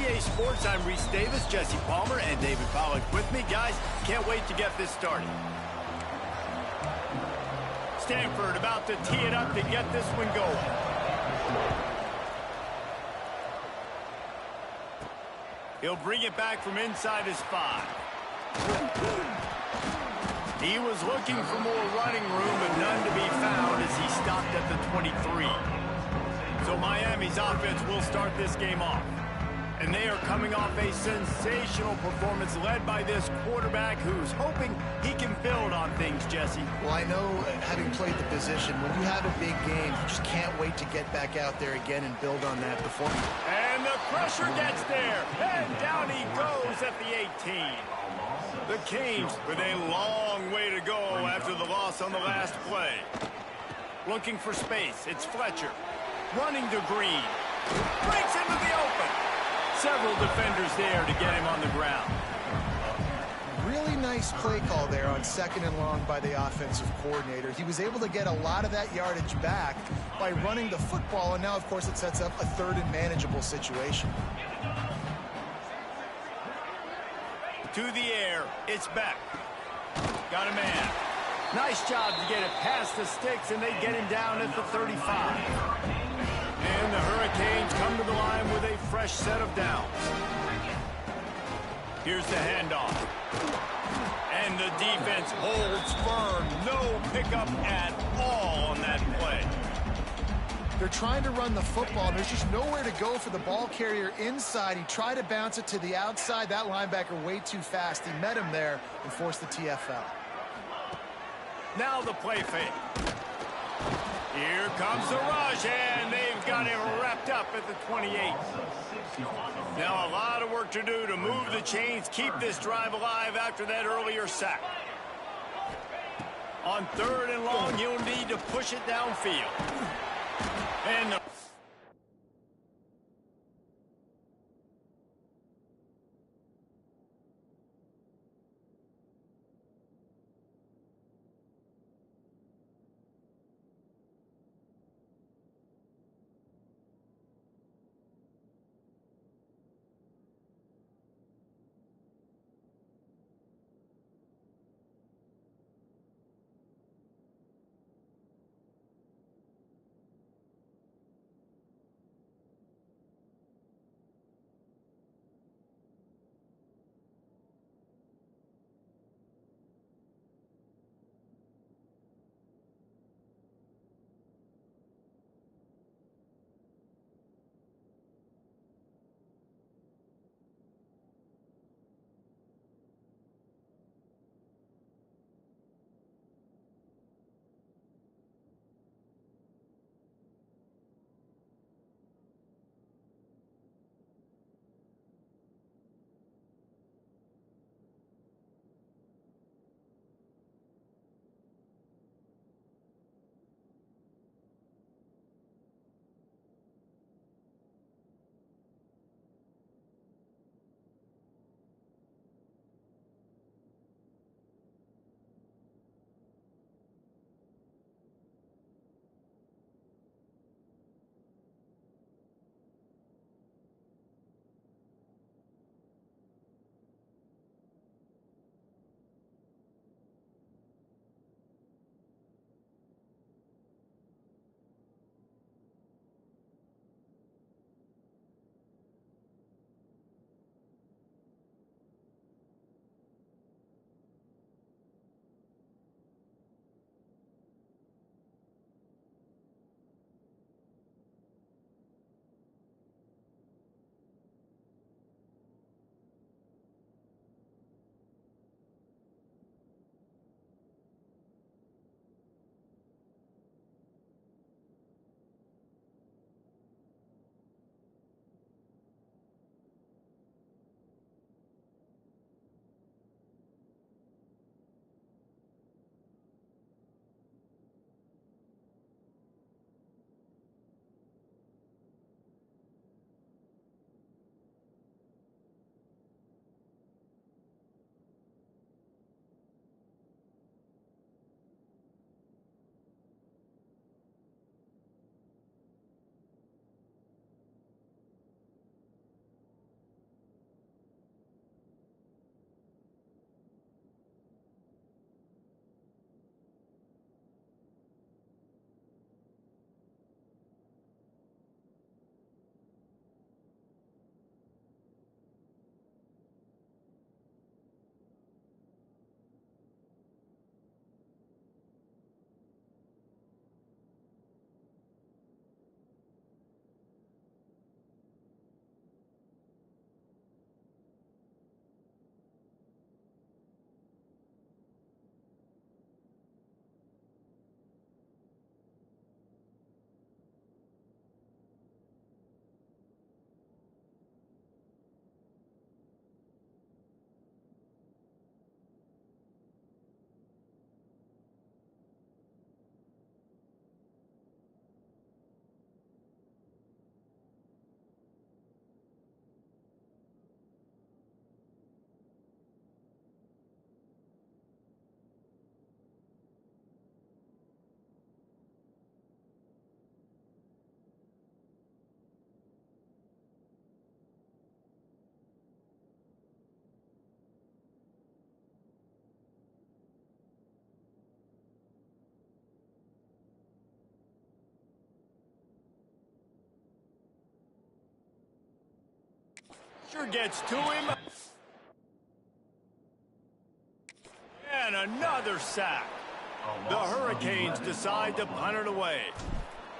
EA Sports, I'm Reese Davis, Jesse Palmer, and David Pollack with me. Guys, can't wait to get this started. Stanford about to tee it up to get this one going. He'll bring it back from inside his 5. He was looking for more running room, but none to be found as he stopped at the 23. So Miami's offense will start this game off. And they are coming off a sensational performance led by this quarterback who's hoping he can build on things, Jesse. Well, I know, having played the position, when you have a big game, you just can't wait to get back out there again and build on that performance. And the pressure gets there, and down he goes at the 18. The Canes with a long way to go after the loss on the last play. Looking for space, it's Fletcher. Running to Green. Breaks into the open. Several defenders there to get him on the ground. Really nice play call there on 2nd and long by the offensive coordinator. He was able to get a lot of that yardage back by running the football, and now, of course, it sets up a 3rd and manageable situation. To the air, it's Beck. Got a man. Nice job to get it past the sticks, and they get him down at the 35. And the Hurricanes come to the line with a fresh set of downs. Here's the handoff. And the defense holds firm. No pickup at all on that play. They're trying to run the football, and there's just nowhere to go for the ball carrier inside. He tried to bounce it to the outside. That linebacker way too fast. He met him there and forced the TFL. Now the play fake. Here comes the rush, and they've got him wrapped up at the 28. Now a lot of work to do to move the chains, keep this drive alive after that earlier sack. On 3rd and long, you'll need to push it downfield. And the Sure gets to him. And another sack. The Hurricanes decide to punt it away.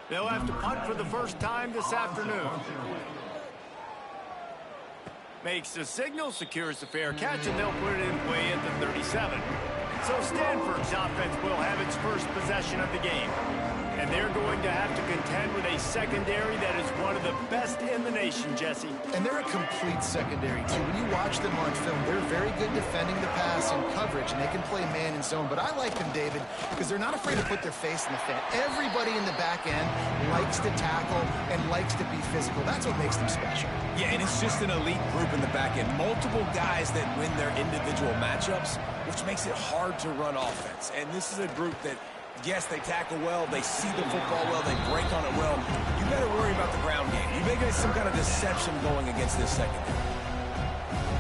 They'll have to punt for the first time this afternoon. Makes the signal, secures the fair catch, and they'll put it in play at the 37. So Stanford's offense will have its first possession of the game. And they're going to have to contend with a secondary that is one of the best in the nation, Jesse. And they're a complete secondary, too. When you watch them on film, they're very good defending the pass and coverage, and they can play man and zone. But I like them, David, because they're not afraid to put their face in the fan. Everybody in the back end likes to tackle and likes to be physical. That's what makes them special. Yeah, and it's just an elite group in the back end. Multiple guys that win their individual matchups, which makes it hard to run offense. And this is a group that, yes, they tackle well, they see the football well, they break on it well. You better worry about the ground game. You may get some kind of deception going against this secondary.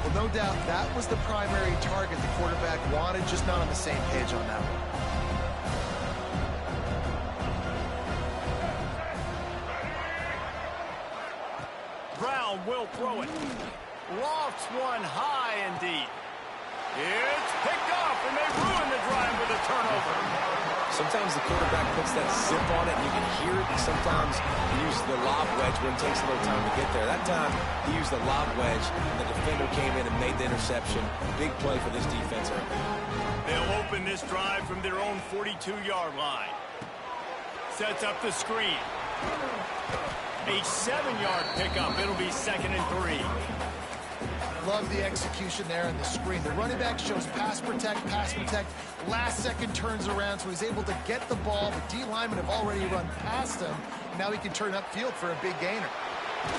Well, no doubt that was the primary target the quarterback wanted, just not on the same page on that one. Brown will throw it. Lofts one high and deep. It's picked off, and they ruin the drive with a turnover. Sometimes the quarterback puts that zip on it, and you can hear it. And sometimes he uses the lob wedge when it takes a little time to get there. That time, he used the lob wedge, and the defender came in and made the interception. Big play for this defense. They'll open this drive from their own 42-yard line. Sets up the screen. A 7-yard pickup. It'll be 2nd and 3. Love the execution there on the screen. The running back shows pass protect. Last second turns around, so he's able to get the ball. The D linemen have already run past him. Now he can turn upfield for a big gainer.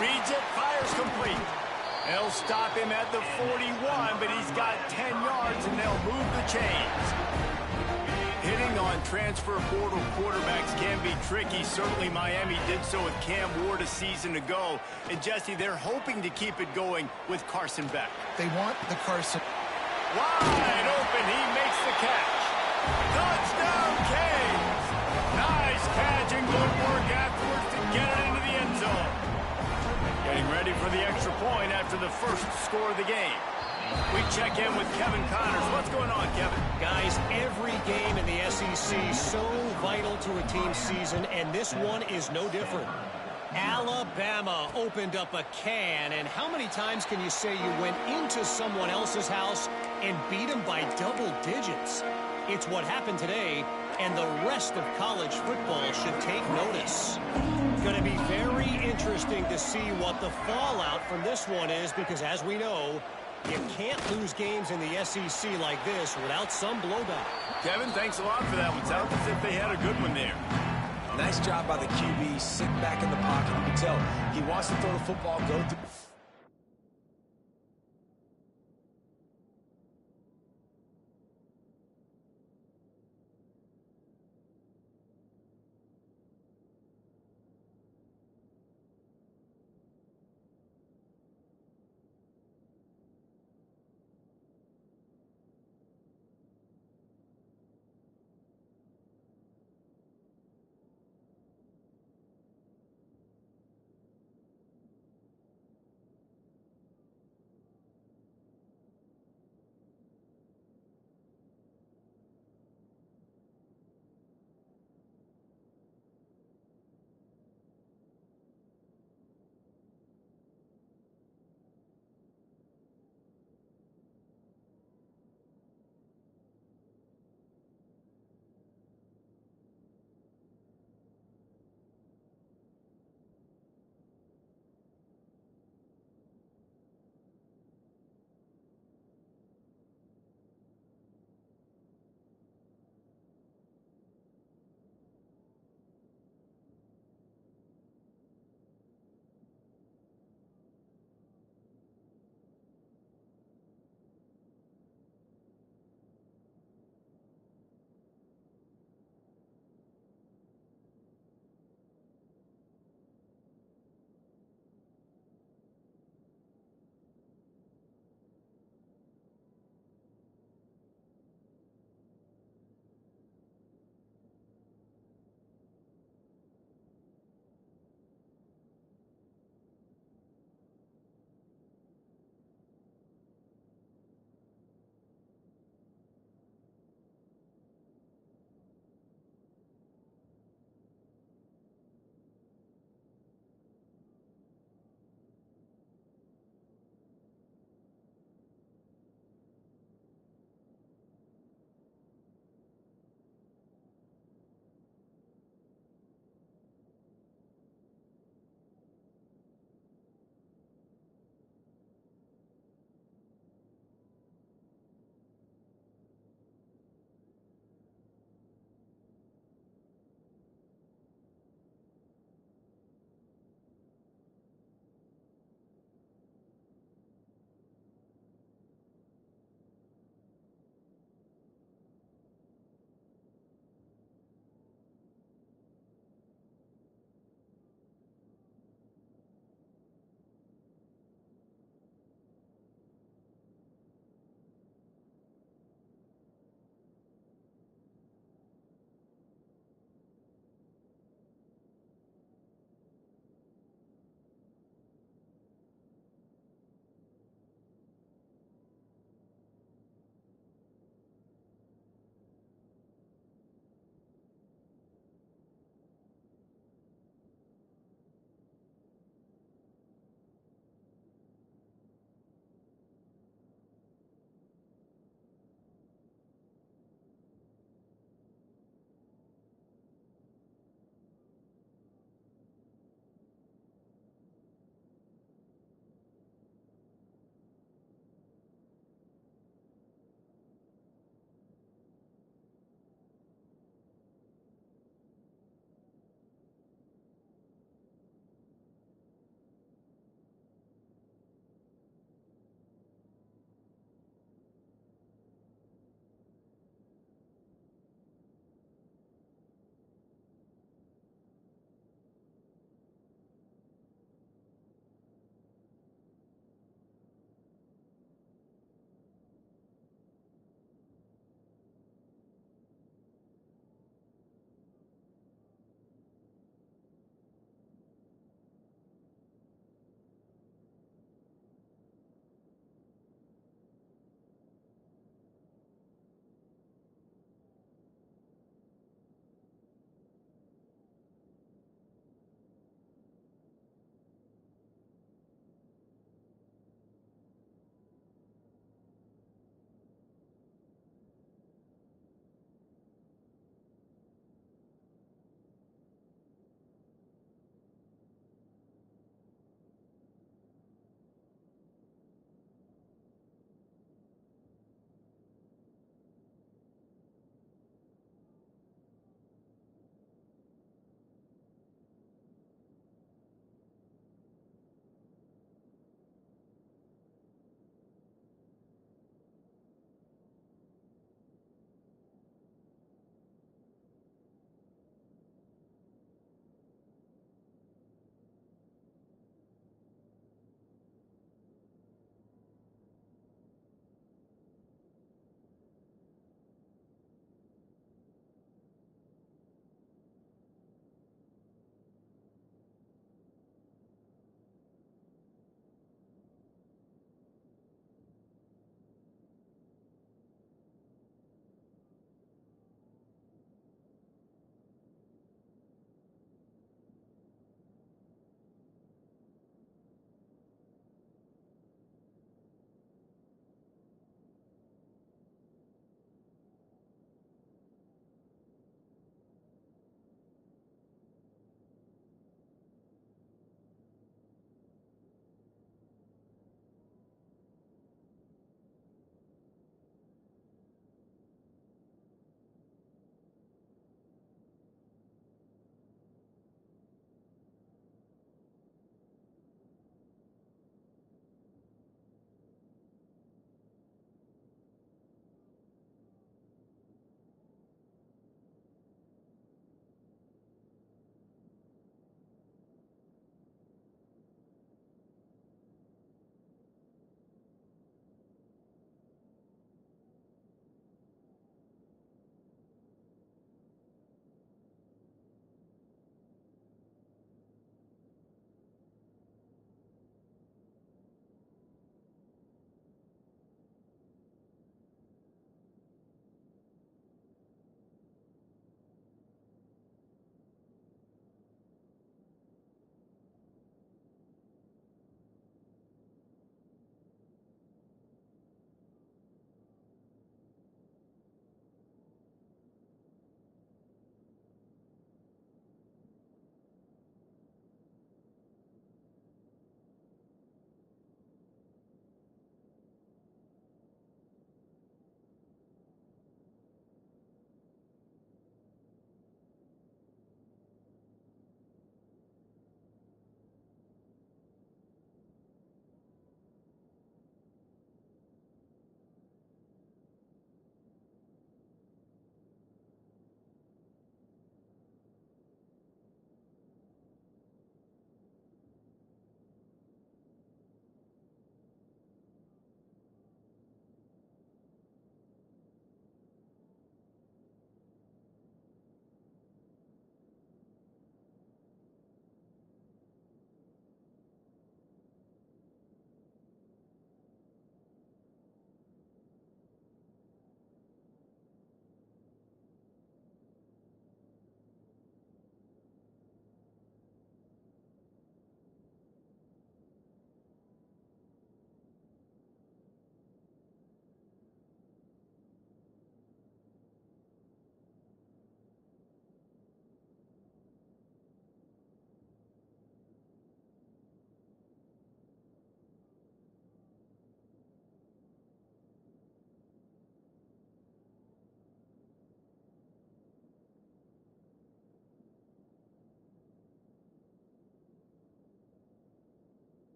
Reads it, fires complete. They'll stop him at the 41, but he's got 10 yards, and they'll move the chains. Hitting on transfer portal quarterbacks can be tricky. Certainly Miami did so with Cam Ward a season ago. And Jesse, they're hoping to keep it going with Carson Beck. They want the Carson. Wide open, he makes the catch. Touchdown, Canes! Nice catch and good work afterwards to get it into the end zone. Getting ready for the extra point after the first score of the game. We check in with Kevin Connors. What's going on, Kevin? Guys, every game in the SEC so vital to a team's season, and this one is no different. Alabama opened up a can, and how many times can you say you went into someone else's house and beat them by double digits? It's what happened today, and the rest of college football should take notice. Going to be very interesting to see what the fallout from this one is, because as we know, you can't lose games in the SEC like this without some blowback. Kevin, thanks a lot for that one. Sounds as if they had a good one there. Nice job by the QB, sitting back in the pocket. You can tell he wants to throw the football, go through.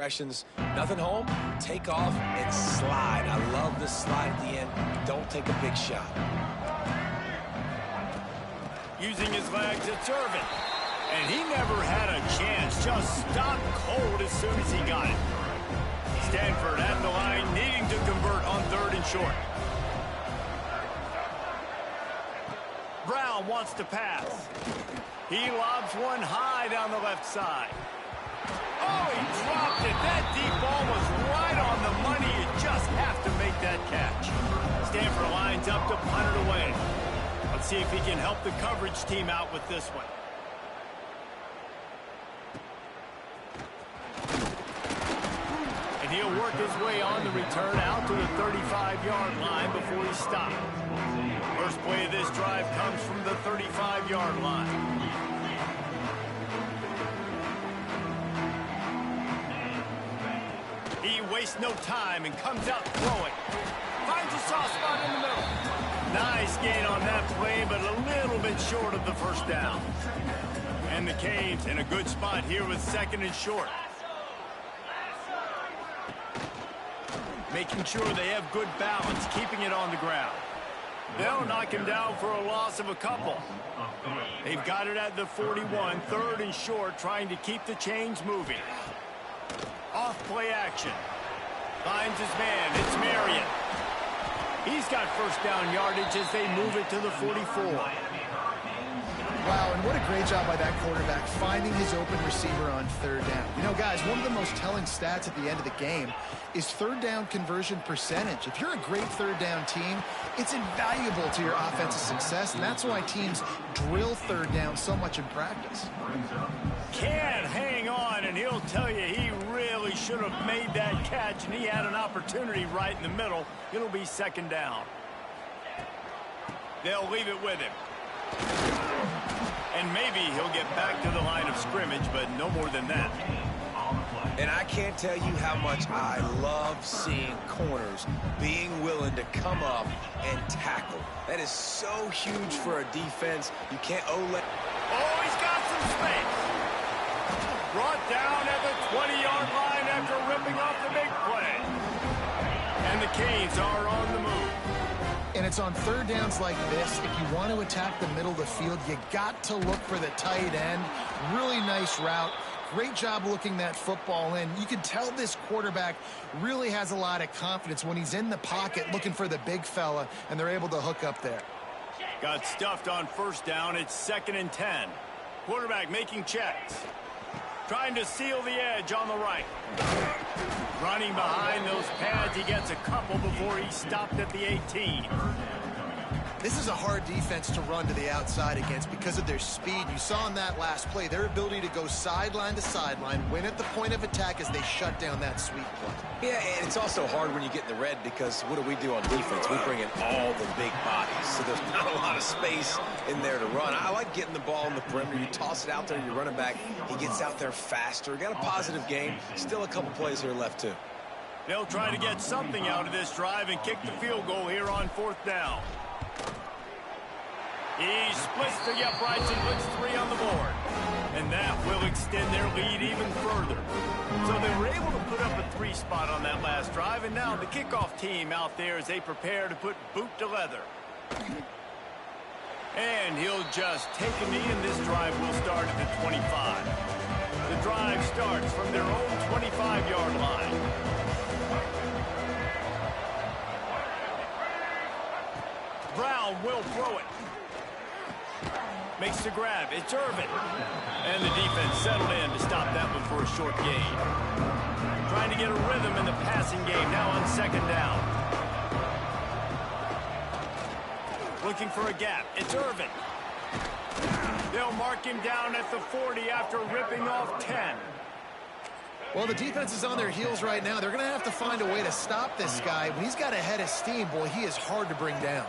Progressions, nothing home, take off and slide. I love the slide at the end. Don't take a big shot. Using his legs, it's Irvin. And he never had a chance. Just stopped cold as soon as he got it. Stanford at the line, needing to convert on 3rd and short. Brown wants to pass. He lobs one high down the left side. Oh, he dropped it. That deep ball was right on the money. You just have to make that catch. Stanford lines up to punt it away. Let's see if he can help the coverage team out with this one. And he'll work his way on the return out to the 35-yard line before he stopped. First play of this drive comes from the 35-yard line. He wastes no time and comes out throwing. Finds a soft spot in the middle. Nice gain on that play, but a little bit short of the first down. And the Canes in a good spot here with 2nd and short. Making sure they have good balance, keeping it on the ground. They'll knock him down for a loss of a couple. They've got it at the 41, 3rd and short, trying to keep the chains moving. Off play action. Finds his man. It's Marion. He's got first down yardage as they move it to the 44. Wow, and what a great job by that quarterback finding his open receiver on 3rd down. You know, guys, one of the most telling stats at the end of the game is 3rd down conversion percentage. If you're a great 3rd down team, it's invaluable to your offensive success, and that's why teams drill 3rd down so much in practice. Can't hang on, and he'll tell you he really should have made that catch, and he had an opportunity right in the middle. It'll be 2nd down. They'll leave it with him. And maybe he'll get back to the line of scrimmage, but no more than that. And I can't tell you how much I love seeing corners being willing to come up and tackle. That is so huge for a defense. You can't let. Oh, he's got some space. Brought down at the 20-yard line after ripping off the big play. And the Canes are on the move. And it's on 3rd downs like this. If you want to attack the middle of the field, you got to look for the tight end. Really nice route. Great job looking that football in. You can tell this quarterback really has a lot of confidence when he's in the pocket looking for the big fella, and they're able to hook up there. Got stuffed on 1st down. It's 2nd and 10. Quarterback making checks. Trying to seal the edge on the right. Running behind those pads, he gets a couple before he stopped at the 18. This is a hard defense to run to the outside against because of their speed. You saw in that last play their ability to go sideline to sideline, win at the point of attack as they shut down that sweep play. Yeah, and it's also hard when you get in the red because what do on defense? We bring in all the big bodies, so there's not a lot of space in there to run. I like getting the ball in the perimeter. You toss it out there, you run it back. He gets out there faster. Got a positive game. Still a couple plays here left, too. They'll try to get something out of this drive and kick the field goal here on 4th down. He splits the uprights and puts 3 on the board. And that will extend their lead even further. So they were able to put up a 3 spot on that last drive, and now the kickoff team out there as they prepare to put boot to leather. And he'll just take a knee, and this drive will start at the 25. The drive starts from their own 25-yard line. Brown will throw it. Makes the grab. It's Irvin. And the defense settled in to stop that one for a short gain. Trying to get a rhythm in the passing game now on 2nd down. Looking for a gap. It's Irvin. They'll mark him down at the 40 after ripping off 10. Well, the defense is on their heels right now. They're going to have to find a way to stop this guy. When he's got a head of steam, boy, he is hard to bring down.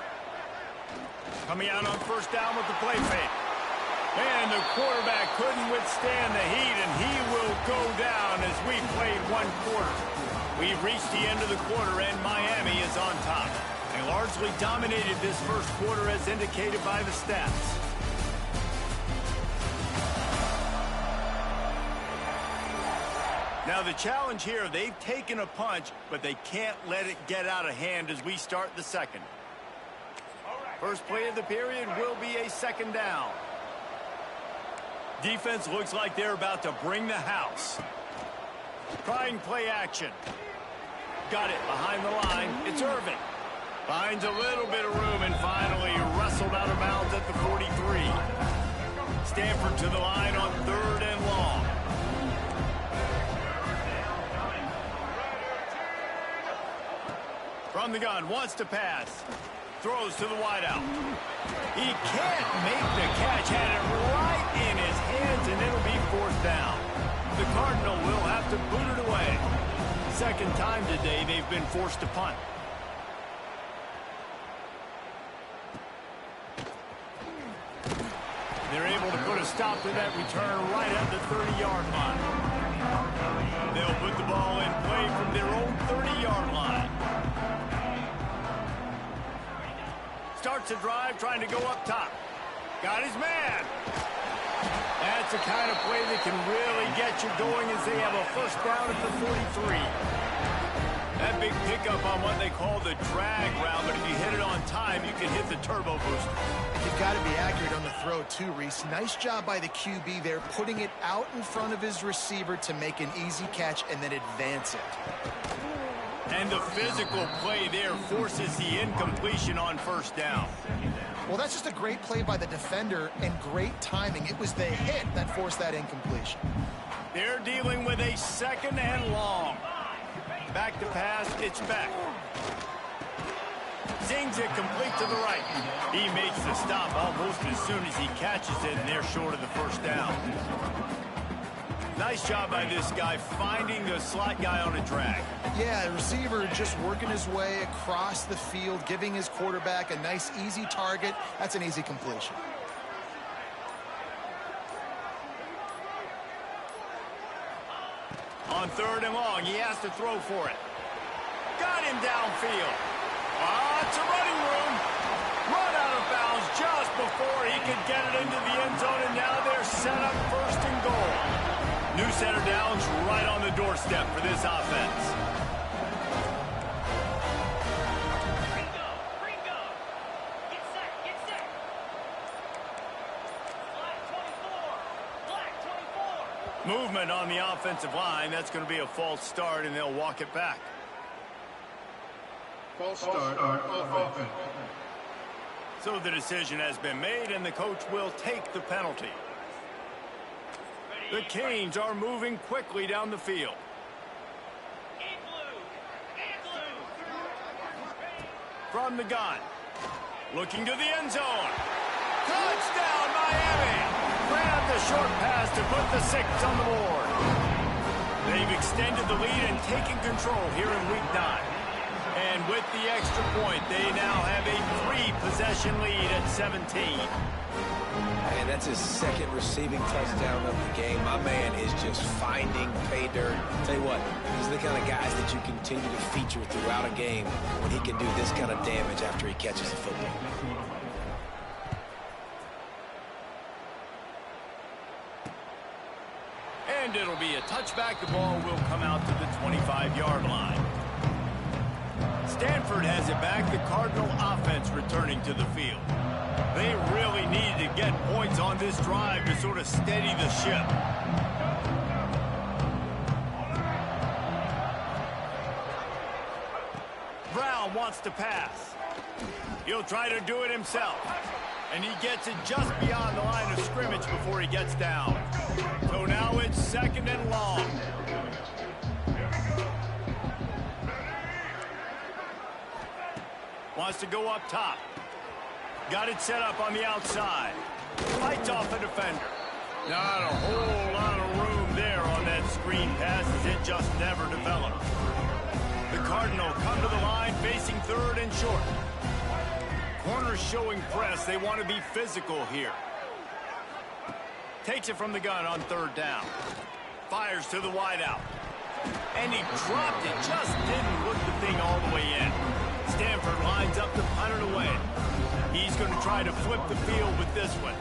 Coming out on 1st down with the play fake. And the quarterback couldn't withstand the heat, and he will go down as we played 1 quarter. We've reached the end of the quarter, and Miami is on top. They largely dominated this 1st quarter as indicated by the stats. Now the challenge here, they've taken a punch, but they can't let it get out of hand as we start the second. First play of the period will be a second down. Defense looks like they're about to bring the house. Trying play action. Got it behind the line. It's Irving. Finds a little bit of room and finally wrestled out of bounds at the 43. Stanford to the line on 3rd and long. From the gun, wants to pass. Throws to the wideout. He can't make the catch. Had it right in his hands, and it'll be 4th down. The Cardinal will have to boot it away. Second time today they've been forced to punt. They're able to put a stop to that return right at the 30-yard line. They'll put the ball in play from their own 30-yard line. Starts a drive trying to go up top. Got his man. That's the kind of play that can really get you going as they have a first down at the 43. That big pickup on what they call the drag route, but if you hit it on time, you can hit the turbo booster. You've got to be accurate on the throw, too, Reese. Nice job by the QB there, putting it out in front of his receiver to make an easy catch and then advance it. And the physical play there forces the incompletion on first down. Well, that's just a great play by the defender and great timing. It was the hit that forced that incompletion. They're dealing with a 2nd and long. Back to pass, it's back. Zings it complete to the right. He makes the stop almost as soon as he catches it, and they're short of the first down. Nice job by this guy finding the slot guy on a drag. Yeah, the receiver just working his way across the field, giving his quarterback a nice, easy target. That's an easy completion. On 3rd and long, he has to throw for it. Got him downfield. Lots of running room. Run out of bounds just before he could get it into the end zone, and now they're set up 1st and goal. New center downs right on the doorstep for this offense. Ringo. Get set, get set. Black 24. Movement on the offensive line. That's going to be a false start, and they'll walk it back. False start on offense. So the decision has been made, and the coach will take the penalty. The Canes are moving quickly down the field. From the gun. Looking to the end zone. Touchdown, Miami! Grabbed the short pass to put the 6 on the board. They've extended the lead and taken control here in Week 9. And with the extra point, they now have a 3-possession lead at 17. And that's his 2nd receiving touchdown of the game. My man is just finding pay dirt. Tell you what, these are the kind of guys that you continue to feature throughout a game when he can do this kind of damage after he catches the football. And it'll be a touchback. The ball will come out to the 25-yard line. Stanford has it back. The Cardinal offense returning to the field. They really need to get points on this drive to sort of steady the ship. Brown wants to pass. He'll try to do it himself. And he gets it just beyond the line of scrimmage before he gets down. So now it's 2nd and long. Wants to go up top. Got it set up on the outside. Fights off the defender. Not a whole lot of room there on that screen pass as it just never developed. The Cardinal come to the line facing 3rd and short. Corners showing press. They want to be physical here. Takes it from the gun on 3rd down. Fires to the wideout. And he dropped it. Just didn't look the thing all the way in. Stanford lines up to punt it away. He's going to try to flip the field with this one.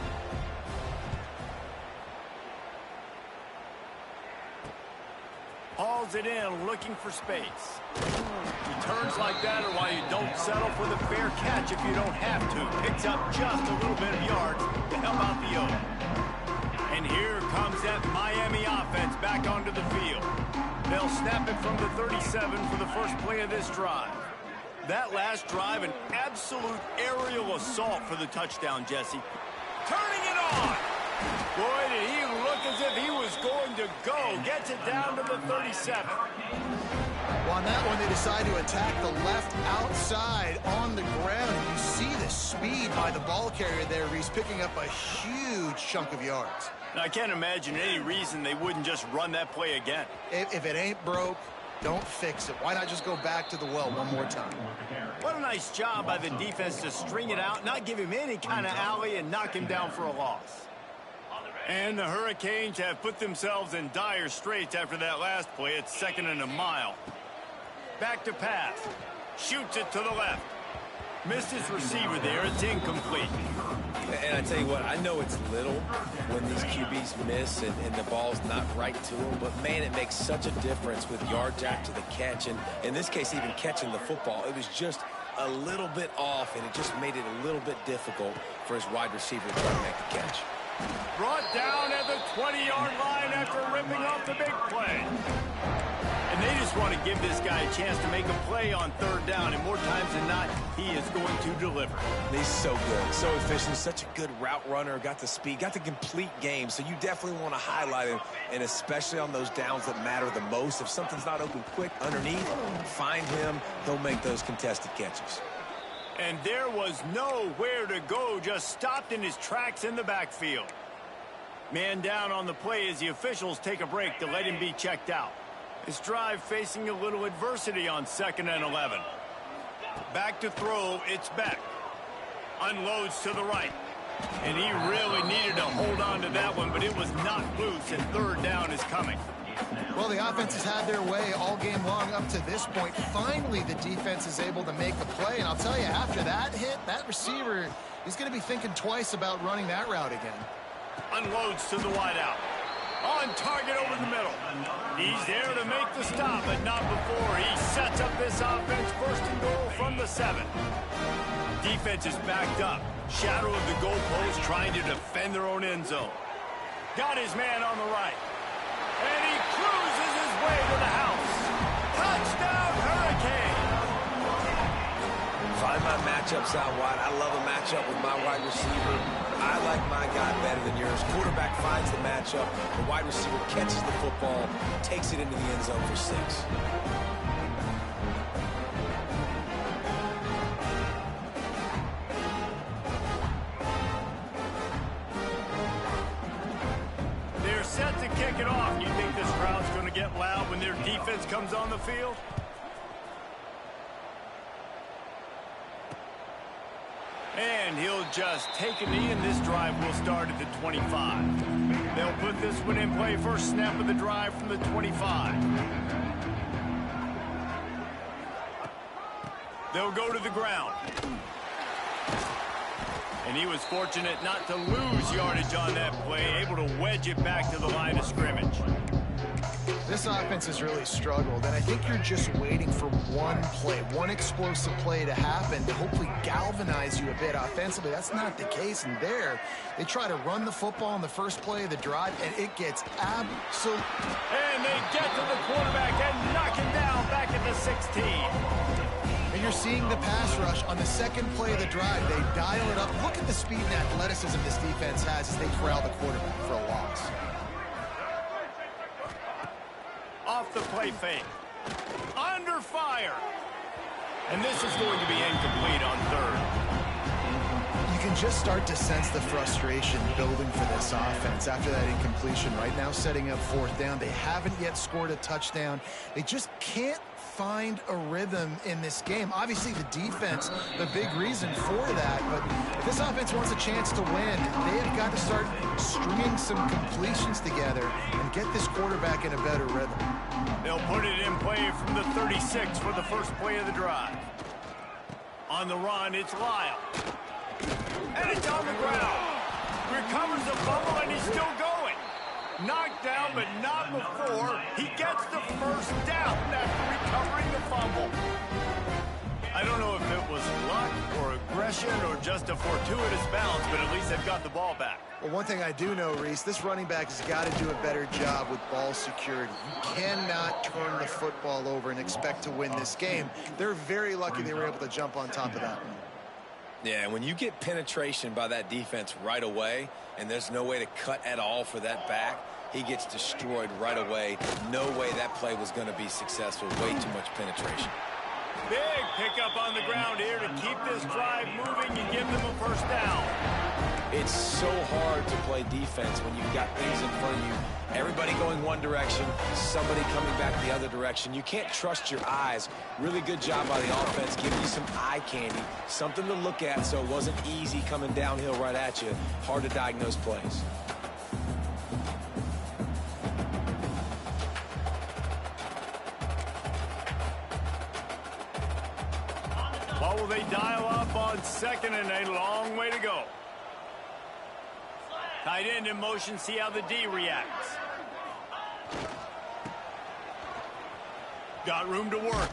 hauls it in, looking for space. Returns like that are why you don't settle for the fair catch if you don't have to. Picks up just a little bit of yards to help out the O. And here comes that Miami offense back onto the field. They'll snap it from the 37 for the first play of this drive. That last drive, an absolute aerial assault for the touchdown, Jesse. Turning it on! Boy, did he look as if he was going to go. Gets it down to the 37. Well, on that one, they decide to attack the left outside on the ground. And you see the speed by the ball carrier there. He's picking up a huge chunk of yards. Now, I can't imagine any reason they wouldn't just run that play again. If it ain't broke, don't fix it. Why not just go back to the well one more time? What a nice job by the defense to string it out, not give him any kind of alley, and knock him down for a loss. And the Hurricanes have put themselves in dire straits after that last play. It's 2nd and a mile. Back to pass. Shoots it to the left. Missed his receiver there. It's incomplete. And I tell you what, I know it's little when these QBs miss and the ball's not right to them, but man, it makes such a difference with yards after the catch. And in this case, even catching the football, it was just a little bit off, and it just made it a little bit difficult for his wide receiver to try to make the catch. Brought down at the 20-yard line after ripping off the big play. And they just want to give this guy a chance to make a play on 3rd down, and more times than not, he is going to deliver. He's so good, so efficient, such a good route runner, got the speed, got the complete game, so you definitely want to highlight him, and especially on those downs that matter the most. If something's not open quick underneath, find him, he'll make those contested catches. And there was nowhere to go, just stopped in his tracks in the backfield. Man down on the play as the officials take a break to let him be checked out. This drive facing a little adversity on 2nd and 11. Back to throw, it's Beck. Unloads to the right. And he really needed to hold on to that one, but it was knocked loose, and 3rd down is coming. Well, the offense has had their way all game long up to this point. Finally, the defense is able to make a play. And I'll tell you, after that hit, that receiver is going to be thinking twice about running that route again. Unloads to the wideout. On target over the middle. He's there to make the stop, but not before. He sets up this offense 1st and goal from the 7. Defense is backed up. Shadow of the goalpost trying to defend their own end zone. Got his man on the right. And he cruises his way to the house. Touchdown, Hurricane! Find my matchups out wide. I love a matchup with my wide receiver. I like my guy better than yours. Quarterback finds the matchup. The wide receiver catches the football, takes it into the end zone for 6. They're set to kick it off. You think this crowd's going to get loud when their defense comes on the field? And he'll just take a knee, and this drive will start at the 25. They'll put this one in play. First snap of the drive from the 25. They'll go to the ground. And he was fortunate not to lose yardage on that play, able to wedge it back to the line of scrimmage. This offense has really struggled, and I think you're just waiting for one play, one explosive play to happen to hopefully galvanize you a bit offensively. That's not the case, and there, they try to run the football on the first play of the drive, and it gets absolute. And they get to the quarterback and knock him down back at the 16. And you're seeing the pass rush on the second play of the drive. They dial it up. Look at the speed and athleticism this defense has as they corral the quarterback for a loss. Off the play fake. Under fire. And this is going to be incomplete on 3rd. You can just start to sense the frustration building for this offense after that incompletion. Right now setting up 4th down. They haven't yet scored a touchdown. They just can't find a rhythm in this game. Obviously, the defense, the big reason for that. But if this offense wants a chance to win, they have got to start stringing some completions together and get this quarterback in a better rhythm. They'll put it in play from the 36 for the first play of the drive. On the run, it's Lyle. And it's on the ground. Recovers the fumble, and he's still going. Knocked down, but not before he gets the first down after recovering the fumble. I don't know if it was luck or aggression or just a fortuitous bounce, but at least they've got the ball back. Well, one thing I do know, Reese, this running back has got to do a better job with ball security. You cannot turn the football over and expect to win this game. They're very lucky they were able to jump on top of that one. Yeah, when you get penetration by that defense right away, and there's no way to cut at all for that back, he gets destroyed right away. No way that play was going to be successful. Way too much penetration. Big pickup on the ground here to keep this drive moving and give them a first down. It's so hard to play defense when you've got things in front of you. Everybody going one direction, somebody coming back the other direction. You can't trust your eyes. Really good job by the offense, giving you some eye candy, something to look at so it wasn't easy coming downhill right at you. Hard to diagnose plays. What will they dial up on second and a long way to go? Tight end in motion, see how the D reacts. Got room to work.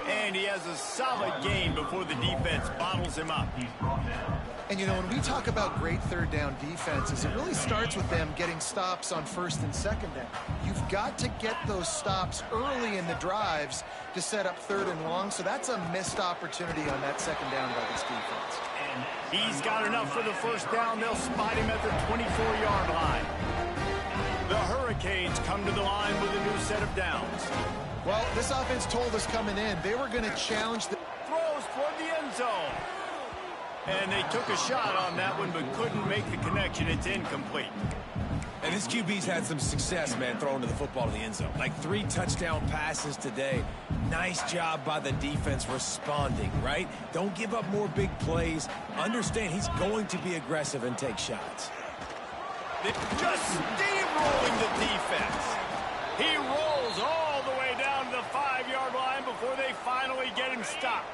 And he has a solid gain before the defense bottles him up. And, you know, when we talk about great third down defenses, it really starts with them getting stops on first and second down. You've got to get those stops early in the drives to set up third and long, so that's a missed opportunity on that second down by this defense. He's got enough for the first down. They'll spot him at the 24-yard line. The Hurricanes come to the line with a new set of downs. Well, this offense told us coming in they were going to challenge the... Throws toward the end zone. And they took a shot on that one but couldn't make the connection. It's incomplete. And this QB's had some success, man, throwing to the football to the end zone. Like 3 touchdown passes today. Nice job by the defense responding, right? Don't give up more big plays. Understand he's going to be aggressive and take shots. They're just steamrolling the defense. He rolls all the way down to the 5-yard line before they finally get him stopped.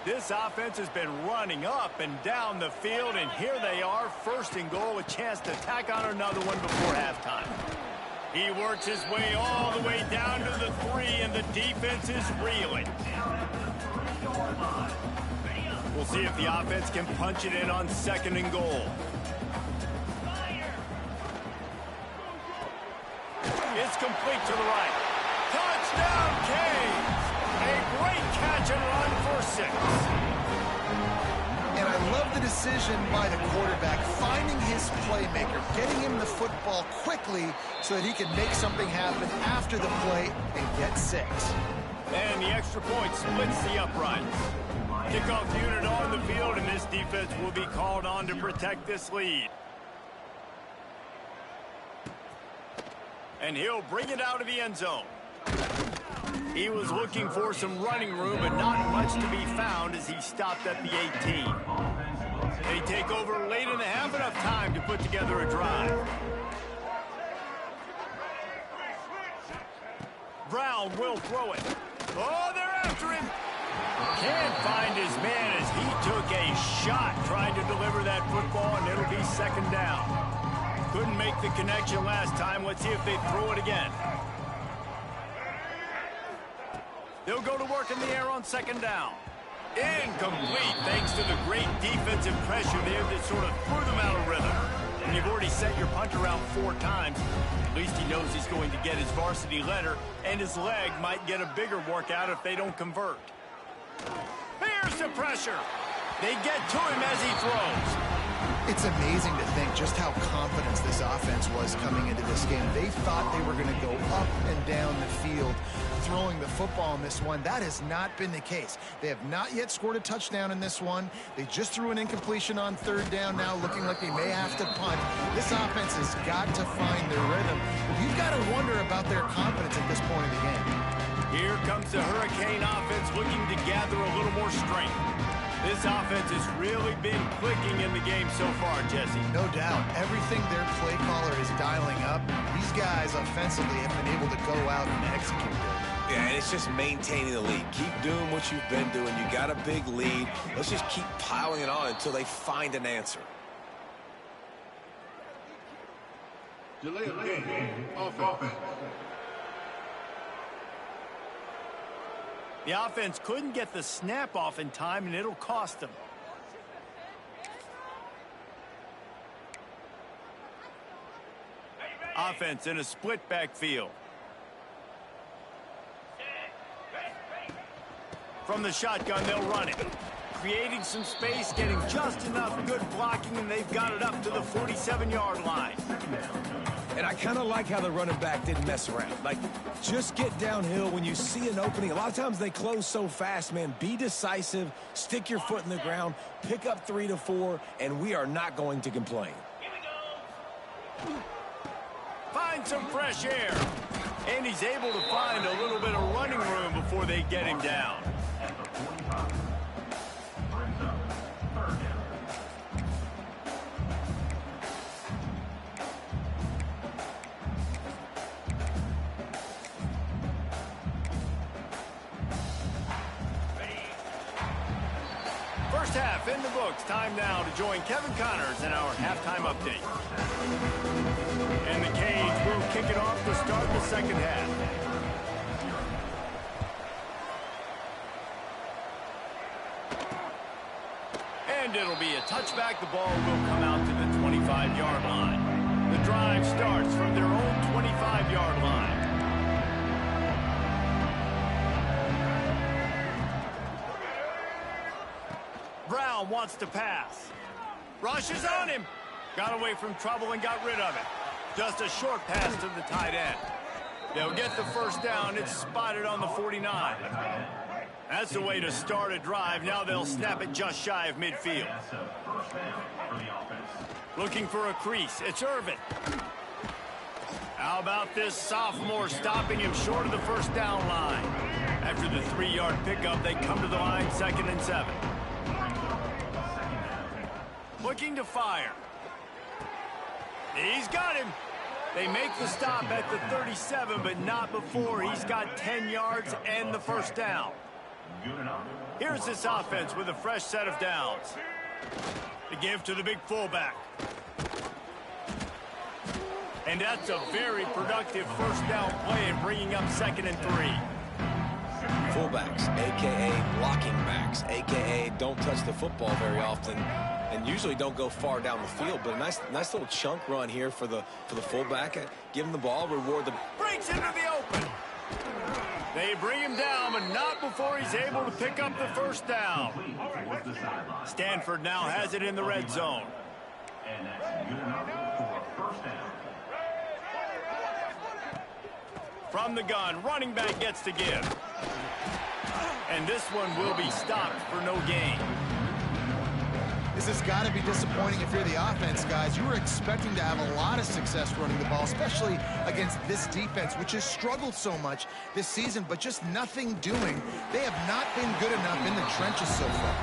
This offense has been running up and down the field, and here they are, first and goal, a chance to tack on another one before halftime. He works his way all the way down to the 3, and the defense is reeling. We'll see if the offense can punch it in on second and goal. It's complete to the right. Touchdown, Canes! A great catch and run for 6. And I love the decision by the quarterback, finding his playmaker, getting him the football quickly so that he can make something happen after the play and get 6. And the extra point splits the uprights. Kickoff unit on the field, and this defense will be called on to protect this lead. And he'll bring it out of the end zone. He was looking for some running room, but not much to be found as he stopped at the 18. They take over late in the half, enough time to put together a drive. Brown will throw it. Oh, they're after him. Can't find his man as he took a shot trying to deliver that football, and it'll be second down. Couldn't make the connection last time. Let's see if they throw it again. They'll go to work in the air on second down. Incomplete, thanks to the great defensive pressure there that sort of threw them out of rhythm. When you've already set your punt around 4 times, at least he knows he's going to get his varsity letter, and his leg might get a bigger workout if they don't convert. Here's the pressure. They get to him as he throws. It's amazing to think just how confident this offense was coming into this game. They thought they were going to go up and down the field throwing the football in this one. That has not been the case. They have not yet scored a touchdown in this one. They just threw an incompletion on third down now, looking like they may have to punt. This offense has got to find their rhythm. You've got to wonder about their confidence at this point in the game. Here comes the Hurricane offense looking to gather a little more strength. This offense has really been clicking in the game so far, Jesse. No doubt. Everything their play caller is dialing up, these guys offensively have been able to go out and execute it. Yeah, and it's just maintaining the lead. Keep doing what you've been doing. You got a big lead. Let's just keep piling it on until they find an answer. Delay of game. Offense. The offense couldn't get the snap off in time, and it'll cost them. Offense in a split backfield. From the shotgun, they'll run it. Creating some space, getting just enough good blocking, and they've got it up to the 47-yard line. And I kind of like how the running back didn't mess around. Like, just get downhill when you see an opening. A lot of times they close so fast, man. Be decisive, stick your foot in the ground, pick up 3 to 4, and we are not going to complain. Here we go. Find some fresh air. And he's able to find a little bit of running room before they get him down. First half in the books. Time now to join Kevin Connors in our halftime update. And the Canes will kick it off to start the second half. And it'll be a touchback. The ball will come out to the 25-yard line. The drive starts from their own 25-yard line. Brown wants to pass. Rushes on him. Got away from trouble and got rid of it. Just a short pass to the tight end. They'll get the first down. It's spotted on the 49. That's the way to start a drive. Now they'll snap it just shy of midfield. Looking for a crease. It's Irvin. How about this sophomore stopping him short of the first down line? After the 3-yard pickup, they come to the line 2nd and 7. Looking to fire. He's got him. They make the stop at the 37, but not before he's got 10 yards and the first down. Here's this offense with a fresh set of downs. The give to the big fullback. And that's a very productive first down play and bringing up 2nd and 3. Fullbacks, a.k.a. blocking backs, a.k.a. don't touch the football very often and usually don't go far down the field. But a nice little chunk run here for the fullback. Give him the ball, reward the... Breaks into the open. They bring him down, but not before he's able to pick up the first down. Stanford now has it in the red zone. And that's good enough for a first down. From the gun, running back gets to give. And this one will be stopped for no gain. This has got to be disappointing if you're the offense, guys. You were expecting to have a lot of success running the ball, especially against this defense, which has struggled so much this season, but just nothing doing. They have not been good enough in the trenches so far.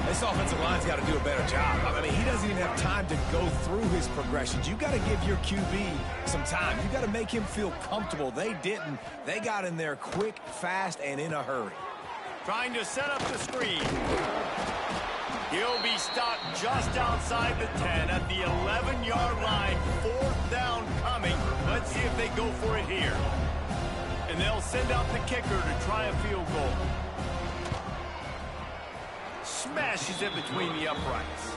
This offensive line's got to do a better job. I mean, he doesn't even have time to go through his progressions. You got to give your QB some time. You got to make him feel comfortable. They didn't. They got in there quick, fast, and in a hurry. Trying to set up the screen. He'll be stopped just outside the 10 at the 11-yard line. 4th down coming. Let's see if they go for it here. And they'll send out the kicker to try a field goal. Smashes it between the uprights.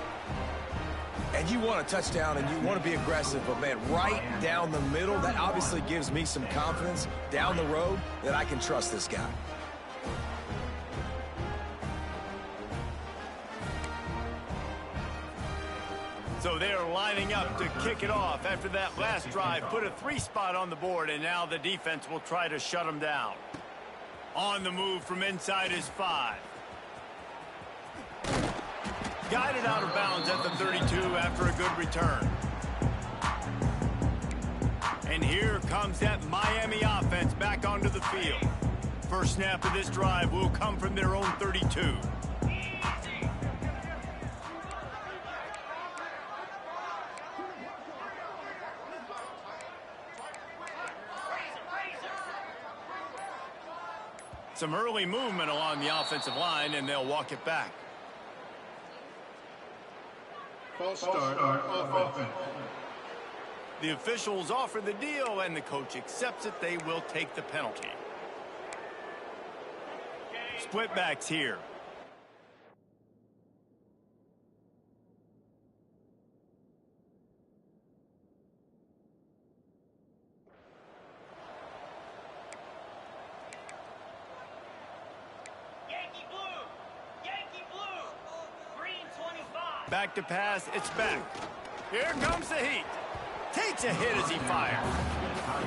And you want a touchdown and you want to be aggressive, but man, right down the middle, that obviously gives me some confidence down the road that I can trust this guy. So they're lining up to kick it off after that last drive. Put a 3 spot on the board, and now the defense will try to shut them down. On the move from inside is 5. Guided out of bounds at the 32 after a good return. And here comes that Miami offense back onto the field. First snap of this drive will come from their own 32. Some early movement along the offensive line, and they'll walk it back. False start on offense. The officials offer the deal, and the coach accepts it. They will take the penalty. Split backs here. Yankee blue! Yankee blue! Green 25! Back to pass. It's back. Here comes the heat. Takes a hit as he fires.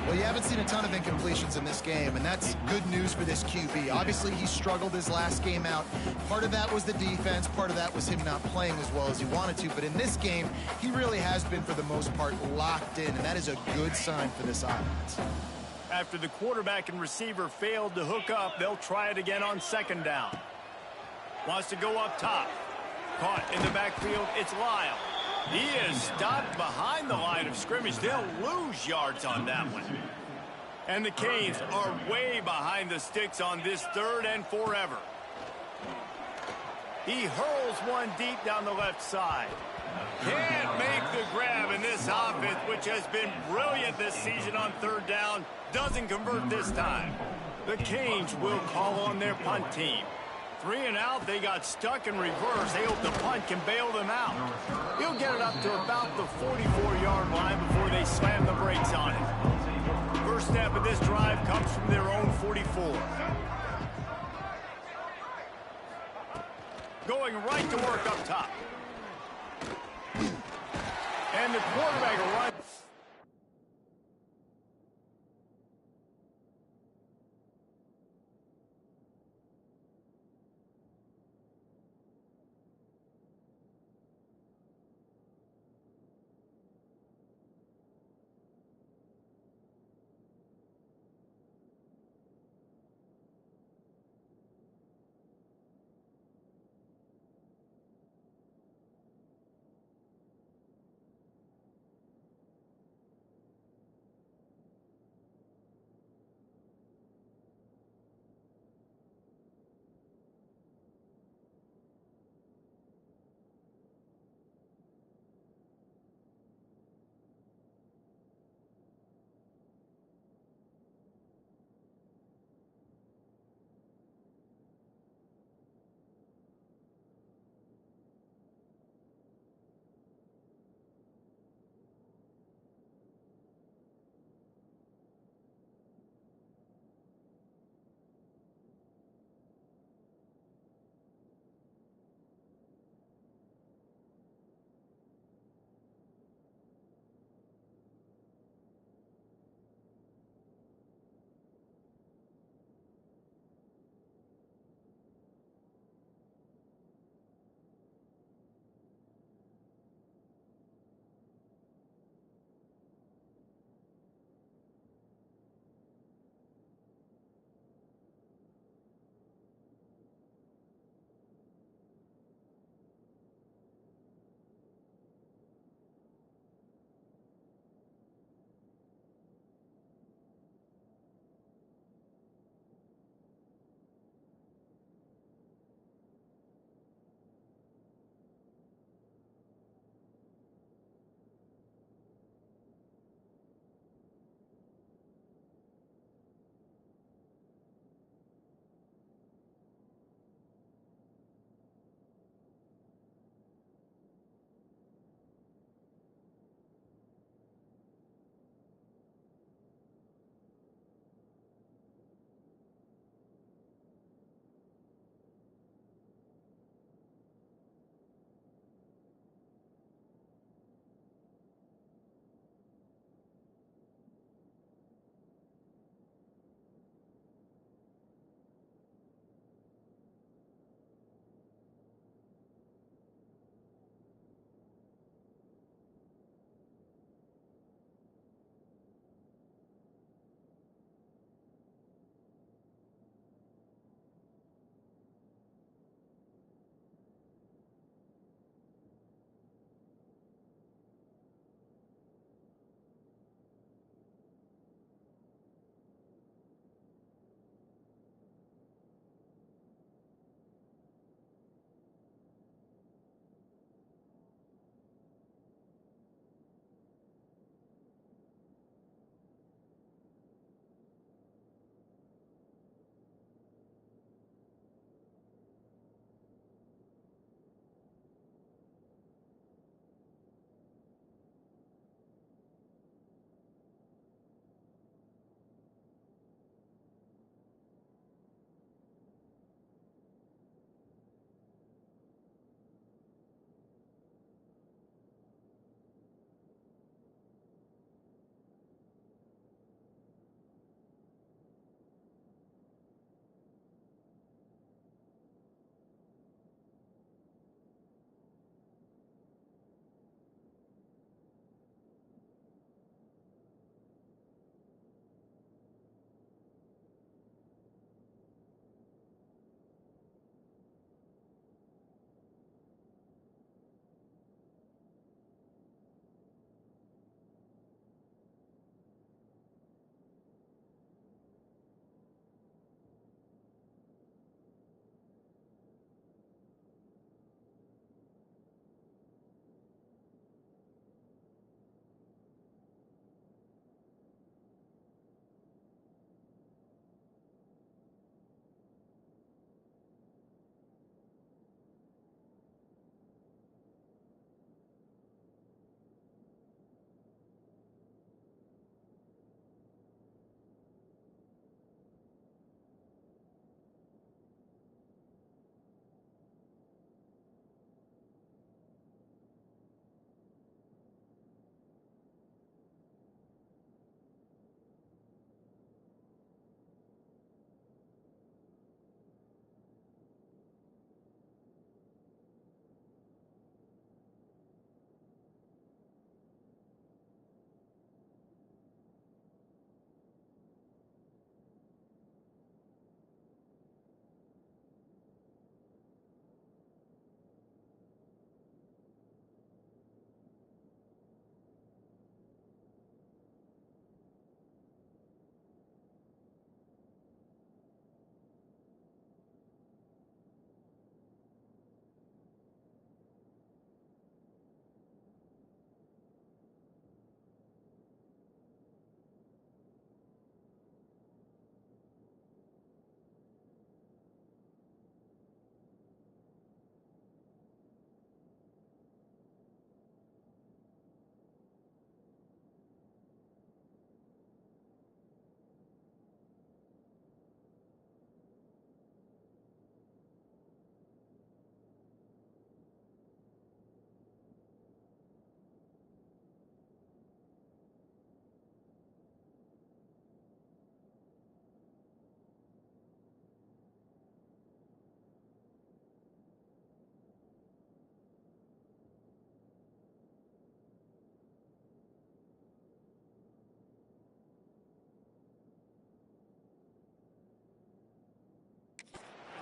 Well, you haven't seen a ton of incompletions in this game, and that's good news for this QB. Obviously, he struggled his last game out. Part of that was the defense. Part of that was him not playing as well as he wanted to. But in this game, he really has been, for the most part, locked in, and that is a good sign for this offense. After the quarterback and receiver failed to hook up, they'll try it again on second down. Wants to go up top. Caught in the backfield, it's Lyle. He is stopped behind the line of scrimmage. They'll lose yards on that one. And the Canes are way behind the sticks on this third and forever. He hurls one deep down the left side. Can't make the grab in this offense, which has been brilliant this season on third down. Doesn't convert this time. The Canes will call on their punt team. 3 and out, they got stuck in reverse. They hope the punt can bail them out. He'll get it up to about the 44-yard line before they slam the brakes on it. First snap of this drive comes from their own 44. Going right to work up top. And the quarterback will run.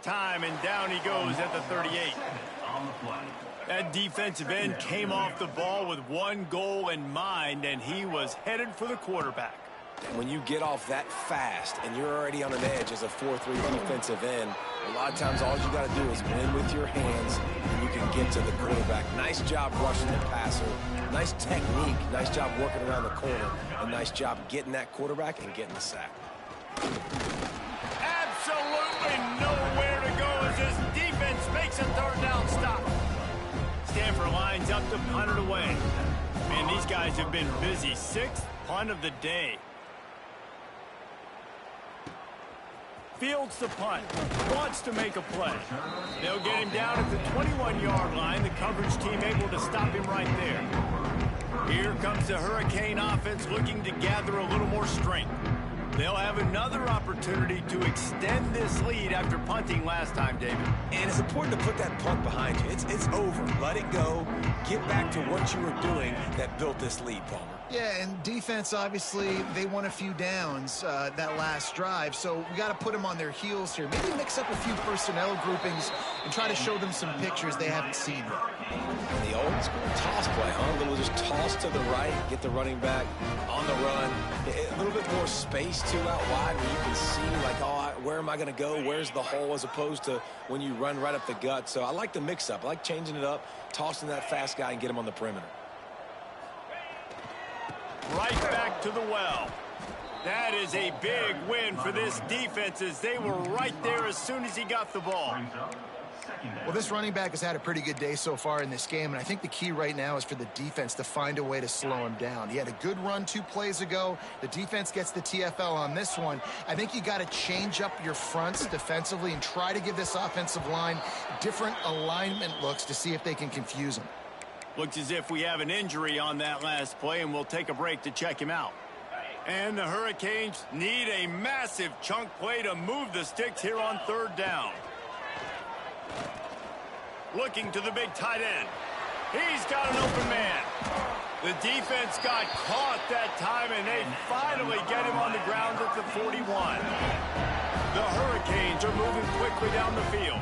time, and down he goes at the 38. On the play. That defensive end came off the ball with one goal in mind, and he was headed for the quarterback. When you get off that fast and you're already on an edge as a 4-3 defensive end, a lot of times all you got to do is win with your hands and you can get to the quarterback. Nice job rushing the passer. Nice technique. Nice job working around the corner. And nice job getting that quarterback and getting the sack. Absolutely nowhere to go as this defense makes a third down stop. Stanford lines up to punt it away. Man, these guys have been busy. 6th punt of the day. Fields the punt. Wants to make a play. They'll get him down at the 21-yard line. The coverage team able to stop him right there. Here comes the Hurricane offense looking to gather a little more strength. They'll have another opportunity to extend this lead after punting last time, David. And it's important to put that punt behind you. It's over. Let it go. Get back to what you were doing that built this lead, Palmer. Yeah, and defense, obviously, they won a few downs that last drive, so we got to put them on their heels here. Maybe mix up a few personnel groupings and try to show them some pictures they haven't seen yet. And the old school toss play, huh? A little just toss to the right, get the running back on the run. A little bit more space, too, out wide where you can see, like, oh, where am I going to go? Where's the hole, as opposed to when you run right up the gut. So I like the mix-up. I like changing it up, tossing that fast guy and get him on the perimeter. Right back to the well. That is a big win for this defense as they were right there as soon as he got the ball. Well, this running back has had a pretty good day so far in this game, and I think the key right now is for the defense to find a way to slow him down. He had a good run 2 plays ago. The defense gets the TFL on this one. I think you got to change up your fronts defensively and try to give this offensive line different alignment looks to see if they can confuse him. Looks as if we have an injury on that last play, and we'll take a break to check him out. And the Hurricanes need a massive chunk play to move the sticks here on 3rd down. Looking to the big tight end. He's got an open man. The defense got caught that time, and they finally get him on the ground at the 41. The Hurricanes are moving quickly down the field.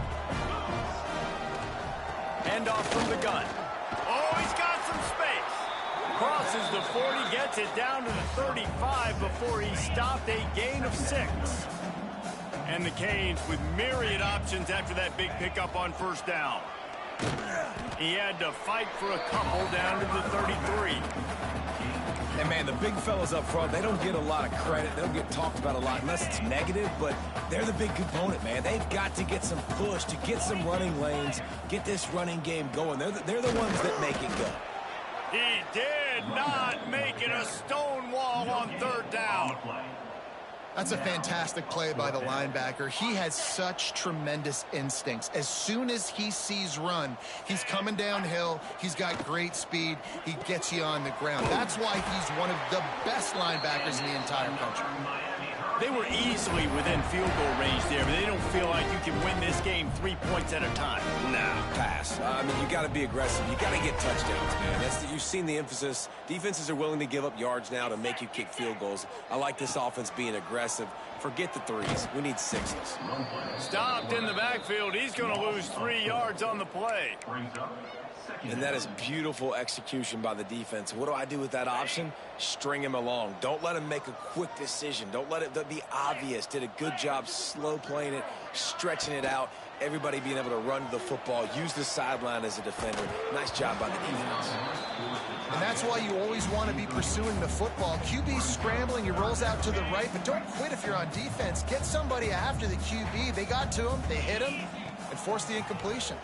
Hand off from the gun. Oh, he's got some space. Crosses the 40, gets it down to the 35 before he stopped, a gain of 6. And the Canes with myriad options after that big pickup on 1st down. He had to fight for a couple down to the 33. And, man, the big fellas up front, they don't get a lot of credit. They'll get talked about a lot unless it's negative, but they're the big component, man. They've got to get some push, to get some running lanes, get this running game going. They're the ones that make it go. He did not make it a stone wall on 3rd down. That's a fantastic play by the linebacker. He has such tremendous instincts. As soon as he sees run, he's coming downhill. He's got great speed. He gets you on the ground. That's why he's one of the best linebackers in the entire country. They were easily within field goal range there, but they don't feel like you can win this game 3 points at a time. Nah, pass. I mean, you got to be aggressive. You got to get touchdowns, man. You've seen the emphasis. Defenses are willing to give up yards now to make you kick field goals. I like this offense being aggressive. Forget the 3s. We need 6s. Stopped in the backfield. He's going to lose 3 yards on the play. And that is beautiful execution by the defense. What do I do with that option? String him along. Don't let him make a quick decision. Don't let it be obvious. Did a good job slow playing it, stretching it out. Everybody being able to run to the football, use the sideline as a defender. Nice job by the defense. And that's why you always want to be pursuing the football. QB scrambling, he rolls out to the right, but don't quit if you're on defense. Get somebody after the QB. They got to him, they hit him, and forced the incompletion.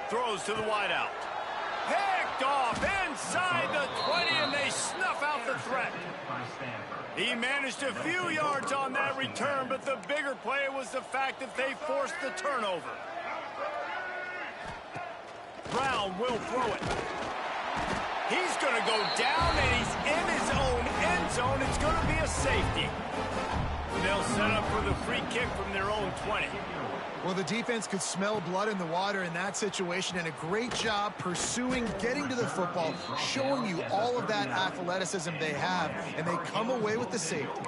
Throws to the wideout. Picked off inside the 20, and they snuff out the threat. He managed a few yards on that return, but the bigger play was the fact that they forced the turnover. Brown will throw it. He's going to go down, and he's in his own end zone. It's going to be a safety. They'll set up for the free kick from their own 20. Well, the defense could smell blood in the water in that situation, and a great job pursuing, getting to the football, showing you all of that athleticism they have, and they come away with the safety.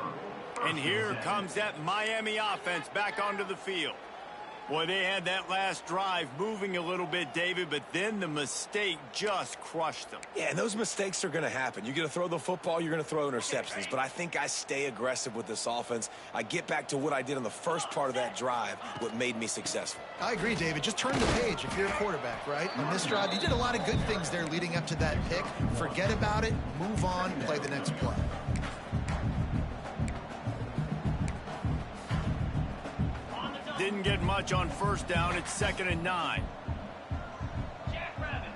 And here comes that Miami offense back onto the field. Boy, they had that last drive moving a little bit, David, but then the mistake just crushed them. Yeah, and those mistakes are going to happen. You're going to throw the football, you're going to throw interceptions. But I think I stay aggressive with this offense. I get back to what I did on the first part of that drive, what made me successful. I agree, David. Just turn the page if you're a quarterback, right? On this drive, you did a lot of good things there leading up to that pick. Forget about it, move on, play the next play. Didn't get much on first down. It's 2nd and 9. Jackrabbit.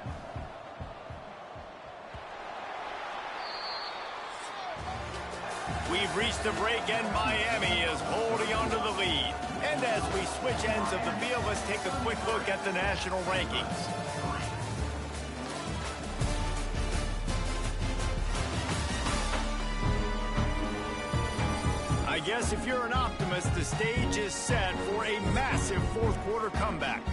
We've reached the break, and Miami is holding on to the lead. And as we switch ends of the field, let's take a quick look at the national rankings. I guess if you're an optimist, the stage is set for a massive fourth quarter comeback.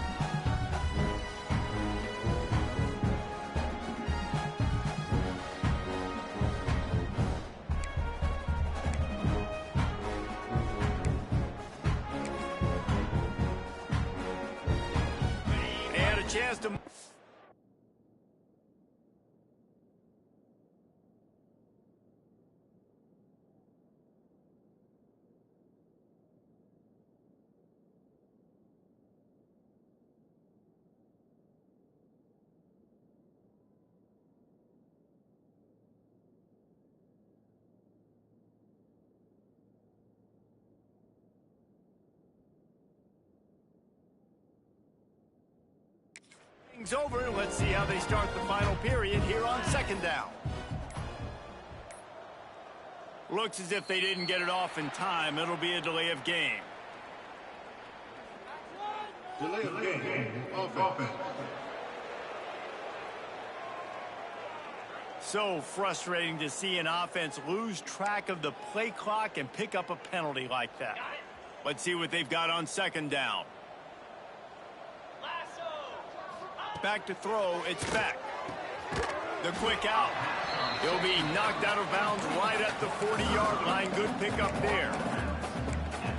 They had a chance to... Things over. Let's see how they start the final period here on 2nd down. Looks as if they didn't get it off in time. It'll be a delay of game. Delay of game. Offense. So frustrating to see an offense lose track of the play clock and pick up a penalty like that. Let's see what they've got on 2nd down. Back to throw, it's Beck. The quick out. He'll be knocked out of bounds right at the 40-yard line. Good pickup there.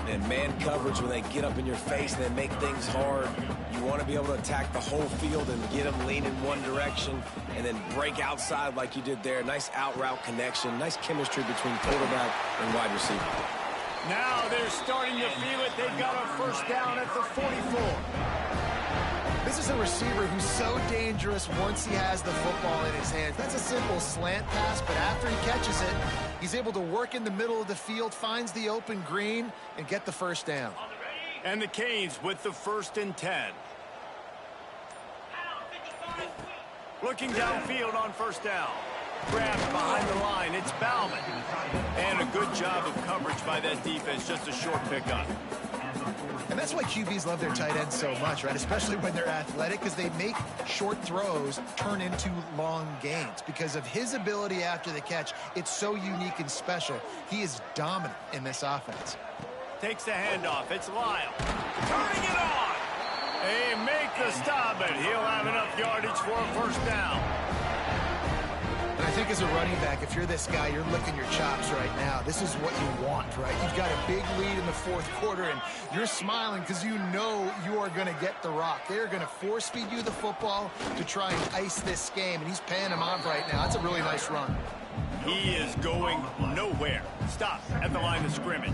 And man coverage, when they get up in your face and they make things hard, you want to be able to attack the whole field and get them lean in one direction and then break outside like you did there. Nice out route connection, nice chemistry between quarterback and wide receiver. Now they're starting to feel it. They've got a first down at the 44. This is a receiver who's so dangerous once he has the football in his hands. That's a simple slant pass, but after he catches it, he's able to work in the middle of the field, finds the open green, and get the first down. And the Canes with the 1st and 10. Looking downfield on first down. Grabbed behind the line. It's Bauman. And a good job of coverage by that defense. Just a short pickup. And that's why QBs love their tight ends so much, right? Especially when they're athletic, because they make short throws turn into long gains. Because of his ability after the catch, it's so unique and special. He is dominant in this offense. Takes the handoff. It's Lyle. Turning it on. They make the stop, but he'll have enough yardage for a first down. And I think as a running back, if you're this guy, you're licking your chops right now. This is what you want, right? You've got a big lead in the fourth quarter, and you're smiling because you know you are going to get the rock. They're going to force feed you the football to try and ice this game, and he's paying him off right now. That's a really nice run. He is going nowhere. Stop at the line of scrimmage.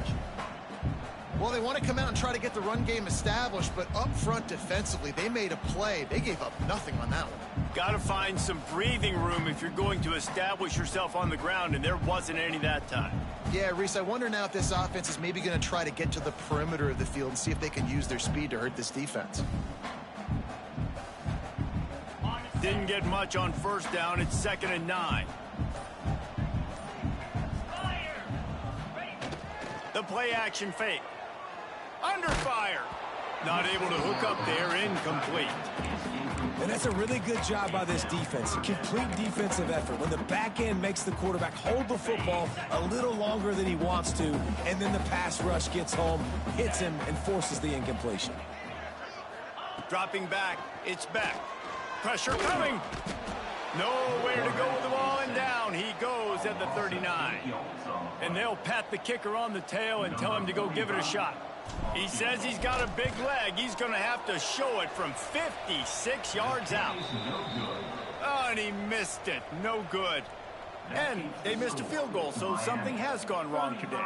Well, they want to come out and try to get the run game established, but up front defensively, they made a play. They gave up nothing on that one. Got to find some breathing room if you're going to establish yourself on the ground, and there wasn't any that time. Yeah, Reese, I wonder now if this offense is maybe going to try to get to the perimeter of the field and see if they can use their speed to hurt this defense. Didn't get much on first down. It's 2nd and 9. The play action fake. Under fire. Not able to hook up there. Incomplete. And that's a really good job by this defense. A complete defensive effort. When the back end makes the quarterback hold the football a little longer than he wants to, and then the pass rush gets home, hits him, and forces the incompletion. Dropping back. It's Beck. Pressure coming. Nowhere to go with the ball, and down he goes at the 39. And they'll pat the kicker on the tail and tell him to go give it a shot. He says he's got a big leg. He's going to have to show it from 56 yards out. Oh, and he missed it. No good. And they missed a field goal, so something has gone wrong today.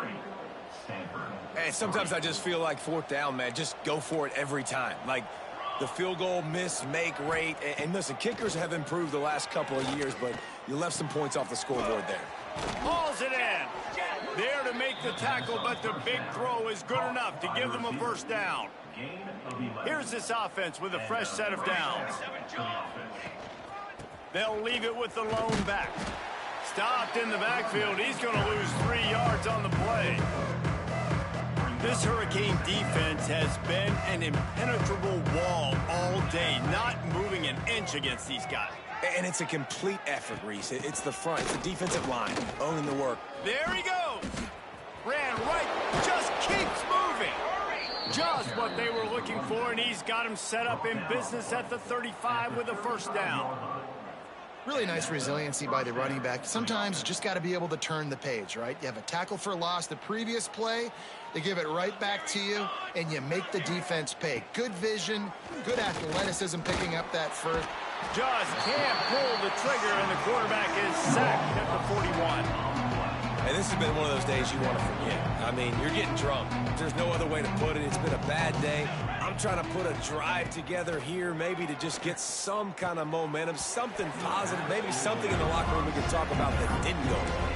Hey, sometimes I just feel like fourth down, man. Just go for it every time. Like the field goal miss, make rate. And listen, kickers have improved the last couple of years, but you left some points off the scoreboard there. Hauls it in. There to make the tackle, but the big throw is good enough to give them a first down. Here's this offense with a fresh set of downs. They'll leave it with the lone back. Stopped in the backfield. He's going to lose 3 yards on the play. This Hurricane defense has been an impenetrable wall all day, not moving an inch against these guys. And it's a complete effort, Reese. It's the front. It's the defensive line owning the work. There he goes. Ran right. Just keeps moving. Just what they were looking for, and he's got him set up in business at the 35 with a first down. Really nice resiliency by the running back. Sometimes you just got to be able to turn the page, right? You have a tackle for loss the previous play, they give it right back to you, and you make the defense pay. Good vision, good athleticism picking up that first. Just can't pull the trigger, and the quarterback is sacked at the 41. And this has been one of those days you want to forget. I mean, you're getting drunk. There's no other way to put it. It's been a bad day. I'm trying to put a drive together here, maybe to just get some kind of momentum, something positive, maybe something in the locker room we can talk about that didn't go well.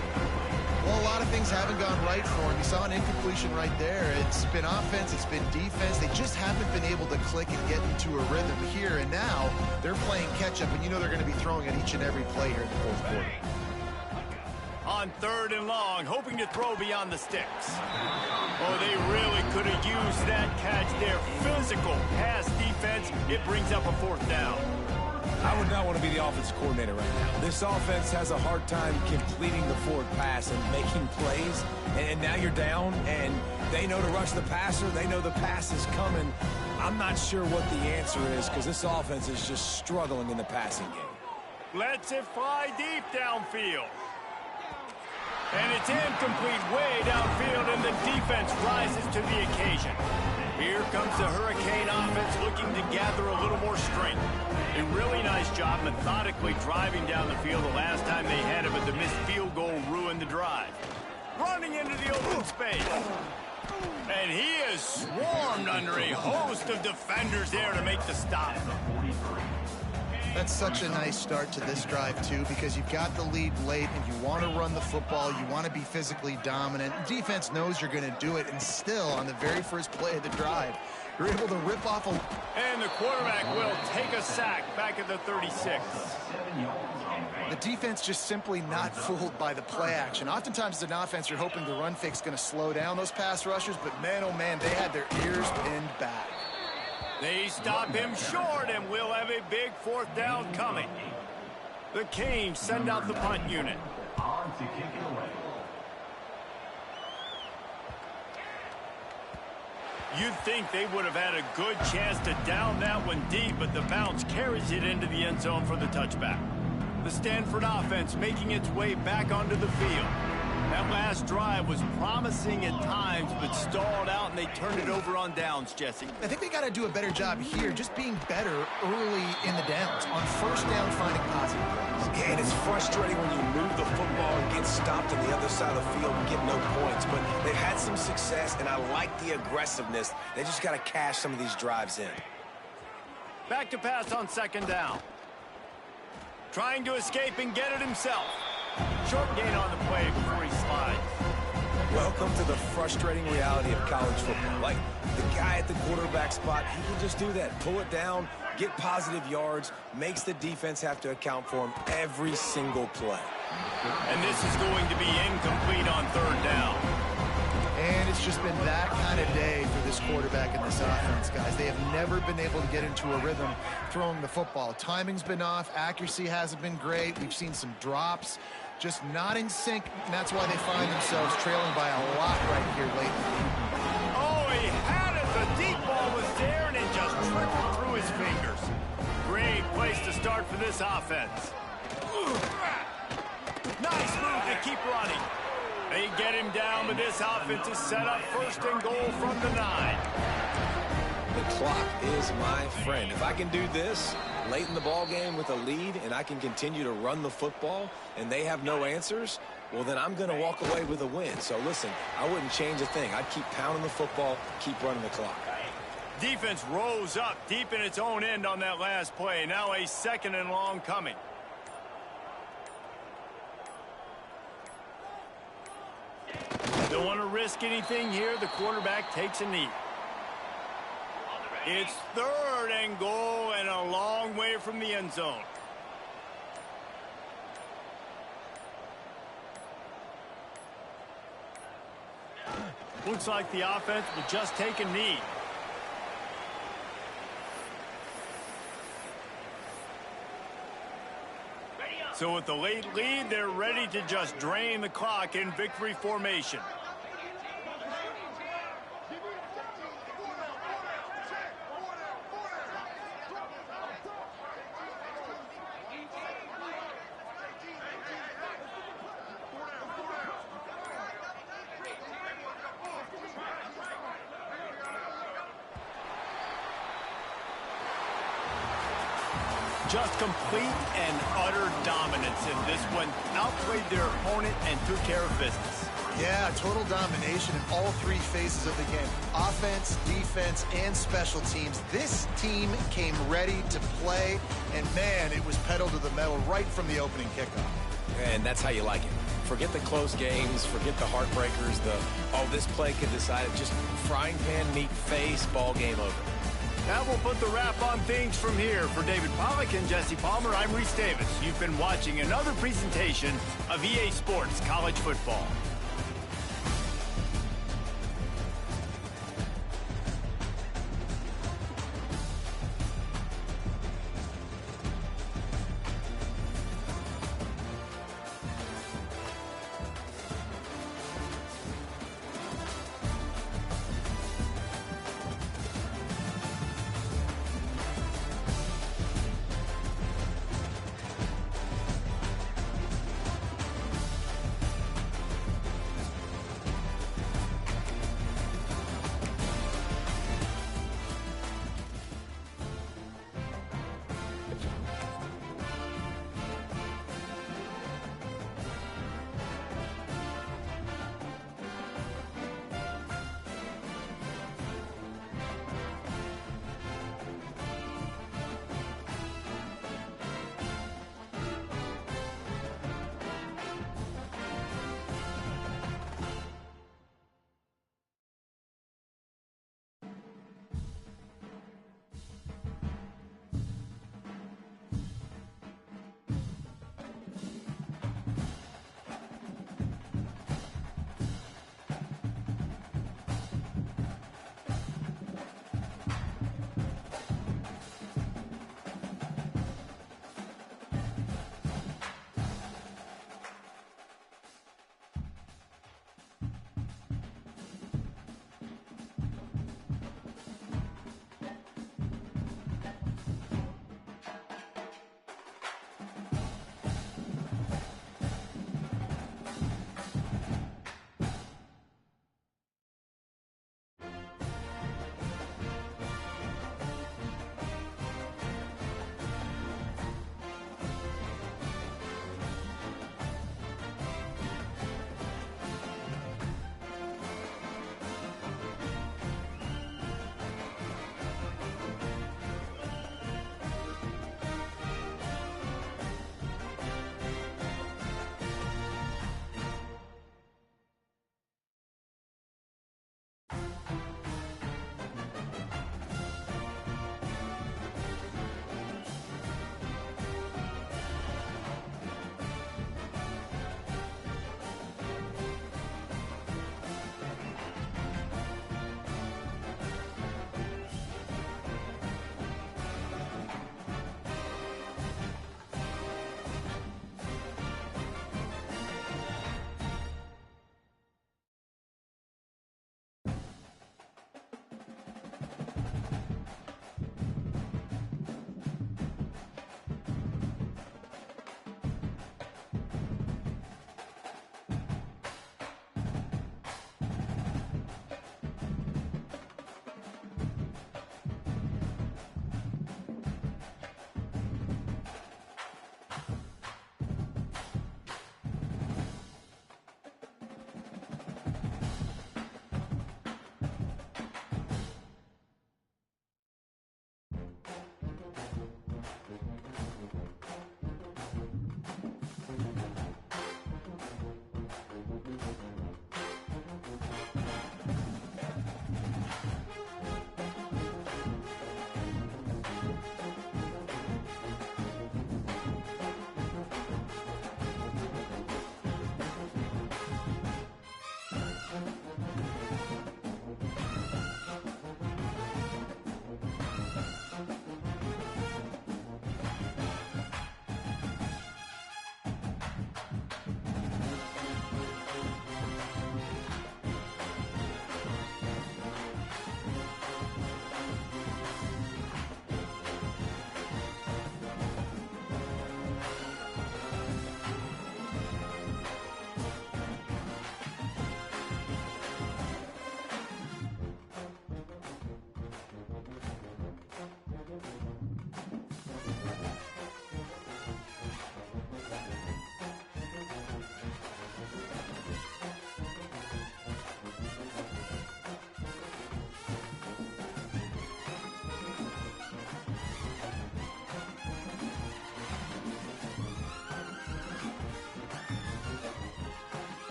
Well, a lot of things haven't gone right for him. You saw an incompletion right there. It's been offense, it's been defense. They just haven't been able to click and get into a rhythm here. And now they're playing catch-up, and you know they're going to be throwing at each and every play here in the fourth quarter. On 3rd and long, hoping to throw beyond the sticks. Oh, they really could have used that catch there. Physical pass defense. It brings up a 4th down. I would not want to be the offensive coordinator right now. This offense has a hard time completing the forward pass and making plays. And now you're down, and they know to rush the passer. They know the pass is coming. I'm not sure what the answer is because this offense is just struggling in the passing game. Lets it fly deep downfield. And it's incomplete way downfield, and the defense rises to the occasion. Here comes the Hurricane offense looking to gather a little more strength. A really nice job methodically driving down the field the last time they had it, but the missed field goal ruined the drive. Running into the open space. And he is swarmed under a host of defenders there to make the stop. That's such a nice start to this drive, too, because you've got the lead late and you want to run the football. You want to be physically dominant. Defense knows you're going to do it, and still, on the very first play of the drive, you're able to rip off a... And the quarterback will take a sack back at the 36. The defense just simply not fooled by the play action. Oftentimes, as an offense, you're hoping the run fake's going to slow down those pass rushers, but man, oh man, they had their ears pinned back. They stop him short, and we'll have a big 4th down coming. The Canes send out the punt unit. On to kick it away. You'd think they would have had a good chance to down that one deep, but the bounce carries it into the end zone for the touchback. The Stanford offense making its way back onto the field. That last drive was promising at times, but stalled out, and they turned it over on downs, Jesse. I think they got to do a better job here, just being better early in the downs. On first down, finding positive plays. Yeah, and it's frustrating when you move the football and get stopped on the other side of the field and get no points. But they've had some success, and I like the aggressiveness. They just got to cash some of these drives in. Back to pass on 2nd down. Trying to escape and get it himself. Short gain on the play before he slides. Welcome to the frustrating reality of college football. Like, the guy at the quarterback spot, he can just do that. Pull it down, get positive yards, makes the defense have to account for him every single play. And this is going to be incomplete on 3rd down. And it's just been that kind of day for this quarterback and this offense, guys. They have never been able to get into a rhythm throwing the football. Timing's been off. Accuracy hasn't been great. We've seen some drops. Just not in sync, and that's why they find themselves trailing by a lot right here late in the game. Oh, he had it. The deep ball was there, and it just trickled through his fingers. Great place to start for this offense. Nice move to keep running. They get him down, but this offense is set up first and goal from the 9. The clock is my friend. If I can do this late in the ball game with a lead and I can continue to run the football and they have no answers, well, then I'm going to walk away with a win. So, listen, I wouldn't change a thing. I'd keep pounding the football, keep running the clock. Defense rose up deep in its own end on that last play. Now a 2nd and long coming. Don't want to risk anything here. The quarterback takes a knee. It's 3rd and goal and a long way from the end zone. Looks like the offense will just take a knee. So with the late lead, they're ready to just drain the clock in victory formation. Just complete and utter dominance in this one. Outplayed their opponent and took care of business. Yeah, total domination in all 3 phases of the game. Offense, defense, and special teams. This team came ready to play, and man, it was pedal to the metal right from the opening kickoff. And that's how you like it. Forget the close games, forget the heartbreakers, this play could decide it. Just frying pan, meat face, ball game over. That will put the wrap on things from here. For David Pollack and Jesse Palmer, I'm Reese Davis. You've been watching another presentation of EA Sports College Football.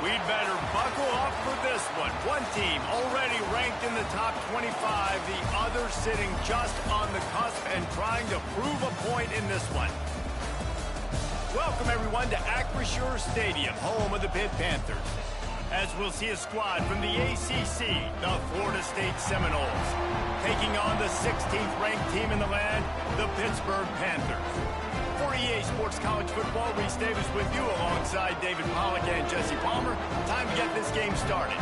We'd better buckle up for this one. One team already ranked in the top 25, the other sitting just on the cusp and trying to prove a point in this one. Welcome, everyone, to Acrisure Stadium, home of the Pitt Panthers. As we'll see a squad from the ACC, the Florida State Seminoles, taking on the 16th ranked team in the land, the Pittsburgh Panthers. For EA Sports College Football, Reese Davis with you alongside David Pollack and Jesse Palmer. Time to get this game started.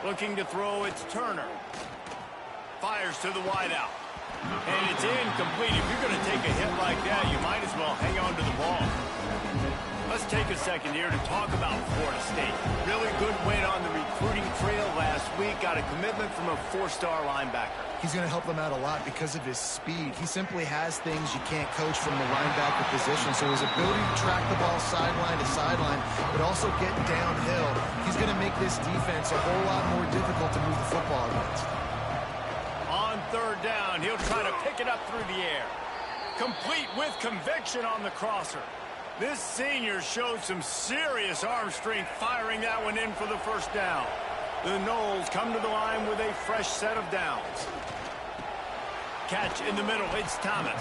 Looking to throw, it's Turner. Fires to the wideout. And it's incomplete. If you're going to take a hit like that, you might as well hang on to the ball. Let's take a second here to talk about Florida State. Really good win on the recruiting trail last week. Got a commitment from a four-star linebacker. He's going to help them out a lot because of his speed. He simply has things you can't coach from the linebacker position. So his ability to track the ball sideline to sideline, but also get downhill, he's going to make this defense a whole lot more difficult to move the football against. On third down, he'll try to pick it up through the air. Complete with conviction on the crosser. This senior showed some serious arm strength firing that one in for the first down. The Noles come to the line with a fresh set of downs. Catch in the middle, it's Thomas.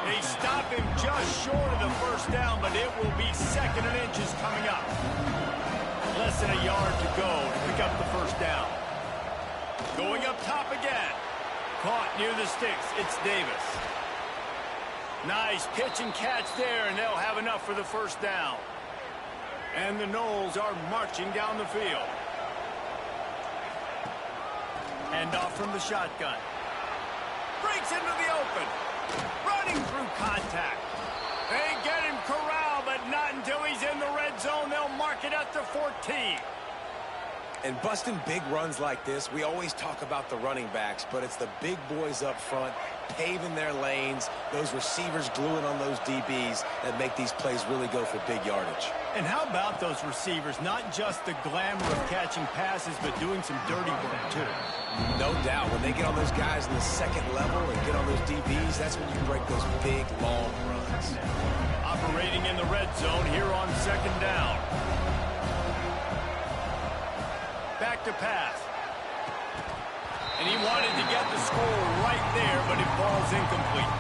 They stop him just short of the first down, but it will be 2nd and inches coming up. Less than a yard to go to pick up the first down. Going up top again. Caught near the sticks. It's Davis. Nice pitch and catch there, and they'll have enough for the first down. And the Noles are marching down the field. Hand off from the shotgun. Breaks into the open. Running through contact. They get him corralled, but not until he's in the red zone. They'll mark it at the 14. And busting big runs like this, we always talk about the running backs, but it's the big boys up front, paving their lanes, those receivers gluing on those DBs that make these plays really go for big yardage. And how about those receivers? Not just the glamour of catching passes, but doing some dirty work, too. No doubt. When they get on those guys in the second level and get on those DBs, that's when you break those big, long runs. Operating in the red zone here on second down. Back to pass. And he wanted to get the score right there, but it falls incomplete.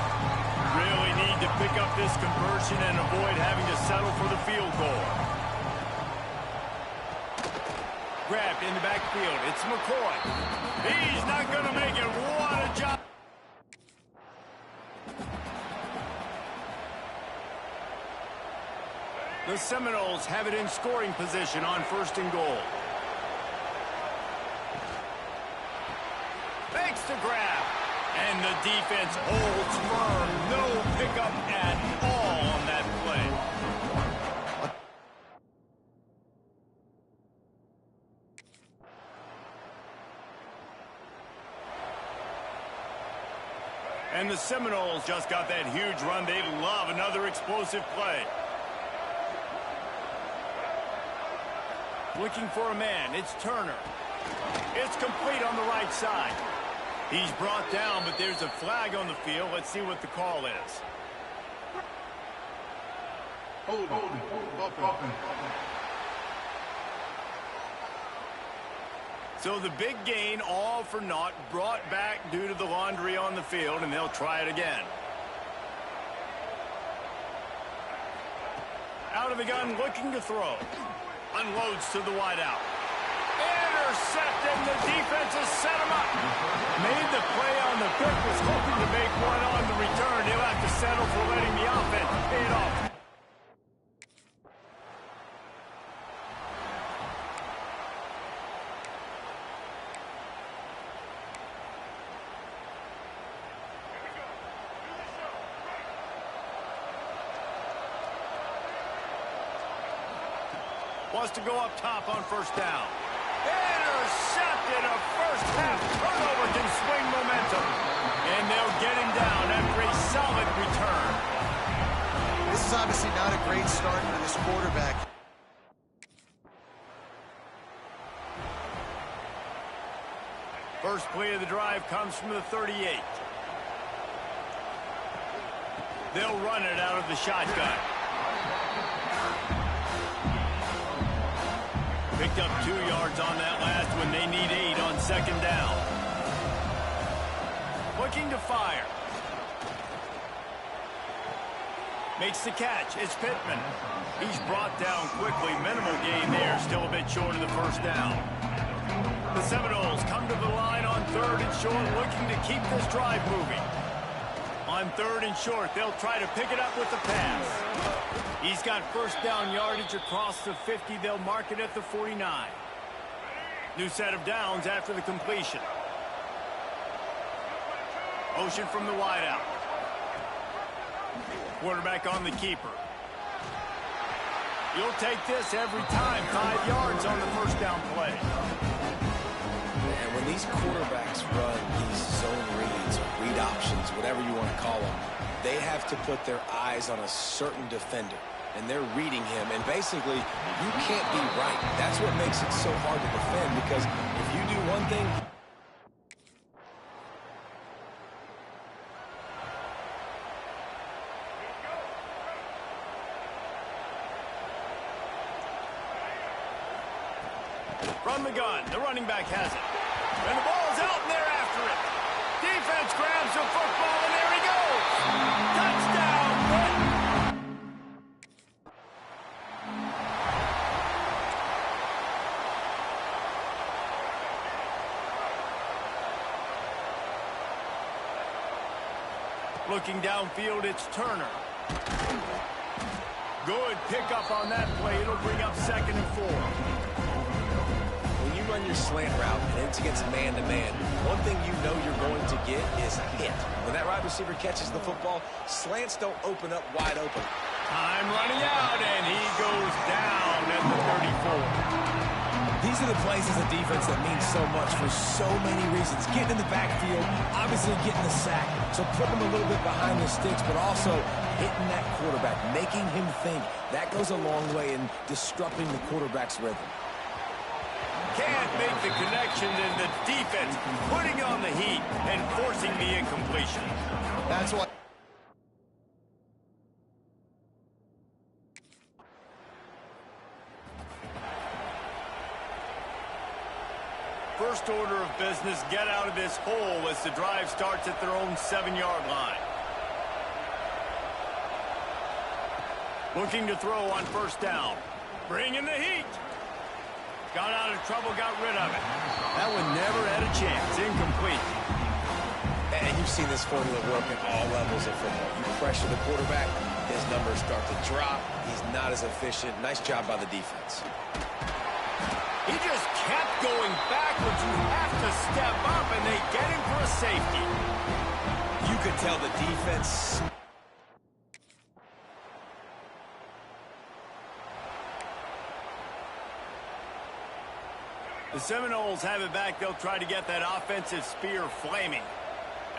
Really need to pick up this conversion and avoid having to settle for the field goal. Grabbed in the backfield. It's McCoy. He's not going to make it. What a job. The Seminoles have it in scoring position on first and goal. Makes the grab. And the defense holds firm. No pickup at all on that play. And the Seminoles just got that huge run. They love another explosive play. Looking for a man. It's Turner. It's complete on the right side. He's brought down, but there's a flag on the field. Let's see what the call is. Hold on. So the big gain, all for naught, brought back due to the laundry on the field, and they'll try it again. Out of the gun, looking to throw. Unloads to the wideout. Intercepted, and the defense has set him up. Made the play on the pick, was hoping to make one on the return. He'll have to settle for letting the offense pay it off. Wants to go up top on first down. Intercepted. A first half turnover can swing momentum. And they'll get him down after a solid return. This is obviously not a great start for this quarterback. First play of the drive comes from the 38. They'll run it out of the shotgun. Picked up 2 yards on that last one. They need 8 on second down. Looking to fire. Makes the catch. It's Pittman. He's brought down quickly. Minimal gain there. Still a bit short of the first down. The Seminoles come to the line on third and short, looking to keep this drive moving. On third and short, they'll try to pick it up with the pass. He's got first down yardage across the 50. They'll mark it at the 49. New set of downs after the completion. Motion from the wideout. Quarterback on the keeper. You'll take this every time. 5 yards on the first down play. And when these quarterbacks run these zone reads, or read options, whatever you want to call them, they have to put their eyes on a certain defender. And they're reading him, and basically, you can't be right. That's what makes it so hard to defend, because if you do one thing... From the gun, the running back has it. And the ball's out, and they're after it. Defense grabs the football, and there he goes. Touchdown, Pitt. Looking downfield, it's Turner. Good pickup on that play. It'll bring up 2nd and 4. When you run your slant route and it's against man-to-man, one thing you know you're going to get is hit. When that wide receiver catches the football, slants don't open up wide open. Time running out, and he goes down at the 34. These are the plays as a defense that mean so much for so many reasons. Getting in the backfield, obviously getting the sack, so putting him a little bit behind the sticks, but also hitting that quarterback, making him think. That goes a long way in disrupting the quarterback's rhythm. Can't make the connection, and the defense putting on the heat and forcing the incompletion. That's why. First order of business, get out of this hole as the drive starts at their own 7-yard line. Looking to throw on 1st down. Bringing the heat. Got out of trouble, got rid of it. That one never had a chance. Incomplete. And you've seen this formula work at all levels of football. You pressure the quarterback, his numbers start to drop. He's not as efficient. Nice job by the defense. He just kept going backwards. You have to step up, and they get him for a safety. You could tell the defense. The Seminoles have it back. They'll try to get that offensive spear flaming.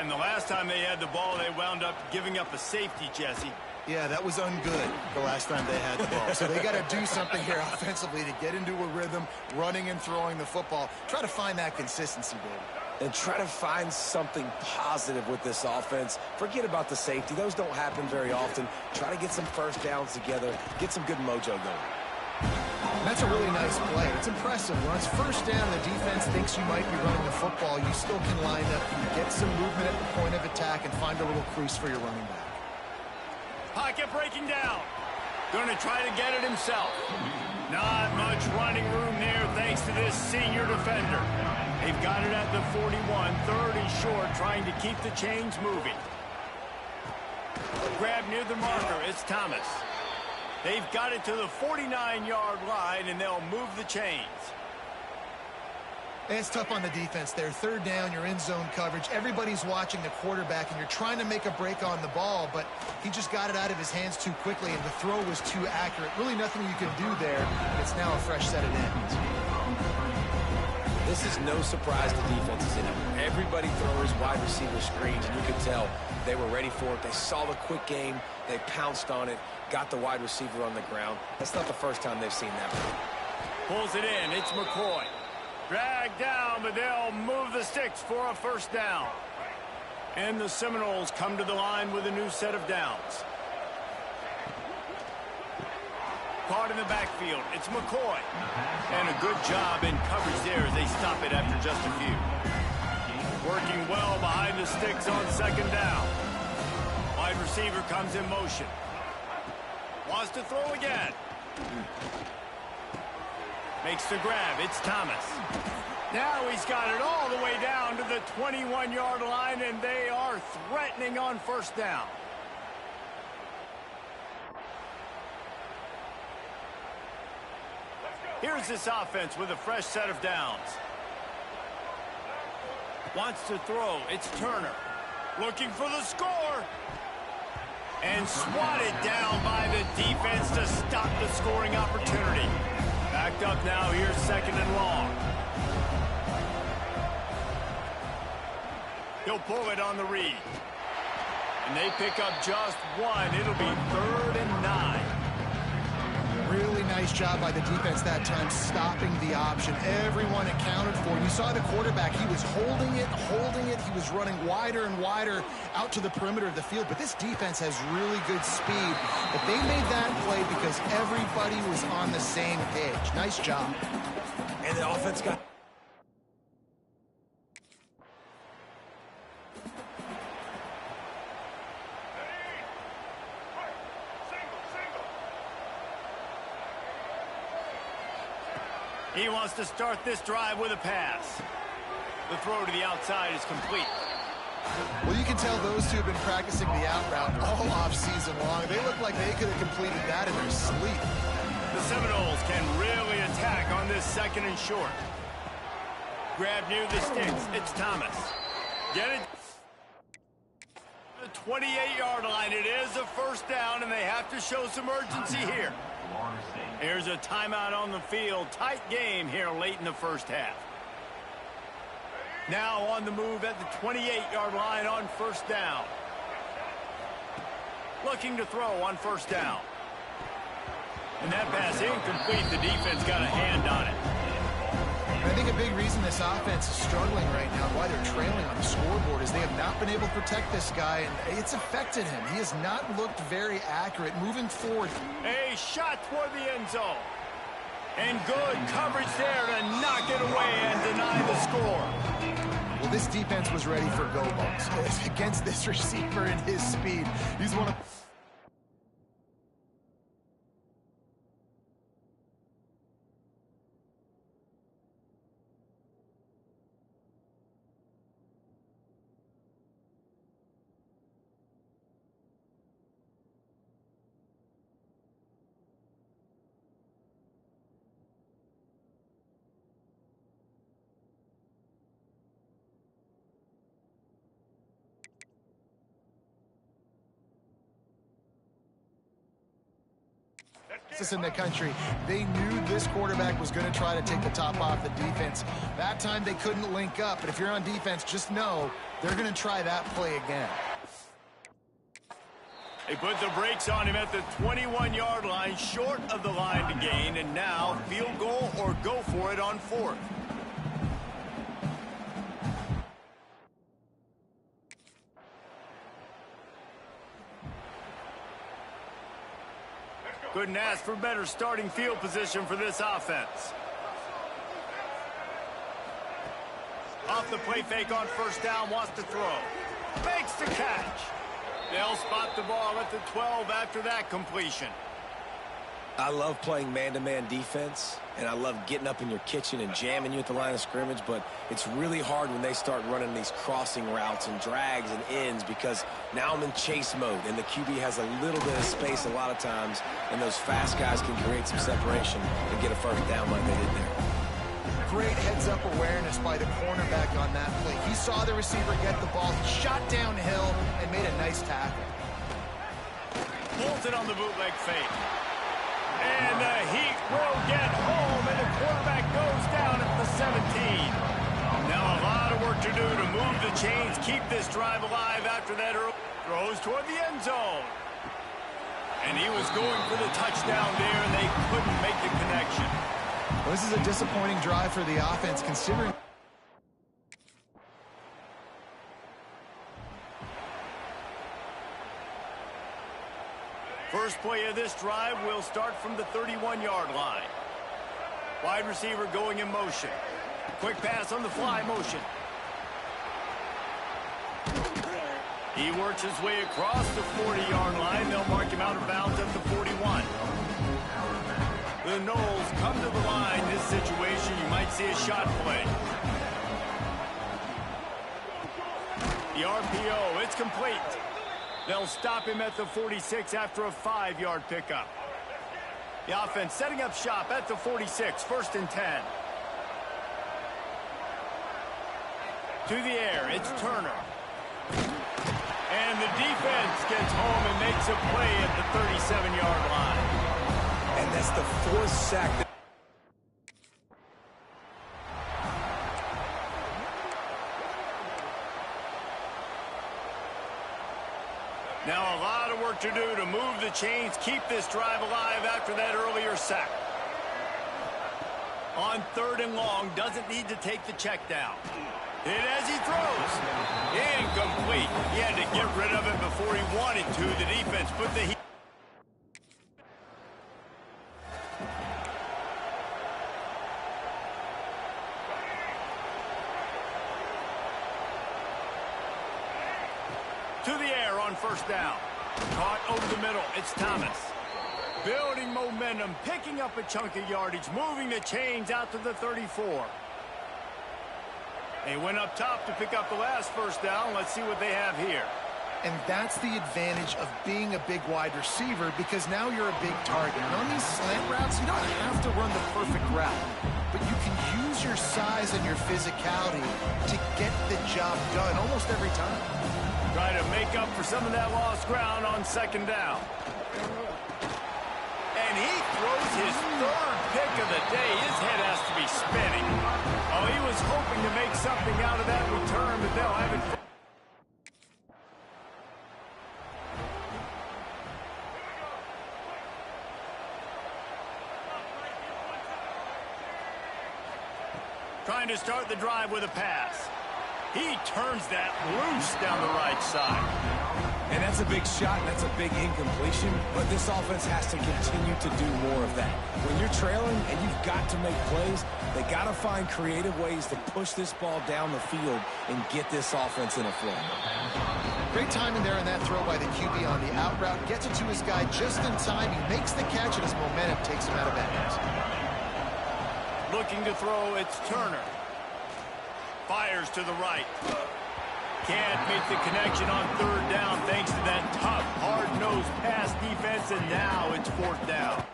And the last time they had the ball, they wound up giving up a safety, Jesse. Yeah, that was ungood the last time they had the ball. So they got to do something here offensively to get into a rhythm, running and throwing the football. Try to find that consistency, baby. And try to find something positive with this offense. Forget about the safety. Those don't happen very often. Try to get some 1st downs together. Get some good mojo going. That's a really nice play. It's impressive. When it's 1st down, the defense thinks you might be running the football. You still can line up, get some movement at the point of attack, and find a little crease for your running back. Pocket breaking down. Going to try to get it himself. Not much running room there thanks to this senior defender. They've got it at the 41, 3rd and short, trying to keep the chains moving. Grab near the marker, it's Thomas. They've got it to the 49-yard line, and they'll move the chains. And it's tough on the defense there. 3rd down, you're in zone coverage. Everybody's watching the quarterback, and you're trying to make a break on the ball, but he just got it out of his hands too quickly, and the throw was too accurate. Really nothing you can do there. It's now a fresh set of downs. This is no surprise to defenses anymore. Everybody throws wide receiver screens, and you can tell they were ready for it. They saw the quick game. They pounced on it, got the wide receiver on the ground. That's not the first time they've seen that one. Pulls it in. It's McCoy. Dragged down, but they'll move the sticks for a 1st down. And the Seminoles come to the line with a new set of downs. Caught in the backfield. It's McCoy. And a good job in coverage there as they stop it after just a few. Working well behind the sticks on 2nd down. Wide receiver comes in motion. Wants to throw again. Makes the grab. It's Thomas. Now he's got it all the way down to the 21-yard line, and they are threatening on 1st down. Here's this offense with a fresh set of downs. Wants to throw. It's Turner. Looking for the score. And swatted down by the defense to stop the scoring opportunity. Backed up now. Here's 2nd and long. He'll pull it on the read. And they pick up just one. It'll be 3rd and 9. Really nice job by the defense that time, stopping the option. Everyone accounted for. You saw the quarterback. He was holding it. He was running wider and wider out to the perimeter of the field. But this defense has really good speed. But they made that play because everybody was on the same page. Nice job. And the offense got... He wants to start this drive with a pass. The throw to the outside is complete. Well, you can tell those two have been practicing the out route all off season long. They look like they could have completed that in their sleep. The Seminoles can really attack on this second and short. Grab near the sticks. It's Thomas. Get it. The 28-yard line. It is a first down, and they have to show some urgency here. Here's a timeout on the field. Tight game here late in the first half. Now on the move at the 28-yard line on first down. Looking to throw on first down. And that pass incomplete. The defense got a hand on it. I think a big reason this offense is struggling right now, why they're trailing on the scoreboard, is they have not been able to protect this guy, and it's affected him. He has not looked very accurate moving forward. A shot toward the end zone. And good coverage there to knock it away and deny the score. Well, this defense was ready for go balls against this receiver and his speed. He's one of... in the country. They knew this quarterback was going to try to take the top off the defense. That time they couldn't link up, but if you're on defense, just know they're going to try that play again. They put the brakes on him at the 21-yard line, short of the line to gain, and now field goal or go for it on fourth. Couldn't ask for better starting field position for this offense. Off the play fake on first down, wants to throw. Makes the catch. They'll spot the ball at the 12 after that completion. I love playing man-to-man defense, and I love getting up in your kitchen and jamming you at the line of scrimmage, but it's really hard when they start running these crossing routes and drags and ends because now I'm in chase mode, and the QB has a little bit of space a lot of times, and those fast guys can create some separation and get a first down like they did there. Great heads-up awareness by the cornerback on that play. He saw the receiver get the ball, he shot downhill, and made a nice tackle. Bolted on the bootleg fake. And the Heat will get home, and the quarterback goes down at the 17. Now a lot of work to do to move the chains, keep this drive alive after that early throws toward the end zone. And he was going for the touchdown there, and they couldn't make the connection. Well, this is a disappointing drive for the offense, considering... First play of this drive will start from the 31-yard line. Wide receiver going in motion. Quick pass on the fly motion. He works his way across the 40-yard line. They'll mark him out of bounds at the 41. The Noles come to the line. This situation, you might see a shot play. The RPO, it's complete. They'll stop him at the 46 after a 5-yard pickup. The offense setting up shop at the 46, 1st and 10. To the air, it's Turner. And the defense gets home and makes a play at the 37-yard line. And that's the 4th sack. Now a lot of work to do to move the chains, keep this drive alive after that earlier sack. On 3rd and long, doesn't need to take the check down. Hit as he throws. Incomplete. He had to get rid of it before he wanted to. The defense put the heat. To the air on first down. Caught over the middle. It's Thomas. Building momentum, picking up a chunk of yardage, moving the chains out to the 34. They went up top to pick up the last first down. Let's see what they have here. And that's the advantage of being a big wide receiver, because now you're a big target. And on these slant routes, you don't have to run the perfect route, but you can use your size and your physicality to get the job done almost every time. Try to make up for some of that lost ground on second down. And he throws his third pick of the day. His head has to be spinning. Oh, he was hoping to make something out of that return, but they'll have it. Trying to start the drive with a pass. He turns that loose down the right side. And that's a big shot, and that's a big incompletion, but this offense has to continue to do more of that. When you're trailing and you've got to make plays, they got to find creative ways to push this ball down the field and get this offense in a flow. Great timing there in that throw by the QB on the out route. Gets it to his guy just in time. He makes the catch, and his momentum takes him out of bounds. Looking to throw, it's Turner. Fires to the right. Can't make the connection on third down thanks to that tough, hard-nosed pass defense, and now it's fourth down.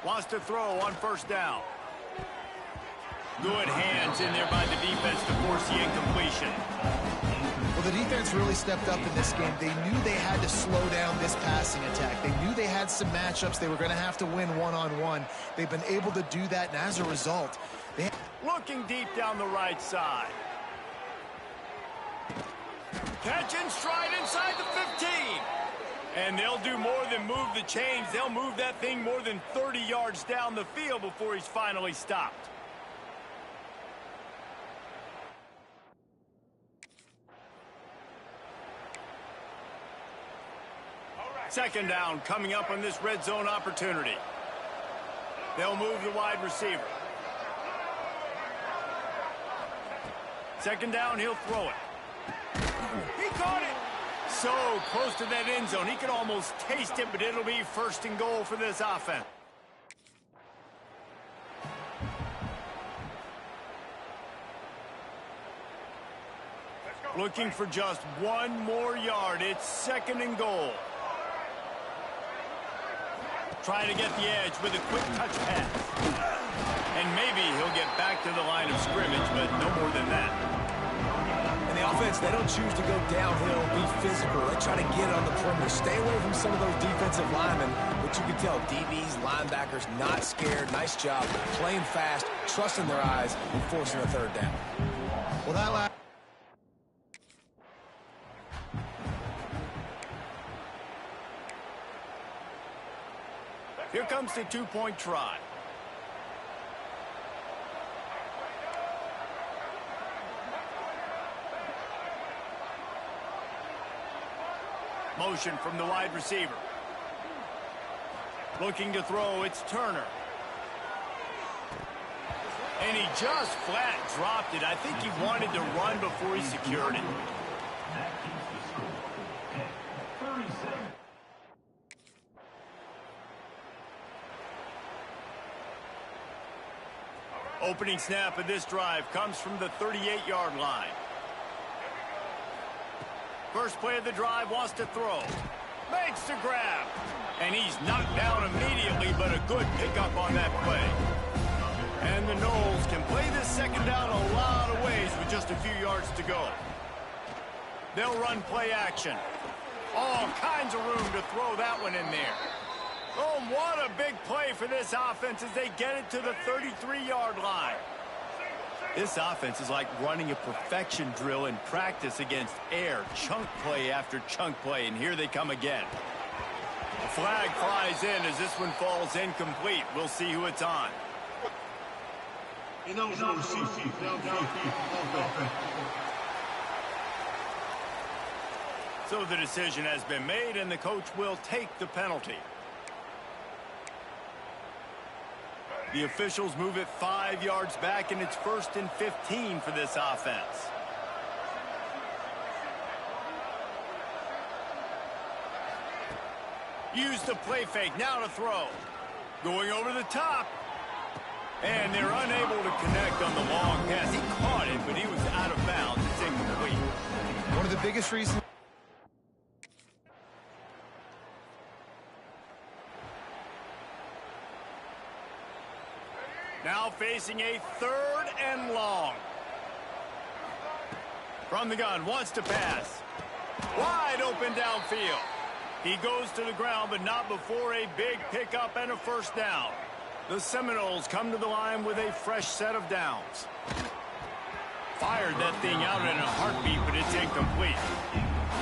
Wants to throw on first down. Good hands in there by the defense to force the incompletion. Well, the defense really stepped up in this game. They knew they had to slow down this passing attack. They knew they had some matchups they were going to have to win one-on-one. They've been able to do that, and as a result, they... Looking deep down the right side. Catch and stride inside the 15. And they'll do more than move the chains. They'll move that thing more than 30 yards down the field before he's finally stopped. Second down coming up on this red zone opportunity. They'll move the wide receiver. Second down, he'll throw it. He caught it. So close to that end zone. He could almost taste it, but it'll be first and goal for this offense. Looking for just one more yard. It's second and goal. Trying to get the edge with a quick touch pass. And maybe he'll get back to the line of scrimmage, but no more than that. And the offense, they don't choose to go downhill, be physical. They try to get on the perimeter, stay away from some of those defensive linemen. But you can tell DBs, linebackers, not scared. Nice job playing fast, trusting their eyes, and forcing a third down. Well, that last... Here comes the two-point try. Motion from the wide receiver. Looking to throw, it's Turner. And he just flat dropped it. I think he wanted to run before he secured it. Opening snap of this drive comes from the 38-yard line. First play of the drive, wants to throw. Makes the grab. And he's knocked down immediately, but a good pickup on that play. And the Noles can play this second down a lot of ways with just a few yards to go. They'll run play action. All kinds of room to throw that one in there. Oh, what a big play for this offense as they get it to the 33-yard line. This offense is like running a perfection drill in practice against air. Chunk play after chunk play, and here they come again. The flag flies in as this one falls incomplete. We'll see who it's on. So the decision has been made, and the coach will take the penalty. The officials move it 5 yards back, and it's 1st and 15 for this offense. Use the play fake, now to throw. Going over the top. And they're unable to connect on the long pass. He caught it, but he was out of bounds. It's incomplete. One of the biggest reasons. Now facing a 3rd and long. From the gun, wants to pass. Wide open downfield. He goes to the ground, but not before a big pickup and a first down. The Seminoles come to the line with a fresh set of downs. Fired that thing out in a heartbeat, but it's incomplete.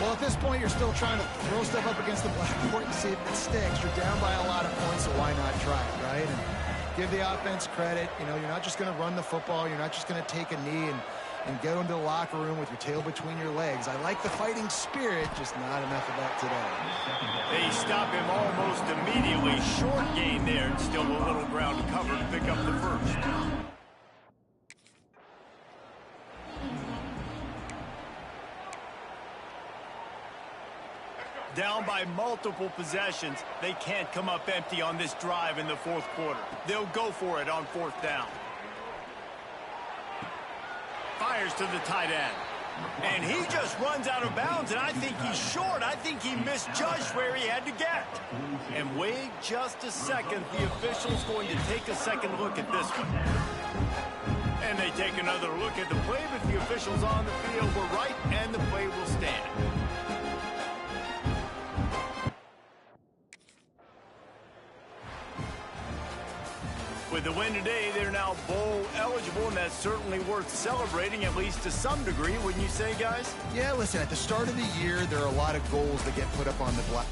Well, at this point, you're still trying to throw stuff up against the blackboard and see if it sticks. You're down by a lot of points, so why not try it, right? And give the offense credit. You know, you're not just going to run the football. You're not just going to take a knee and go into the locker room with your tail between your legs. I like the fighting spirit, just not enough of that today. They stop him almost immediately. Short gain there, and still a little ground to cover to pick up the first. Down by multiple possessions, they can't come up empty on this drive in the 4th quarter. They'll go for it on 4th down. Fires to the tight end. And he just runs out of bounds, and I think he's short. I think he misjudged where he had to get. And wait just a second. The official's going to take a second look at this one. And they take another look at the play, but the officials on the field were right, and the play will stand. With the win today, they're now bowl eligible, and that's certainly worth celebrating, at least to some degree, wouldn't you say, guys? Yeah, listen, at the start of the year, there are a lot of goals that get put up on the black.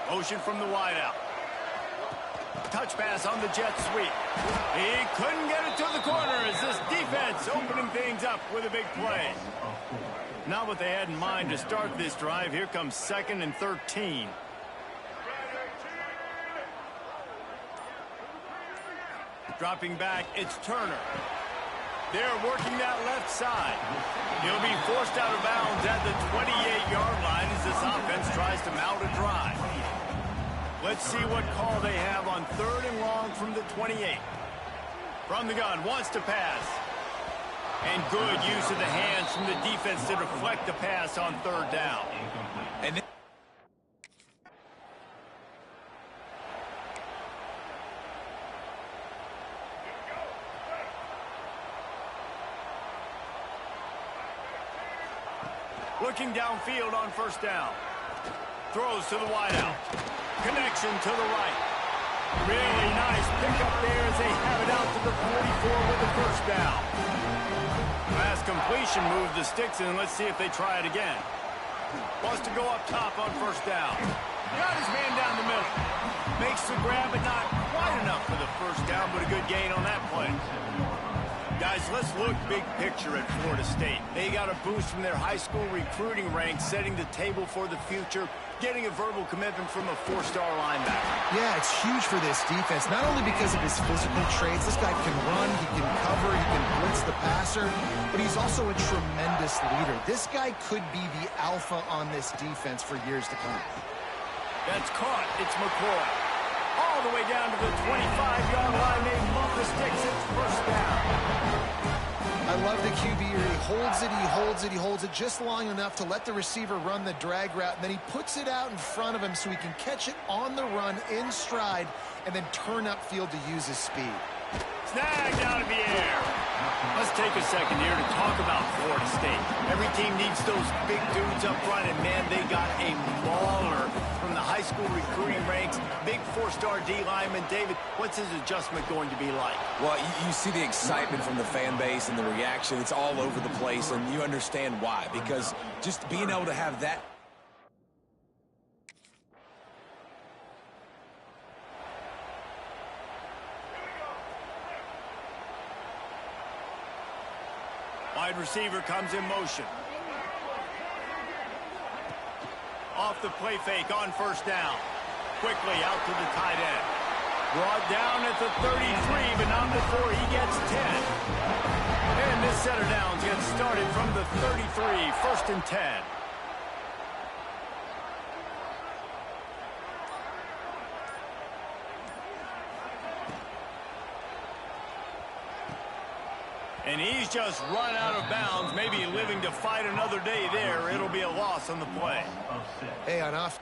Motion from the wideout. Touch pass on the jet sweep. He couldn't get it to the corner as this defense opening things up with a big play. Not what they had in mind to start this drive. Here comes 2nd and 13. Dropping back, it's Turner. They're working that left side. He'll be forced out of bounds at the 28-yard line as this offense tries to mount a drive. Let's see what call they have on 3rd and long from the 28. From the gun, wants to pass. And good use of the hands from the defense to deflect the pass on 3rd down. And looking downfield on 1st down. Throws to the wideout. Connection to the right. Really nice pickup there as they have it out to the 44 with the 1st down. Last completion moved the sticks in. Let's see if they try it again. Wants to go up top on 1st down. Got his man down the middle. Makes the grab, but not quite enough for the 1st down, but a good gain on that play. Guys, let's look big picture at Florida State. They got a boost from their high school recruiting ranks, setting the table for the future, getting a verbal commitment from a 4-star linebacker. Yeah, it's huge for this defense, not only because of his physical traits. This guy can run, he can cover, he can blitz the passer, but he's also a tremendous leader. This guy could be the alpha on this defense for years to come. That's caught. It's McCoy. All the way down to the 25-yard line. They bump the sticks. It's 1st down. I love the QB here. He holds it, he holds it, he holds it just long enough to let the receiver run the drag route, and then he puts it out in front of him so he can catch it on the run in stride and then turn upfield to use his speed. Snagged out of the air. Let's take a second here to talk about Florida State. Every team needs those big dudes up front, and man, they got a mauler from the high school recruiting ranks. Big 4-star D lineman. David, what's his adjustment going to be like? Well, you see the excitement from the fan base and the reaction. It's all over the place, and you understand why. Because just being able to have that. Wide receiver comes in motion. Off the play fake on 1st down. Quickly out to the tight end. Brought down at the 33, but not before he gets 10. And this set of downs gets started from the 33, 1st and 10. And he's just run out of bounds, maybe living to fight another day there. It'll be a loss on the play. Hey, on off.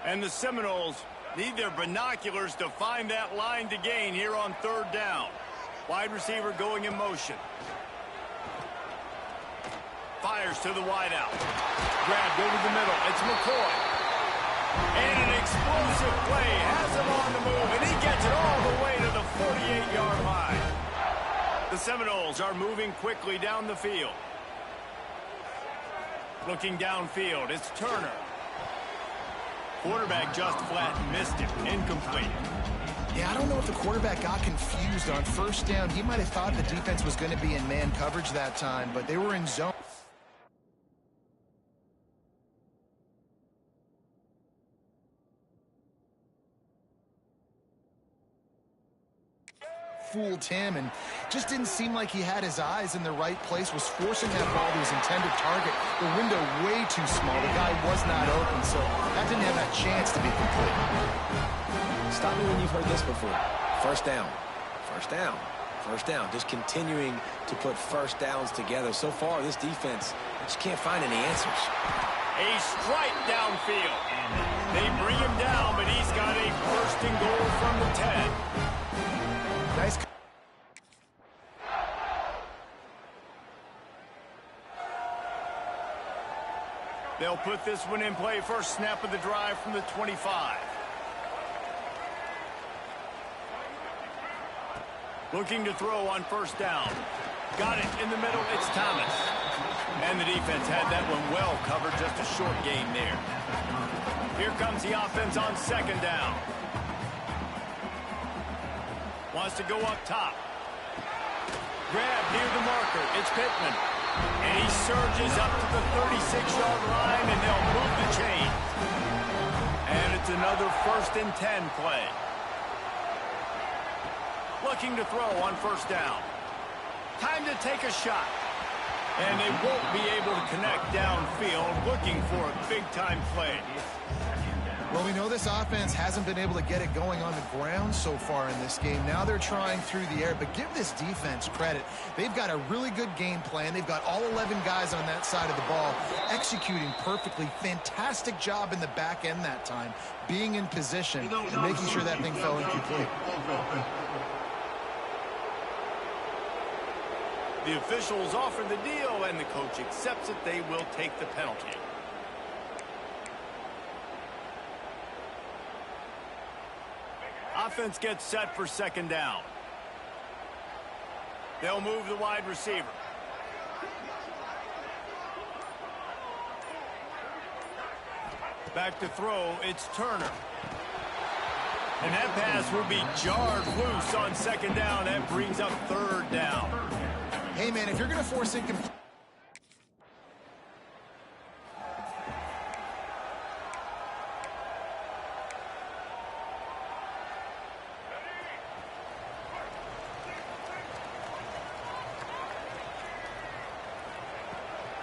And the Seminoles need their binoculars to find that line to gain here on 3rd down. Wide receiver going in motion. Fires to the wideout. Grabbed over the middle. It's McCoy. And an explosive play. Has him on the move, and he gets it all the way to the 48-yard line. The Seminoles are moving quickly down the field. Looking downfield, it's Turner. Quarterback just flat missed him. Incomplete. Yeah, I don't know if the quarterback got confused on 1st down. He might have thought the defense was going to be in man coverage that time, but they were in zone. Fooled him and just didn't seem like he had his eyes in the right place, was forcing that ball to his intended target. The window way too small. The guy was not open, so that didn't have that chance to be complete. Stop me when you've heard this before. 1st down. 1st down. 1st down. Just continuing to put 1st downs together. So far, this defense just can't find any answers. A strike downfield. They bring him down, but he's got a 1st and goal from the 10. Nice. They'll put this one in play. First snap of the drive from the 25. Looking to throw on 1st down. Got it in the middle. It's Thomas. And the defense had that one well covered. Just a short gain there. Here comes the offense on 2nd down. Wants to go up top. Grab near the marker. It's Pittman. And he surges up to the 36-yard line, and they'll move the chain. And it's another 1st and 10 play. Looking to throw on 1st down. Time to take a shot. And they won't be able to connect downfield, looking for a big-time play. Well, we know this offense hasn't been able to get it going on the ground so far in this game. Now they're trying through the air, but give this defense credit. They've got a really good game plan. They've got all 11 guys on that side of the ball executing perfectly. Fantastic job in the back end that time, being in position and making sure that thing fell incomplete. The officials offer the deal, and the coach accepts it. They will take the penalty. Offense gets set for 2nd down. They'll move the wide receiver. Back to throw, it's Turner. And that pass will be jarred loose on 2nd down. That brings up 3rd down. Hey, man, if you're going to force incomplete...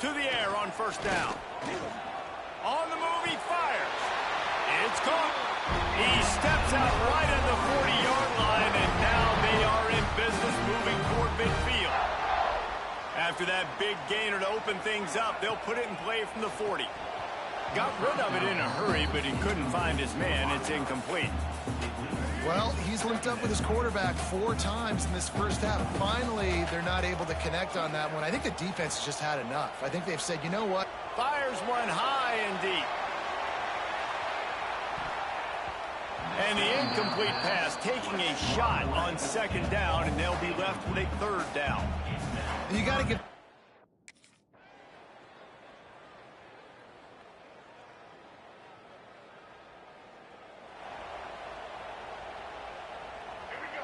To the air on 1st down. On the move, he fires. It's caught. He steps out right at the 40-yard line, and now they are in business moving toward midfield. After that big gainer to open things up, they'll put it in play from the 40. Got rid of it in a hurry, but he couldn't find his man. It's incomplete. Well, he's linked up with his quarterback 4 times in this 1st half. Finally, they're not able to connect on that one. I think the defense has just had enough. I think they've said, you know what? Fires one high and deep. And the incomplete pass taking a shot on 2nd down, and they'll be left with a 3rd down. You got to get...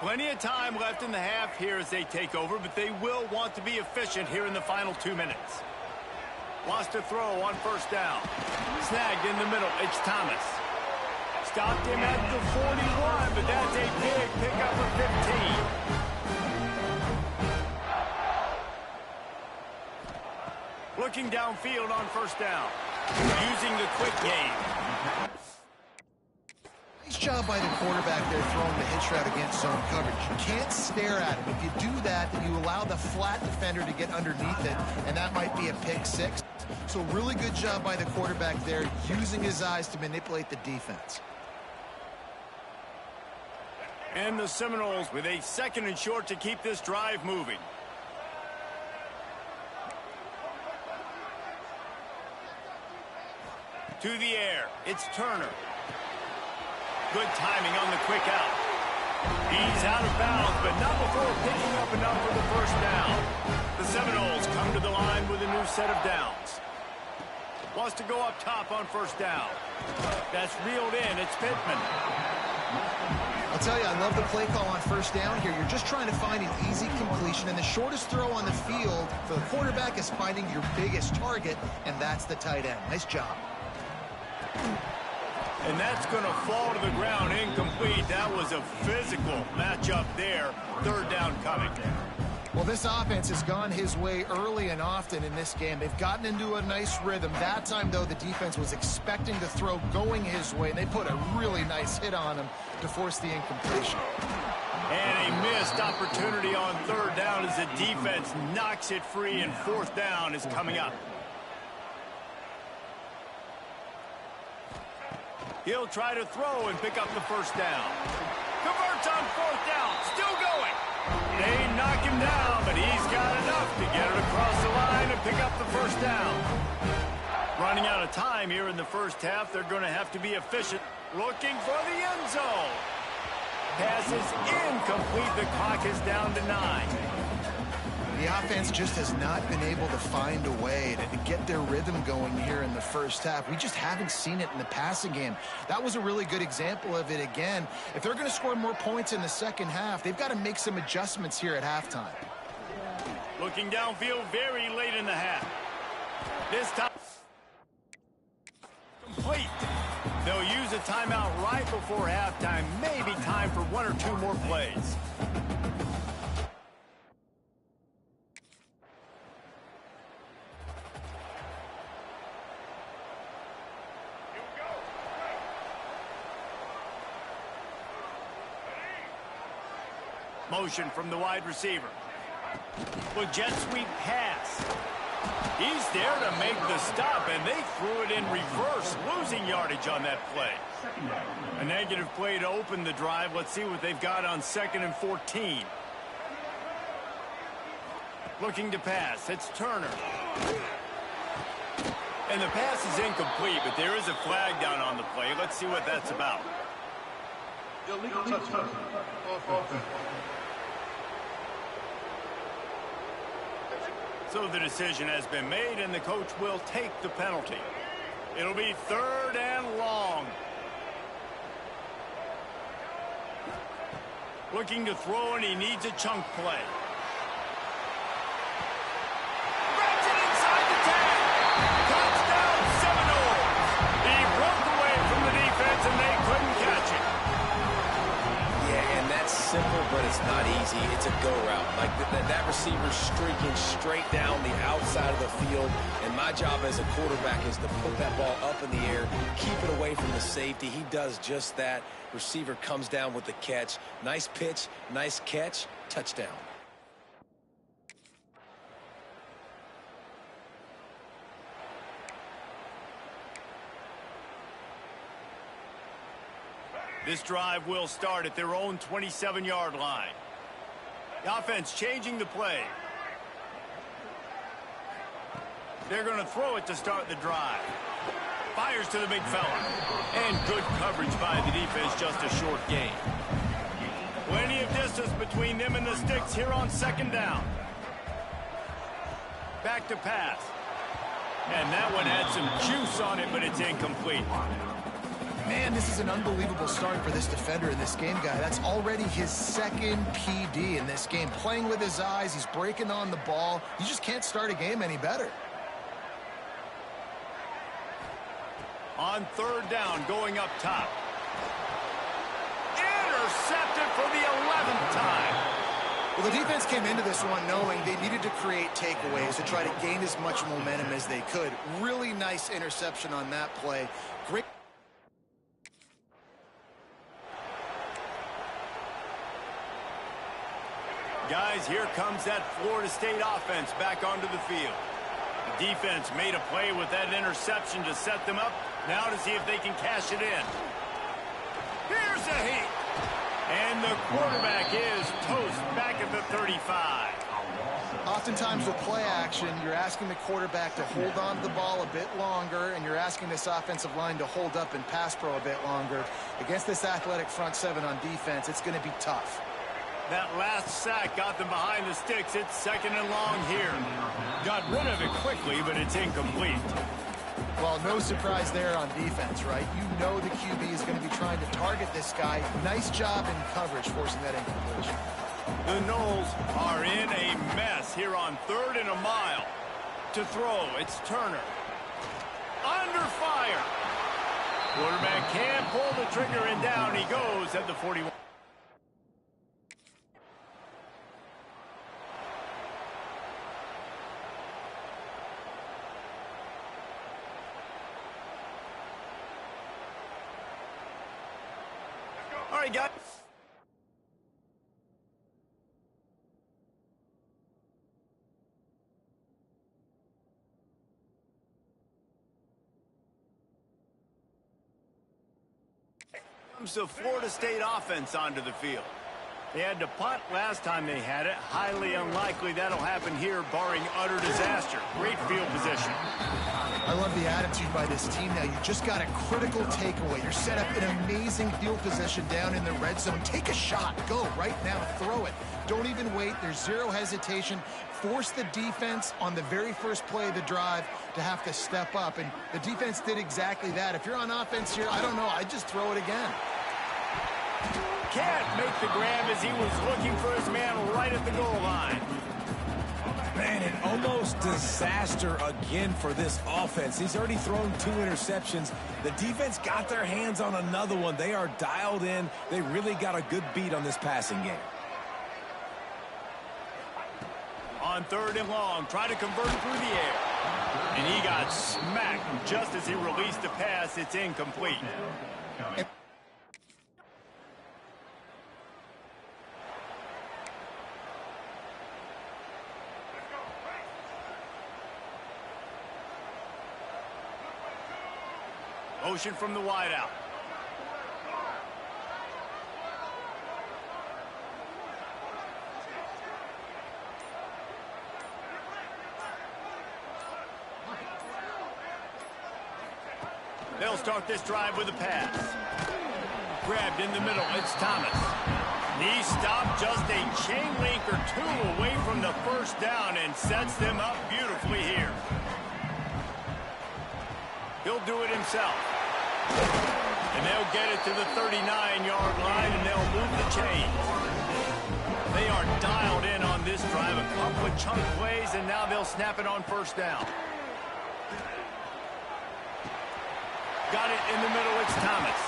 Plenty of time left in the half here as they take over, but they will want to be efficient here in the final 2 minutes. Lost a throw on first down. Snagged in the middle. It's Thomas. Stopped him at the 41, but that's a big pickup of 15. Looking downfield on first down. Using the quick game. Nice job by the quarterback there throwing the hitch route against zone coverage. You can't stare at him. If you do that, then you allow the flat defender to get underneath it, and that might be a pick six. So really good job by the quarterback there, using his eyes to manipulate the defense. And the Seminoles with a 2nd and short to keep this drive moving. To the air, it's Turner. Good timing on the quick out. He's out of bounds, but not before picking up enough for the first down. The Seminoles come to the line with a new set of downs. Wants to go up top on first down. That's reeled in. It's Pittman. I'll tell you, I love the play call on first down here. You're just trying to find an easy completion, and the shortest throw on the field for the quarterback is finding your biggest target, and that's the tight end. Nice job. And that's going to fall to the ground incomplete. That was a physical matchup there. 3rd down coming. Well, this offense has gone his way early and often in this game. They've gotten into a nice rhythm. That time, though, the defense was expecting the throw going his way, and they put a really nice hit on him to force the incompletion. And a missed opportunity on 3rd down as the defense knocks it free, and 4th down is coming up. He'll try to throw and pick up the first down. Converts on 4th down. Still going. They knock him down, but he's got enough to get it across the line and pick up the first down. Running out of time here in the first half. They're going to have to be efficient. Looking for the end zone. Pass is incomplete. The clock is down to 9. The offense just has not been able to find a way to get their rhythm going here in the first half. We just haven't seen it in the passing game. That was a really good example of it again. If they're going to score more points in the second half, they've got to make some adjustments here at halftime. Looking downfield very late in the half. This time complete. They'll use a timeout right before halftime. Maybe time for 1 or 2 more plays. Motion from the wide receiver. Well, jet sweep pass. He's there to make the stop, and they threw it in reverse, losing yardage on that play. A negative play to open the drive. Let's see what they've got on 2nd and 14. Looking to pass. It's Turner. And the pass is incomplete, but there is a flag down on the play. Let's see what that's about. Illegal touchdown. Offense. So the decision has been made, and the coach will take the penalty. It'll be 3rd and long. Looking to throw, and he needs a chunk play. Grabs it inside the 10. Touchdown, Seminoles. He broke away from the defense, and they couldn't catch it. Yeah, and that's simple, but it's not easy. It's a go route. Like that receiver's streaking straight down the outside of the field, and my job as a quarterback is to put that ball up in the air, keep it away from the safety. He does just that. Receiver comes down with the catch. Nice pitch, nice catch, touchdown. This drive will start at their own 27-yard line. The offense changing the play. They're going to throw it to start the drive. Fires to the big fella. And good coverage by the defense, just a short gain. Plenty of distance between them and the sticks here on 2nd down. Back to pass. And that one had some juice on it, but it's incomplete. Man, this is an unbelievable start for this defender in this game, guy. That's already his second PD in this game. Playing with his eyes, he's breaking on the ball. You just can't start a game any better. On third down, going up top. Intercepted for the 11th time. Well, the defense came into this one knowing they needed to create takeaways to try to gain as much momentum as they could. Really nice interception on that play. Great. Guys, here comes that Florida State offense back onto the field. The defense made a play with that interception to set them up. Now to see if they can cash it in. Here's a heat. And the quarterback is toast back at the 35. Oftentimes with play action, you're asking the quarterback to hold on to the ball a bit longer, and you're asking this offensive line to hold up in pass pro a bit longer. Against this athletic front seven on defense, it's going to be tough. That last sack got them behind the sticks. It's second and long here. Got rid of it quickly, but it's incomplete. Well, no surprise there on defense, right? You know the QB is going to be trying to target this guy. Nice job in coverage, forcing that incompletion. The Noles are in a mess here on 3rd and a mile. To throw, it's Turner. Under fire. Quarterback can't pull the trigger, and down he goes at the 41. All right, guys. Comes the Florida State offense onto the field. They had to punt last time they had it. Highly unlikely that'll happen here, barring utter disaster. Great field position. I love the attitude by this team now. You just got a critical takeaway. You're set up in amazing field position down in the red zone. Take a shot. Go right now. Throw it. Don't even wait. There's zero hesitation. Force the defense on the very first play of the drive to have to step up. And the defense did exactly that. If you're on offense here, I don't know. I'd just throw it again. Can't make the grab as he was looking for his man right at the goal line. Man, an almost disaster again for this offense. He's already thrown 2 interceptions. The defense got their hands on another one. They are dialed in. They really got a good beat on this passing game. On 3rd and long, try to convert through the air. And he got smacked just as he released the pass. It's incomplete. Motion from the wideout. They'll start this drive with a pass. Grabbed in the middle, it's Thomas. He stopped just a chain link or 2 away from the first down and sets them up beautifully here. He'll do it himself. And they'll get it to the 39-yard line, and they'll move the chains. They are dialed in on this drive. A couple of chunk plays, and now they'll snap it on first down. Got it in the middle. It's Thomas.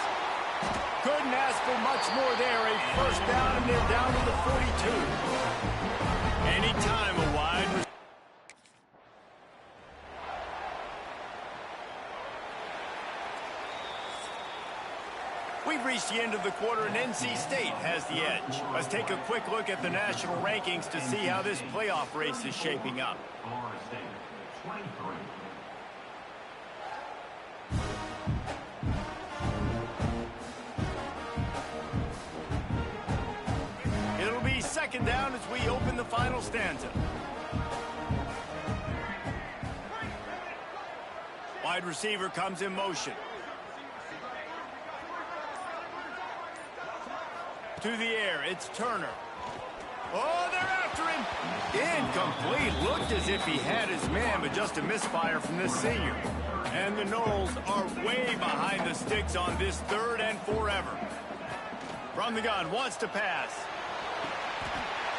Couldn't ask for much more there. A first down, and they're down to the 42. Anytime a wide receiver. We've reached the end of the quarter, and NC State has the edge. Let's take a quick look at the national rankings to see how this playoff race is shaping up. Florida State, 23. It'll be second down as we open the final stanza. Wide receiver comes in motion. To the air, it's Turner. Oh, they're after him. Incomplete. Looked as if he had his man, but just a misfire from this senior. And the Noles are way behind the sticks on this 3rd and forever. From the gun, wants to pass.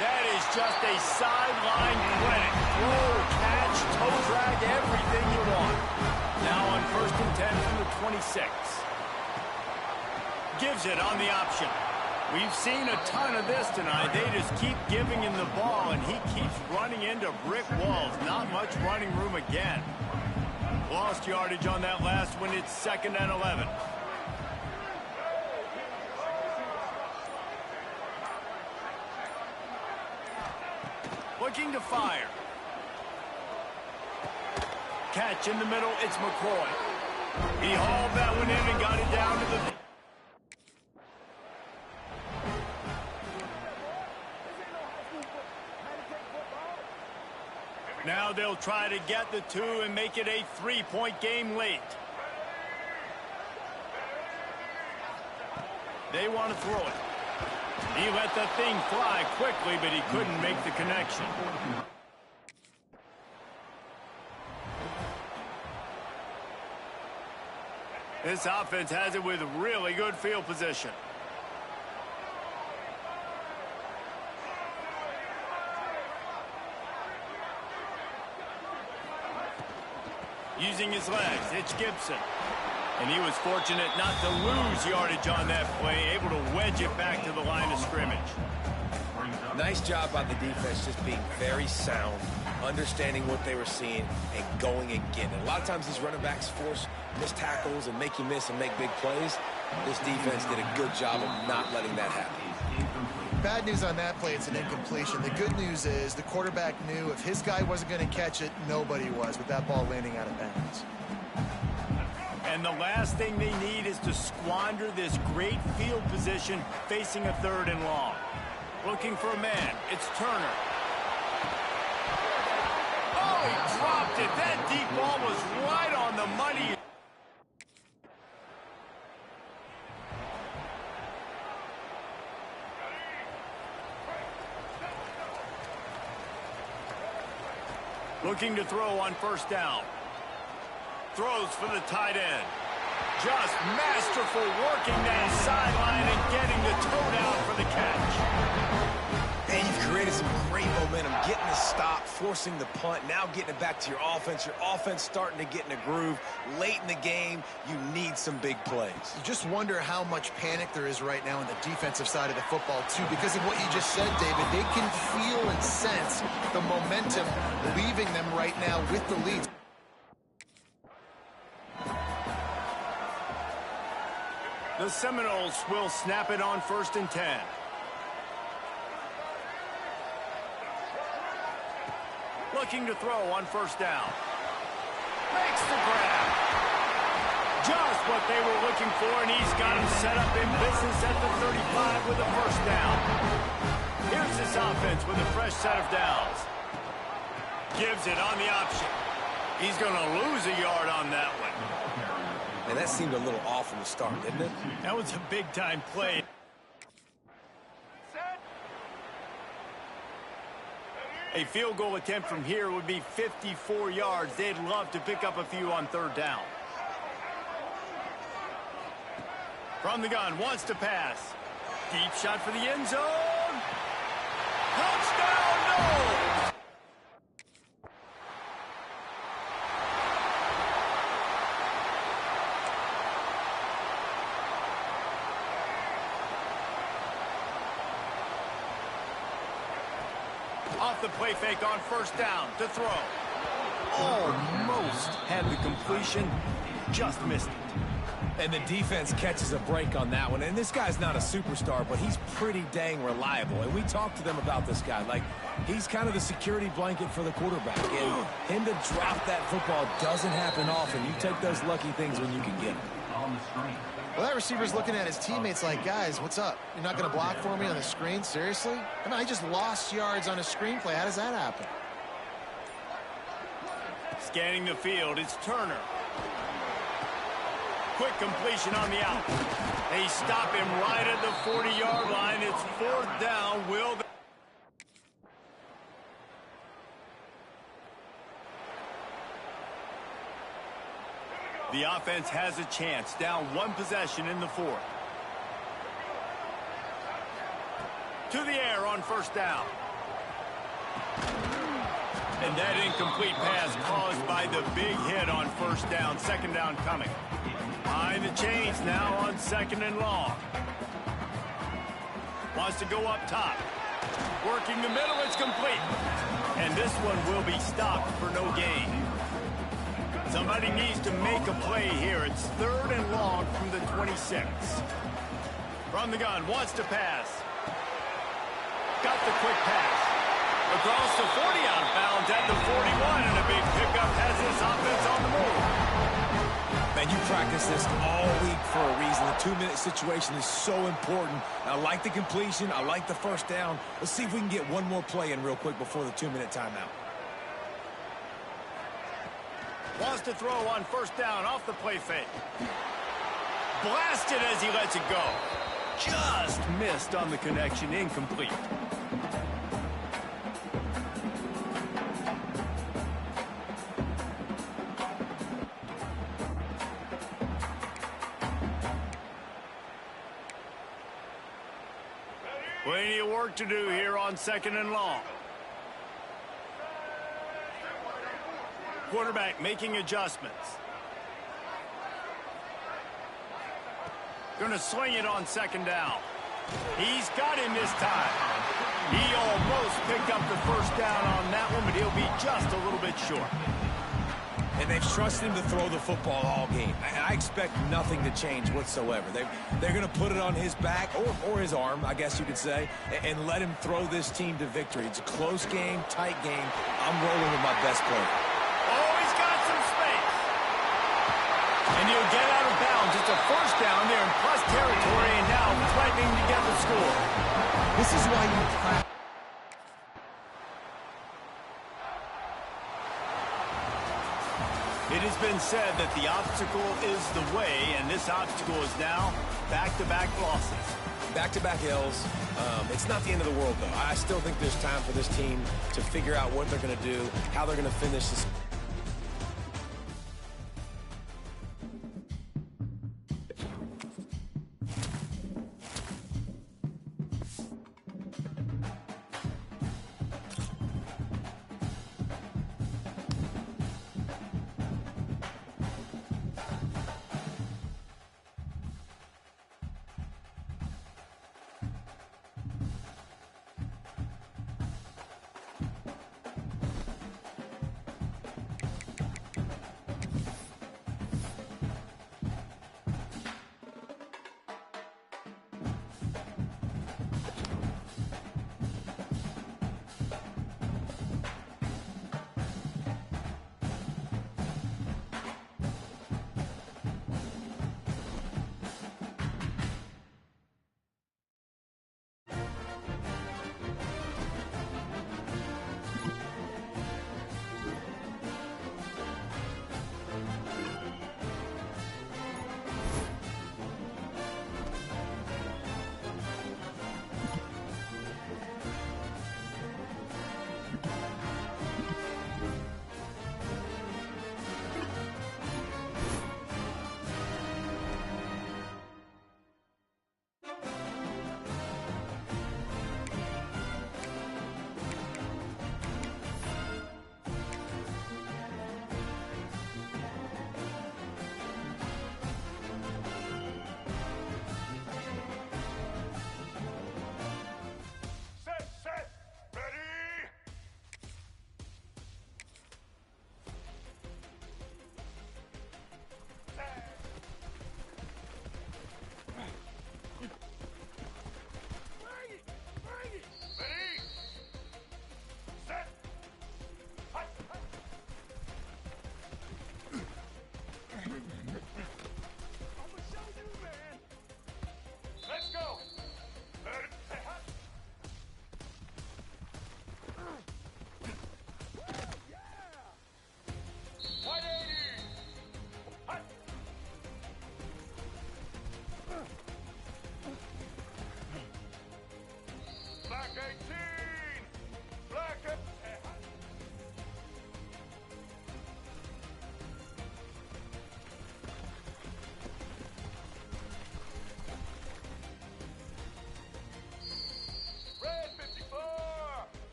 That is just a sideline clinic. Throw, catch, toe drag, everything you want. Now on 1st and 10 from the 26. Gives it on the option. We've seen a ton of this tonight. They just keep giving him the ball, and he keeps running into brick walls. Not much running room again. Lost yardage on that last one. It's 2nd and 11. Looking to fire. Catch in the middle. It's McCoy. He hauled that one in and got it down to the... Now they'll try to get the 2 and make it a 3-point game late. They want to throw it. He let the thing fly quickly, but he couldn't make the connection. This offense has it with really good field position. Using his legs, it's Gibson. And he was fortunate not to lose yardage on that play, able to wedge it back to the line of scrimmage. Nice job by the defense, just being very sound, understanding what they were seeing, and going and getting it. A lot of times these running backs force missed tackles and make you miss and make big plays. This defense did a good job of not letting that happen. Bad news on that play, it's an incompletion. The good news is the quarterback knew if his guy wasn't going to catch it, nobody was, with that ball landing out of bounds. And the last thing they need is to squander this great field position facing a 3rd and long. Looking for a man. It's Turner. Oh, he dropped it. That deep ball was right on the money. Looking to throw on 1st down. Throws for the tight end. Just masterful working that sideline and getting the toe down for the catch. And you've created some great momentum, getting the stop, forcing the punt, now getting it back to your offense. Your offense starting to get in a groove. Late in the game, you need some big plays. You just wonder how much panic there is right now on the defensive side of the football, too, because of what you just said, David. They can feel and sense the momentum leaving them right now with the lead. The Seminoles will snap it on 1st and 10. Looking to throw on 1st down. Makes the grab. Just what they were looking for, and he's got him set up in business at the 35 with a 1st down. Here's this offense with a fresh set of downs. Gives it on the option. He's going to lose a yard on that one. And that seemed a little off from the start, didn't it? That was a big-time play. A field goal attempt from here would be 54 yards. They'd love to pick up a few on 3rd down. From the gun, wants to pass. Deep shot for the end zone. Touchdown, no! Off the play fake on 1st down to throw. Almost had the completion, just missed it. And the defense catches a break on that one. And this guy's not a superstar, but he's pretty dang reliable. And we talked to them about this guy. Like, he's kind of the security blanket for the quarterback. And him to drop that football doesn't happen often. You take those lucky things when you can get them. Well, that receiver's looking at his teammates like, guys, what's up? You're not going to block for me on the screen? Seriously? I mean, I just lost yards on a screenplay. How does that happen? Scanning the field, it's Turner. Quick completion on the out. They stop him right at the 40-yard line. It's 4th down. Will The offense has a chance, down one possession in the fourth. To the air on first down. And that incomplete pass caused by the big hit on first down. Second down coming. Behind the chains now on second and long. Wants to go up top. Working the middle, it's complete. And this one will be stopped for no gain. Somebody needs to make a play here. It's third and long from the 26. From the gun, wants to pass. Got the quick pass. Across the 40 out of bounds at the 41, and a big pickup has this offense on the move. Man, you practice this all week for a reason. The 2-minute situation is so important. I like the completion. I like the first down. Let's see if we can get one more play in real quick before the 2-minute timeout. Wants to throw on first down off the play fake. Blasted as he lets it go. Just missed on the connection, incomplete. Plenty of work to do here on second and long. Quarterback making adjustments. Going to sling it on second down. He's got him this time. He almost picked up the first down on that one, but he'll be just a little bit short. And they've trusted him to throw the football all game. I expect nothing to change whatsoever. They're going to put it on his back, or his arm, I guess you could say, and let him throw this team to victory. It's a close game, tight game. I'm rolling with my best player. Oh, he's got some space. And he'll get out of bounds. It's a first down there in plus territory, and now threatening to get the score. This is why you practice. It has been said that the obstacle is the way, and this obstacle is now back-to-back losses. Back-to-back L's. It's not the end of the world, though. I still think there's time for this team to figure out what they're going to do, how they're going to finish this.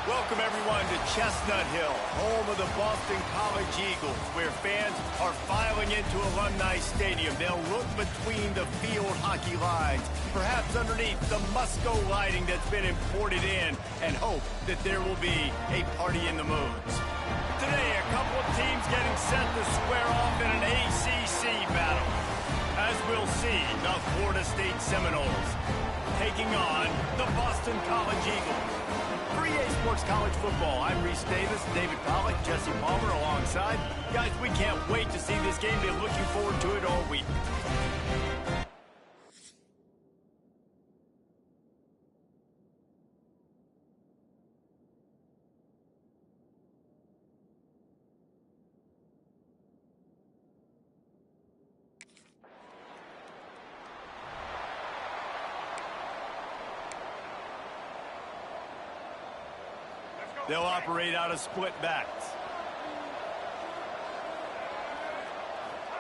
Welcome, everyone, to Chestnut Hill, home of the Boston College Eagles, where fans are filing into Alumni Stadium. They'll look between the field hockey lines, perhaps underneath the Musco lighting that's been imported in, and hope that there will be a party in the moons. Today, a couple of teams getting set to square off in an ACC battle. As we'll see, the Florida State Seminoles taking on the Boston College Eagles. For EA Sports College Football, I'm Reese Davis, David Pollack, Jesse Palmer alongside. Guys, we can't wait to see this game. Been looking forward to it all week. They'll operate out of split backs.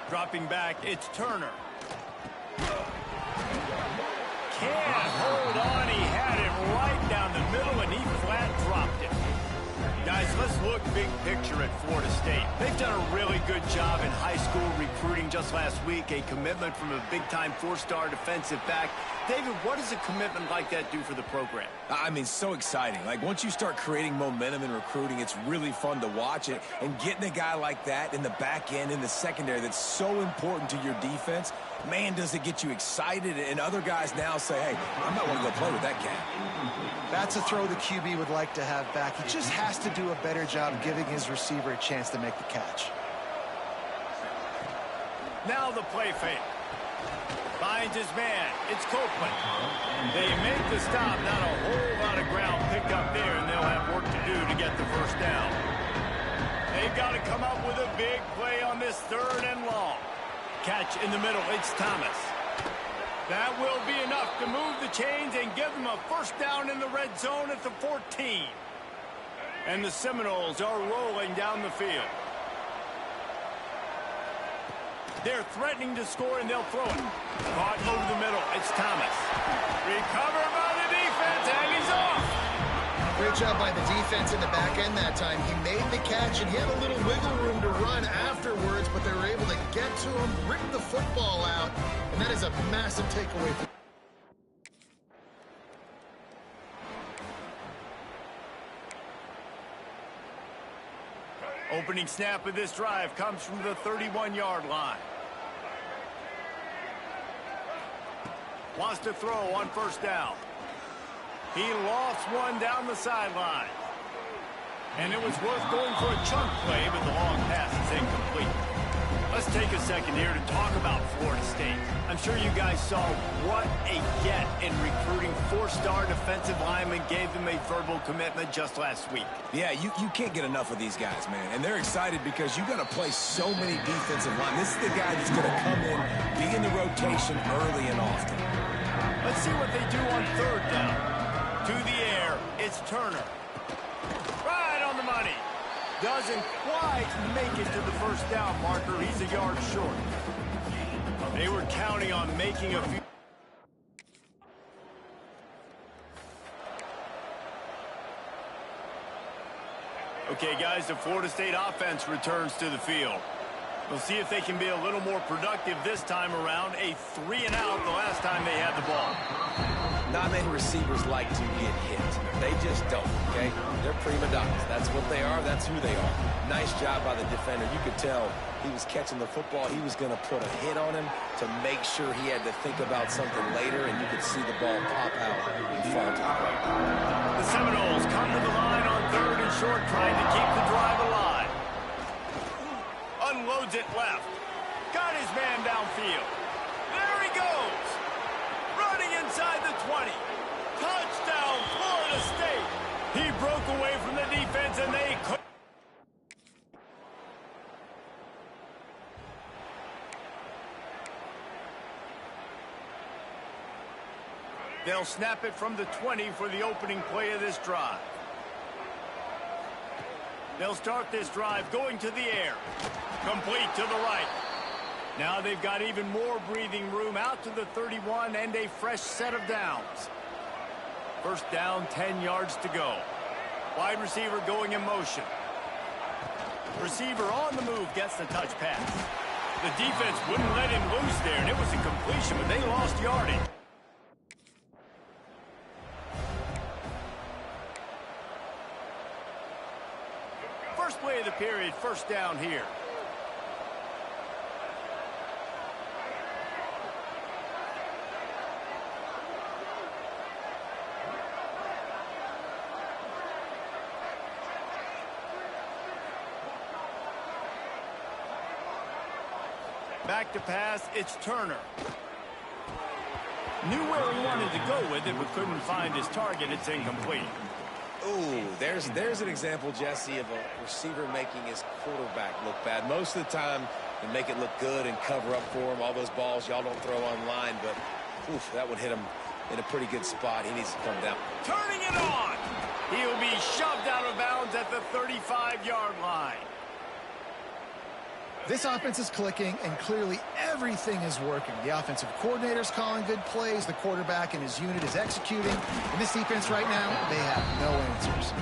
Dropping back, it's Turner. Can't hold on. He had it right down the middle, and he flat dropped it. Guys, let's look big picture at Florida State. They've done a really good job in high school recruiting just last week. A commitment from a big-time four-star defensive back. David, what does a commitment like that do for the program? I mean, so exciting. Like, once you start creating momentum in recruiting, it's really fun to watch it. And getting a guy like that in the back end, in the secondary, that's so important to your defense, man, does it get you excited. And other guys now say, hey, I might want to go play with that cat. That's a throw the QB would like to have back. He just has to do a better job giving his receiver a chance to make the catch. Now the play fake. Finds his man. It's Copeland. They make the stop. Not a whole lot of ground picked up there, and they'll have work to do to get the first down. They've got to come up with a big play on this 3rd and long. Catch in the middle. It's Thomas. That will be enough to move the chains and give them a first down in the red zone at the 14. And the Seminoles are rolling down the field. They're threatening to score, and they'll throw it. Caught over the middle. It's Thomas. Recovered by the defense, and he's off. Great job by the defense in the back end that time. He made the catch, and he had a little wiggle room to run afterwards, but they were able to get to him, rip the football out, and that is a massive takeaway. Opening snap of this drive comes from the 31-yard line. Wants to throw on first down. He lost one down the sideline. And it was worth going for a chunk play, but the long pass is incomplete. Let's take a second here to talk about Florida State. I'm sure you guys saw what a get in recruiting. 4-star defensive linemen, gave them a verbal commitment just last week. Yeah, you can't get enough of these guys, man. And they're excited because you got to play so many defensive linemen. This is the guy that's going to come in, be in the rotation early and often. Let's see what they do on 3rd down. To the air, it's Turner. Right on the money. Doesn't quite make it to the first down marker. He's a yard short. They were counting on making a few. Okay, guys, the Florida State offense returns to the field. We'll see if they can be a little more productive this time around. A 3-and-out the last time they had the ball. Not many receivers like to get hit. They just don't, okay? They're prima donnas. That's what they are. That's who they are. Nice job by the defender. You could tell he was catching the football. He was going to put a hit on him to make sure he had to think about something later, and you could see the ball pop out and fall to the ground. The Seminoles come to the line on 3rd and short, trying to keep the drive alive. Unloads it left. Got his man downfield. There he goes. Running inside the 20. Touchdown, Florida State. He broke away from the defense, and they couldn't. They'll snap it from the 20 for the opening play of this drive. They'll start this drive going to the air. Complete to the right. Now they've got even more breathing room out to the 31 and a fresh set of downs. First down, 10 yards to go. Wide receiver going in motion. Receiver on the move gets the touch pass. The defense wouldn't let him loose there, and it was a completion, but they lost yardage. First play of the period, first down here. Back to pass, it's Turner. Knew where he wanted to go with it, but couldn't find his target. It's incomplete. Ooh, there's an example, Jesse, of a receiver making his quarterback look bad. Most of the time, they make it look good and cover up for him. All those balls y'all don't throw online, but oof, that would hit him in a pretty good spot. He needs to come down. Turning it on. He'll be shoved out of bounds at the 35-yard line. This offense is clicking, and clearly everything is working. The offensive coordinator's calling good plays. The quarterback and his unit is executing. And this defense right now, they have no answers.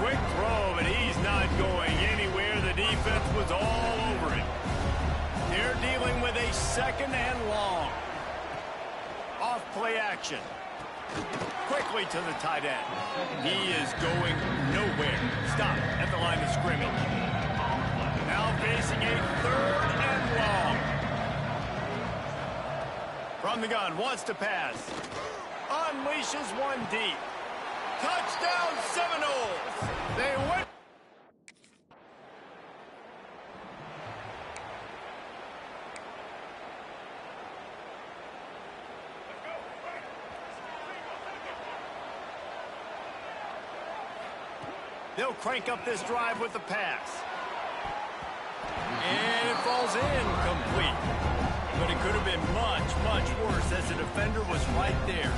Quick throw, but he's not going anywhere. The defense was all over him. They're dealing with a second and long. Off play action. Quickly to the tight end. He is going nowhere. Stop at the line of scrimmage. Now facing a third and long. From the gun, wants to pass. Unleashes one deep. Touchdown Seminoles. They win. They'll crank up this drive with the pass. And it falls incomplete. But it could have been much, much worse as the defender was right there.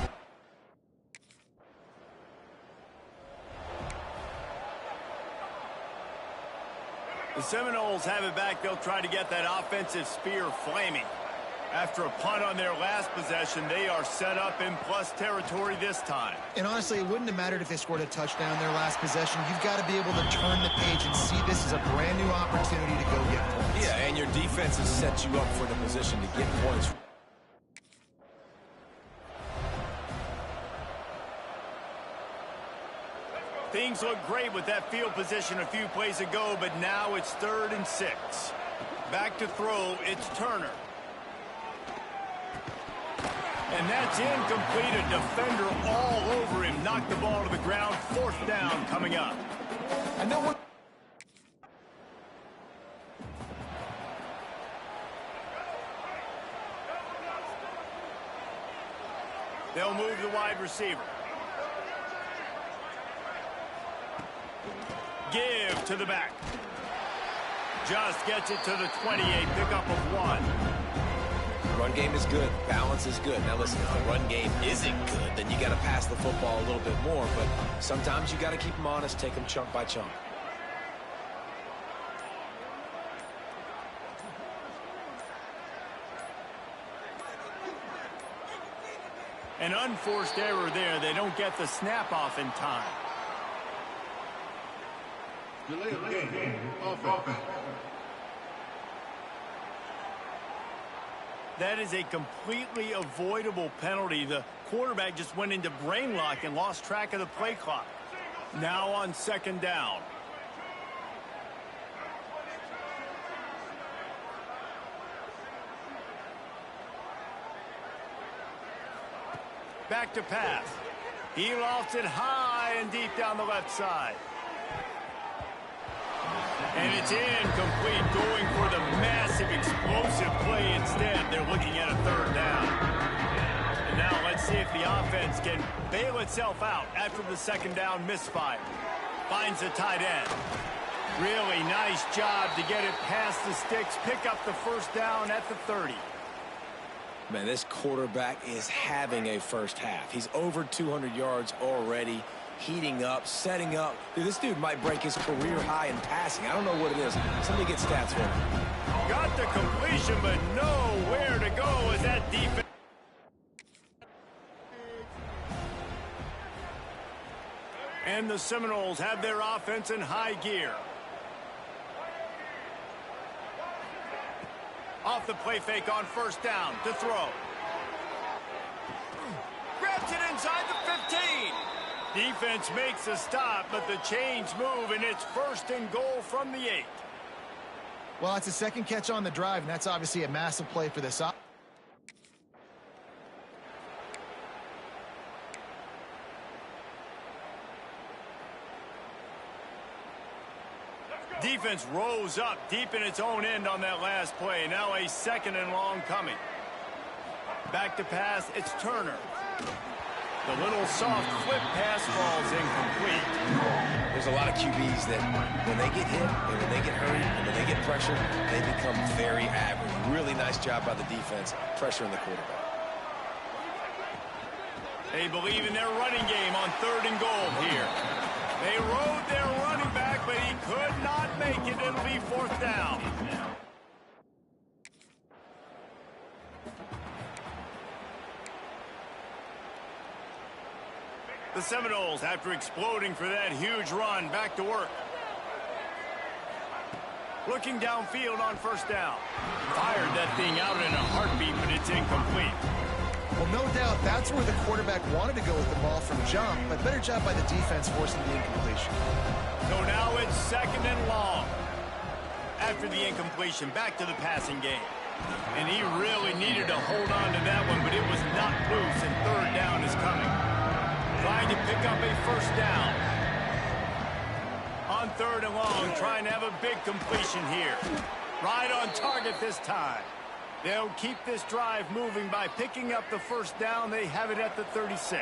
The Seminoles have it back. They'll try to get that offensive spear flaming. After a punt on their last possession, they are set up in plus territory this time. And honestly, it wouldn't have mattered if they scored a touchdown their last possession. You've got to be able to turn the page and see this as a brand new opportunity to go get points. Yeah, and your defense has set you up for the position to get points. Things look great with that field position a few plays ago, but now it's 3rd and 6. Back to throw, it's Turner. And that's incomplete. A defender all over him. Knocked the ball to the ground. 4th down coming up. I know what. They'll move the wide receiver. Give to the back. Just gets it to the 28. Pickup of 1. Run game is good. Balance is good. Now listen, if the run game isn't good, then you got to pass the football a little bit more. But sometimes you got to keep them honest, take them chunk by chunk. An unforced error there. They don't get the snap off in time. Delay of game. Offense. That is a completely avoidable penalty. The quarterback just went into brain lock and lost track of the play clock. Now on 2nd down. Back to pass. He lofts it high and deep down the left side. And it's incomplete, going for the massive explosive play instead. They're looking at a 3rd down. And now let's see if the offense can bail itself out after the 2nd down misfire. Finds the tight end. Really nice job to get it past the sticks, pick up the 1st down at the 30. Man, this quarterback is having a first half. He's over 200 yards already, heating up, setting up. Dude, this dude might break his career high in passing. I don't know what it is. Somebody get stats for him. Got the completion, but nowhere to go as that defense. And the Seminoles have their offense in high gear. Off the play fake on first down to throw. Grabs it inside the 15. Defense makes a stop, but the chains move, and it's first and goal from the 8. Well, it's a second catch on the drive, and that's obviously a massive play for this offense. Defense rose up deep in its own end on that last play. Now a second and long coming. Back to pass, it's Turner. The little soft flip pass falls incomplete. There's a lot of QBs that when they get hit and when they get hurried and when they get pressured, they become very average. Really nice job by the defense pressuring the quarterback. They believe in their running game on third and goal here. They rode their running back, but he could not make it. It'll be fourth down. The Seminoles, after exploding for that huge run, back to work. Looking downfield on first down. Fired that thing out in a heartbeat, but it's incomplete. Well, no doubt that's where the quarterback wanted to go with the ball from jump, but better job by the defense forcing the incompletion. So now it's second and long. After the incompletion, back to the passing game. And he really needed to hold on to that one, but it was not loose, and third down is coming. Trying to pick up a first down. On third and long, trying to have a big completion here. Right on target this time. They'll keep this drive moving by picking up the first down. They have it at the 36.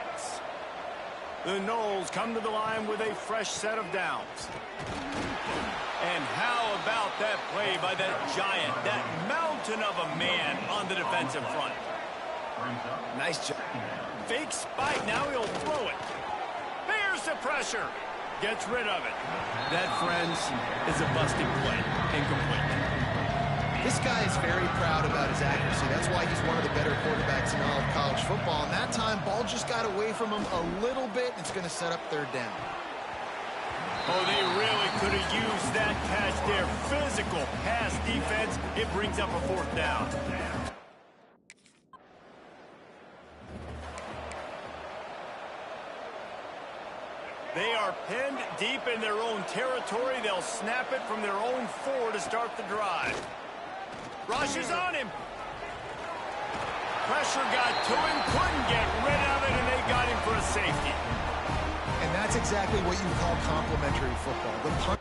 The Noles come to the line with a fresh set of downs. And how about that play by that giant, that mountain of a man on the defensive front? Nice job. Fake spike, now he'll throw it. Bears the pressure. Gets rid of it. That, friends, is a busted play. Incomplete. This guy is very proud about his accuracy. That's why he's one of the better quarterbacks in all of college football. And that time, ball just got away from him a little bit. It's going to set up third down. Oh, they really could have used that catch there. Physical pass defense. It brings up a fourth down. They are pinned deep in their own territory. They'll snap it from their own 4 to start the drive. Rush is on him. Pressure got to him, couldn't get rid of it, and they got him for a safety. And that's exactly what you call complementary football. The punt.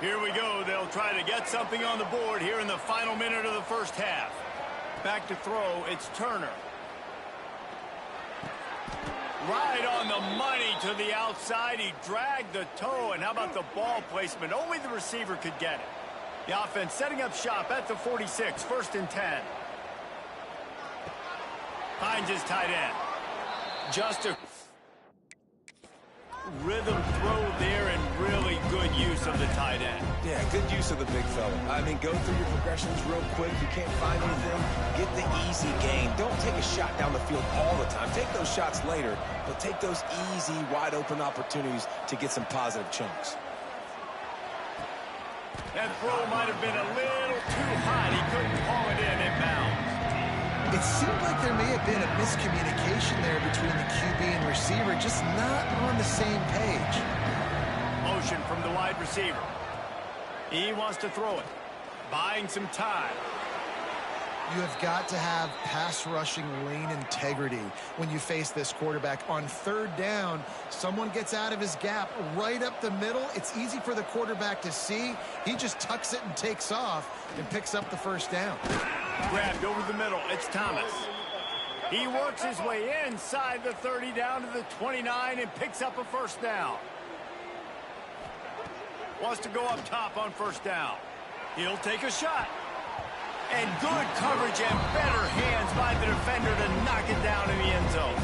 Here we go. They'll try to get something on the board here in the final minute of the first half. Back to throw, it's Turner. Right on the money to the outside. He dragged the toe, and how about the ball placement? Only the receiver could get it. The offense setting up shop at the 46, first and 10. Finds his tight end. Just a rhythm throw there and really good use of the tight end. Yeah, good use of the big fella. I mean, go through your progressions real quick. You can't find anything. Get the easy gain. Don't take a shot down the field all the time. Take those shots later, but take those easy, wide-open opportunities to get some positive chunks. That throw might have been a little too hot. He couldn't call it in bounds. It seemed like there may have been a miscommunication there between the QB and receiver, just not on the same page. Motion from the wide receiver. He wants to throw it. Buying some time. You have got to have pass rushing lane integrity when you face this quarterback. On third down, someone gets out of his gap right up the middle. It's easy for the quarterback to see. He just tucks it and takes off and picks up the first down. Grabbed over the middle. It's Thomas. He works his way inside the 30 down to the 29 and picks up a first down. Wants to go up top on first down. He'll take a shot. And good coverage and better hands by the defender to knock it down in the end zone.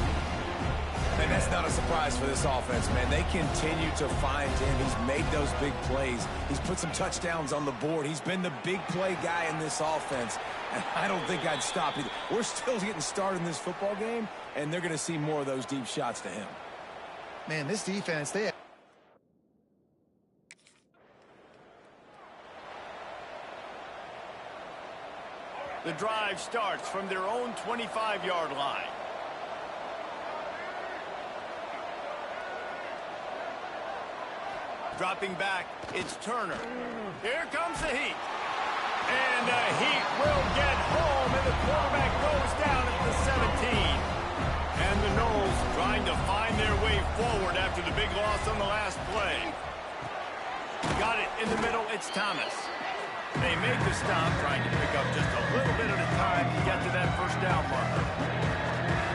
And that's not a surprise for this offense, man. They continue to find him. He's made those big plays. He's put some touchdowns on the board. He's been the big play guy in this offense, and I don't think I'd stop either. We're still getting started in this football game, and they're going to see more of those deep shots to him. Man, this defense, they... The drive starts from their own 25-yard line. Dropping back, it's Turner. Here comes the heat. And the heat will get home, and the quarterback goes down at the 17. And the Noles trying to find their way forward after the big loss on the last play. Got it in the middle, it's Thomas. They make the stop, trying to pick up just a little bit at a time to get to that first down marker.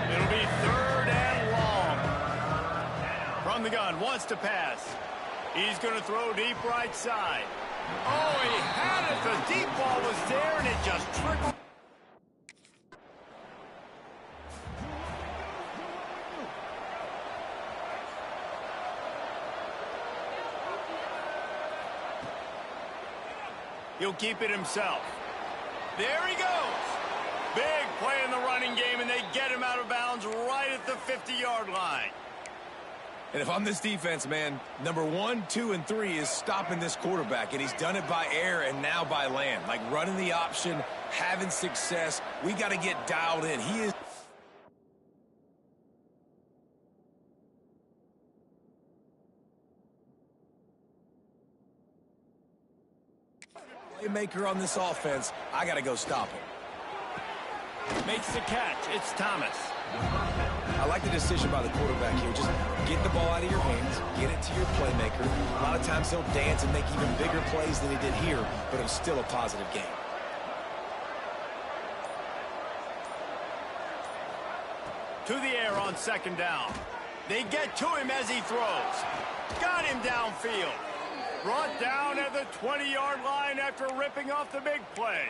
It'll be 3rd and long. From the gun, wants to pass. He's going to throw deep right side. Oh, he had it. The deep ball was there, and it just trickled. He'll keep it himself. There he goes. Big play in the running game, and they get him out of bounds right at the 50-yard line. And if I'm this defense, man, number 1, 2, and 3 is stopping this quarterback, and he's done it by air and now by land. Like running the option, having success. We got to get dialed in. He is... playmaker on this offense. I got to go stop him. Makes the catch. It's Thomas. I like the decision by the quarterback here. Just get the ball out of your hands, get it to your playmaker. A lot of times he'll dance and make even bigger plays than he did here, but it was still a positive game. To the air on 2nd down. They get to him as he throws. Got him downfield. Brought down at the 20-yard line after ripping off the big play.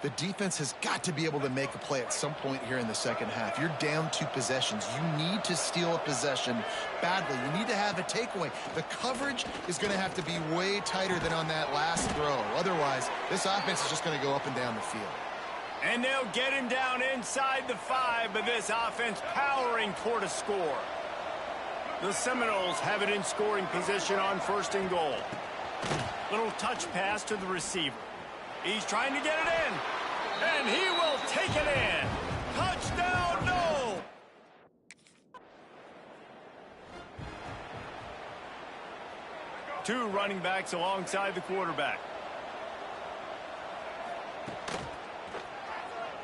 The defense has got to be able to make a play at some point here in the second half. You're down 2 possessions. You need to steal a possession badly. You need to have a takeaway. The coverage is going to have to be way tighter than on that last throw. Otherwise, this offense is just going to go up and down the field. And they'll get him down inside the 5, but this offense powering toward a score. The Seminoles have it in scoring position on 1st and goal. Little touch pass to the receiver. He's trying to get it in, and he will take it in. Touchdown, no! Two running backs alongside the quarterback.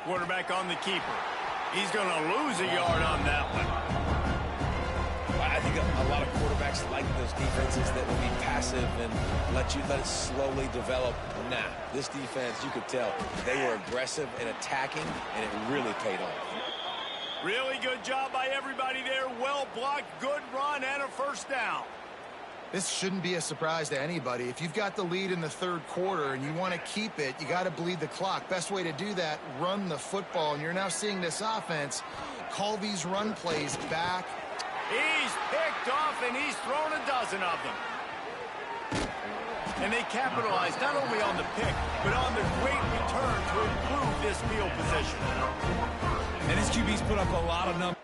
Quarterback on the keeper. He's going to lose a yard on that one. I think a lot of quarterbacks like those defenses that will be passive and let it slowly develop. Nah, this defense, you could tell, they were aggressive and attacking, and it really paid off. Really good job by everybody there. Well blocked, good run, and a first down. This shouldn't be a surprise to anybody. If you've got the lead in the 3rd quarter and you want to keep it, you got to bleed the clock. Best way to do that, run the football. And you're now seeing this offense call these run plays back. He's picked off, and he's thrown a dozen of them. And they capitalize not only on the pick, but on the great return to improve this field position. And his QB's put up a lot of numbers.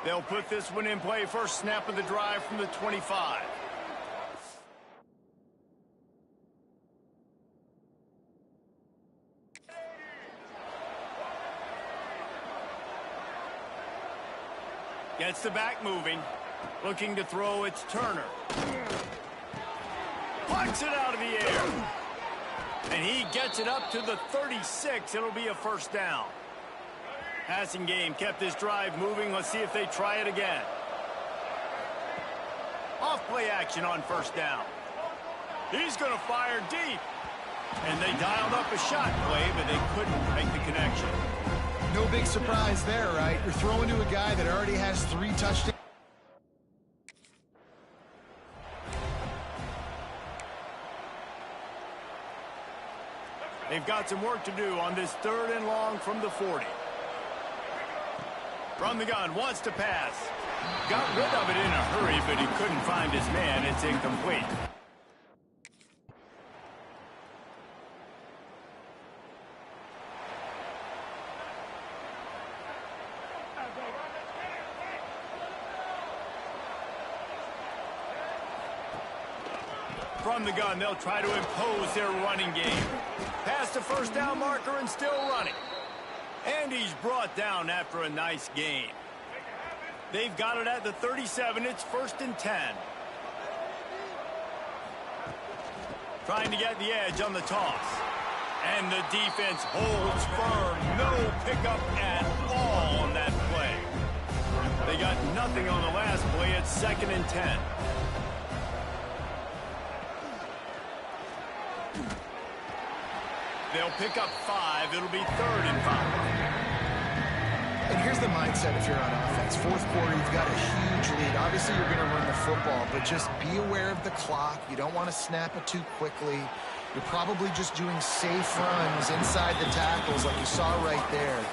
They'll put this one in play. First snap of the drive from the 25. Gets the back moving. Looking to throw, it's Turner. Plucks it out of the air. And he gets it up to the 36. It'll be a first down. Passing game kept this drive moving. Let's see if they try it again. Off play action on first down. He's going to fire deep. And they dialed up a shot play, but they couldn't make the connection. No big surprise there, right? You're throwing to a guy that already has 3 touchdowns. They've got some work to do on this 3rd and long from the 40. From the gun, wants to pass. Got rid of it in a hurry, but he couldn't find his man. It's incomplete. From the gun, they'll try to impose their running game. Past the first down marker and still running. And he's brought down after a nice gain. They've got it at the 37. It's 1st and 10. Trying to get the edge on the toss. And the defense holds firm. No pickup at all on that play. They got nothing on the last play. It's 2nd and 10. They'll pick up 5. It'll be 3rd and 5. And here's the mindset if you're on offense. 4th quarter, you've got a huge lead. Obviously, you're going to run the football, but just be aware of the clock. You don't want to snap it too quickly. You're probably just doing safe runs inside the tackles like you saw right there.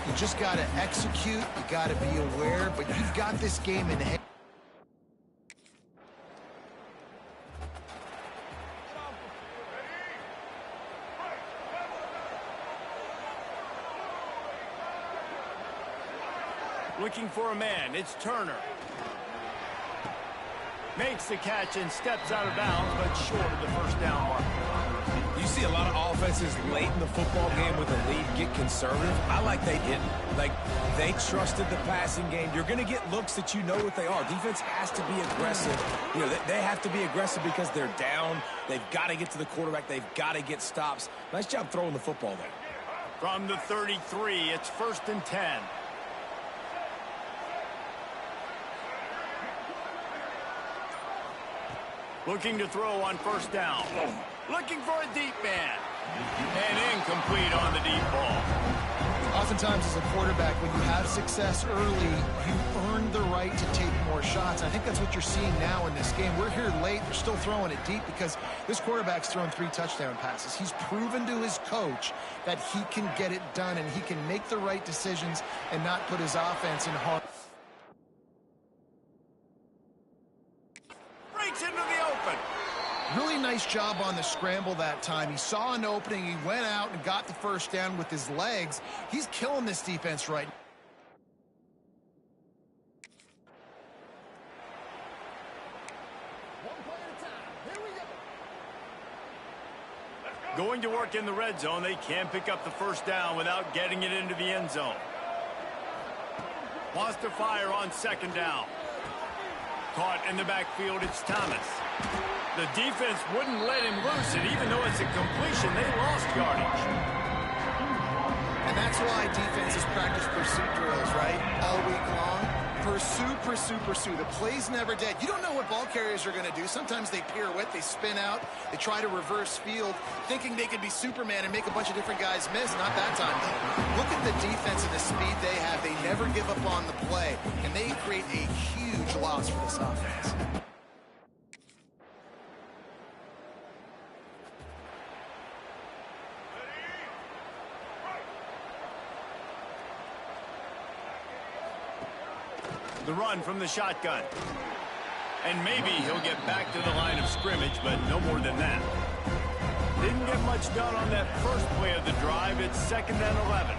You just got to execute. You got to be aware, but you've got this game in hand. Looking for a man. It's Turner. Makes the catch and steps out of bounds, but short of the first down mark. You see a lot of offenses late in the football game with a lead get conservative. I like they didn't. Like, they trusted the passing game. You're going to get looks that you know what they are. Defense has to be aggressive. You know, they have to be aggressive because they're down. They've got to get to the quarterback. They've got to get stops. Nice job throwing the football there. From the 33, it's 1st and 10. Looking to throw on first down. Looking for a deep man. And incomplete on the deep ball. Oftentimes as a quarterback, when you have success early, you earn the right to take more shots. I think that's what you're seeing now in this game. We're here late. They're still throwing it deep because this quarterback's thrown 3 touchdown passes. He's proven to his coach that he can get it done and he can make the right decisions and not put his offense in harm. Breaks into the open. Really nice job on the scramble that time. He saw an opening. He went out and got the first down with his legs. He's killing this defense right now. Going to work in the red zone. They can't pick up the first down without getting it into the end zone. Wants to fire on 2nd down. Caught in the backfield, it's Thomas. The defense wouldn't let him loose it, even though it's a completion. They lost yardage. And that's why defenses practice pursuit drills, right? All week long. Pursue, pursue, pursue. The play's never dead. You don't know what ball carriers are going to do. Sometimes they pirouette, they spin out, they try to reverse field, thinking they could be Superman and make a bunch of different guys miss. Not that time, though. Look at the defense and the speed they have. They never give up on the play, and they create a huge loss for this offense. The run from the shotgun. And maybe he'll get back to the line of scrimmage, but no more than that. Didn't get much done on that first play of the drive. It's 2nd and 11.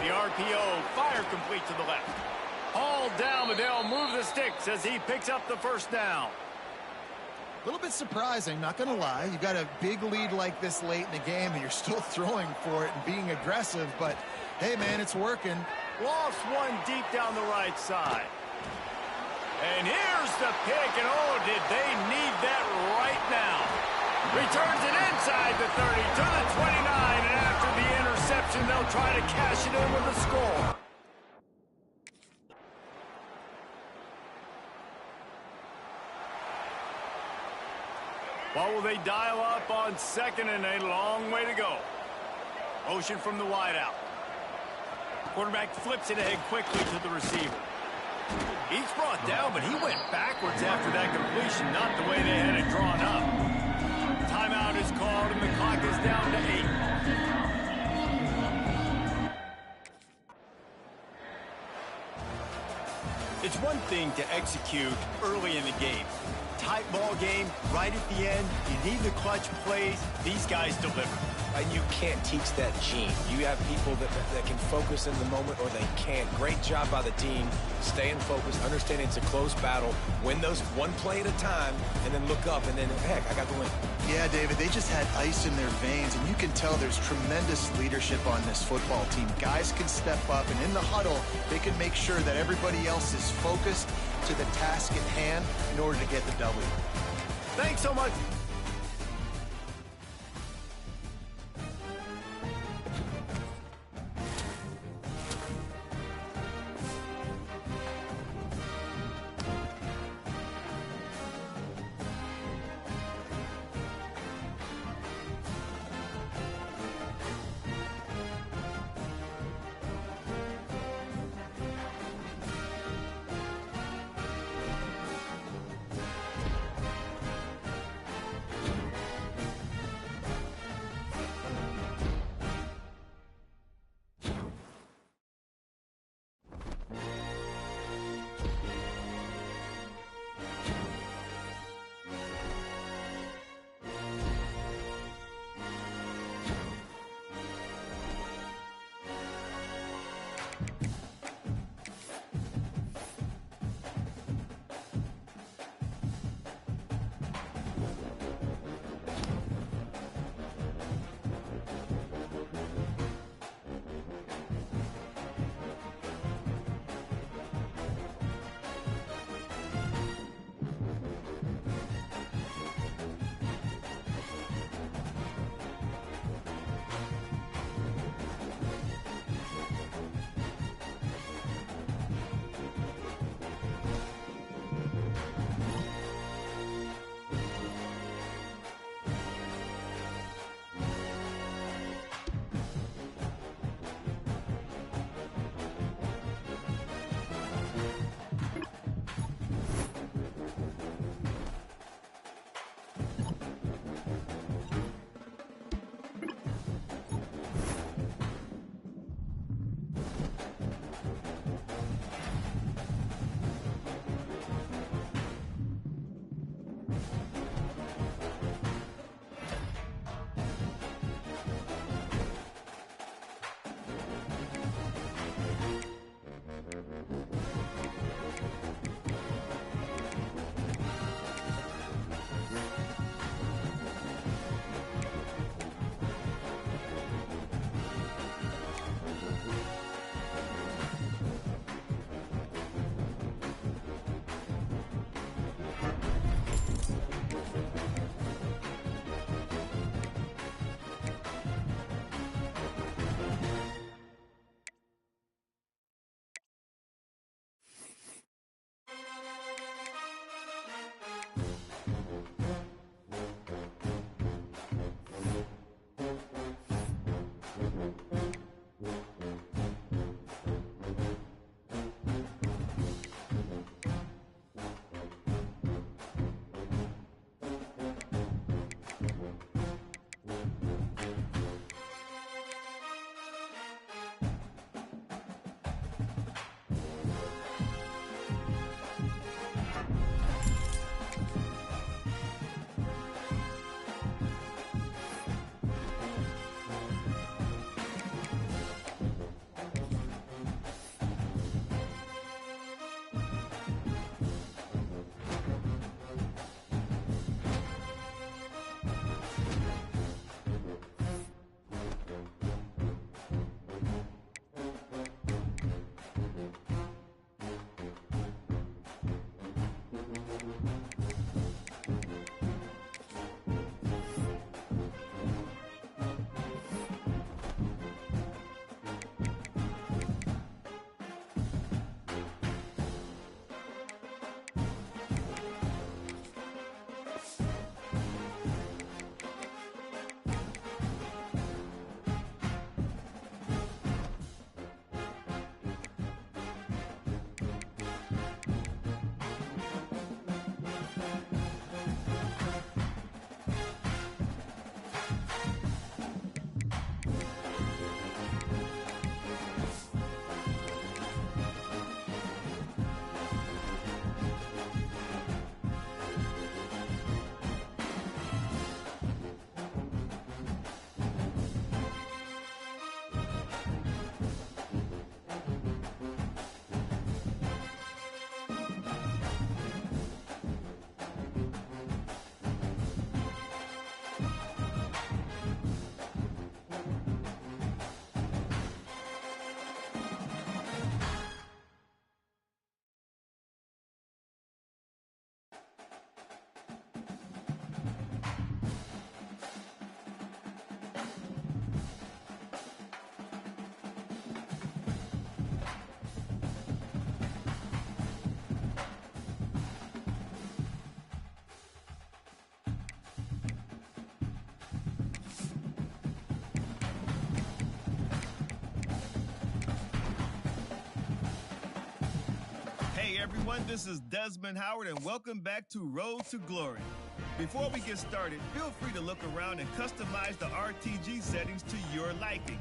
The RPO, fire complete to the left. Hauled down, but they'll move the sticks as he picks up the first down. A little bit surprising, not going to lie. You've got a big lead like this late in the game, and you're still throwing for it and being aggressive. But, hey, man, it's working. Lost one deep down the right side. And here's the pick, and oh, did they need that right now. Returns it inside the 30 to the 29, and after the interception, they'll try to cash it in with a score. What will they dial up on 2nd and a long way to go? Motion from the wideout. Quarterback flips it ahead quickly to the receiver. He's brought down, but he went backwards after that completion, not the way they had it drawn up. Timeout is called, and It's one thing to execute early in the game. Tight ball game, right at the end, you need the clutch plays. These guys deliver. And you can't teach that gene. You have people that can focus in the moment or they can't. Great job by the team, staying focused, understanding it's a close battle, win those one play at a time, and then look up, and then, heck, I got the win. Yeah, David, they just had ice in their veins, and you can tell there's tremendous leadership on this football team. Guys can step up, and in the huddle, they can make sure that everybody else is focused to the task at hand in order to get the W. Thanks so much. Hey everyone, this is Desmond Howard and welcome back to Road to Glory. Before we get started, feel free to look around and customize the RTG settings to your liking.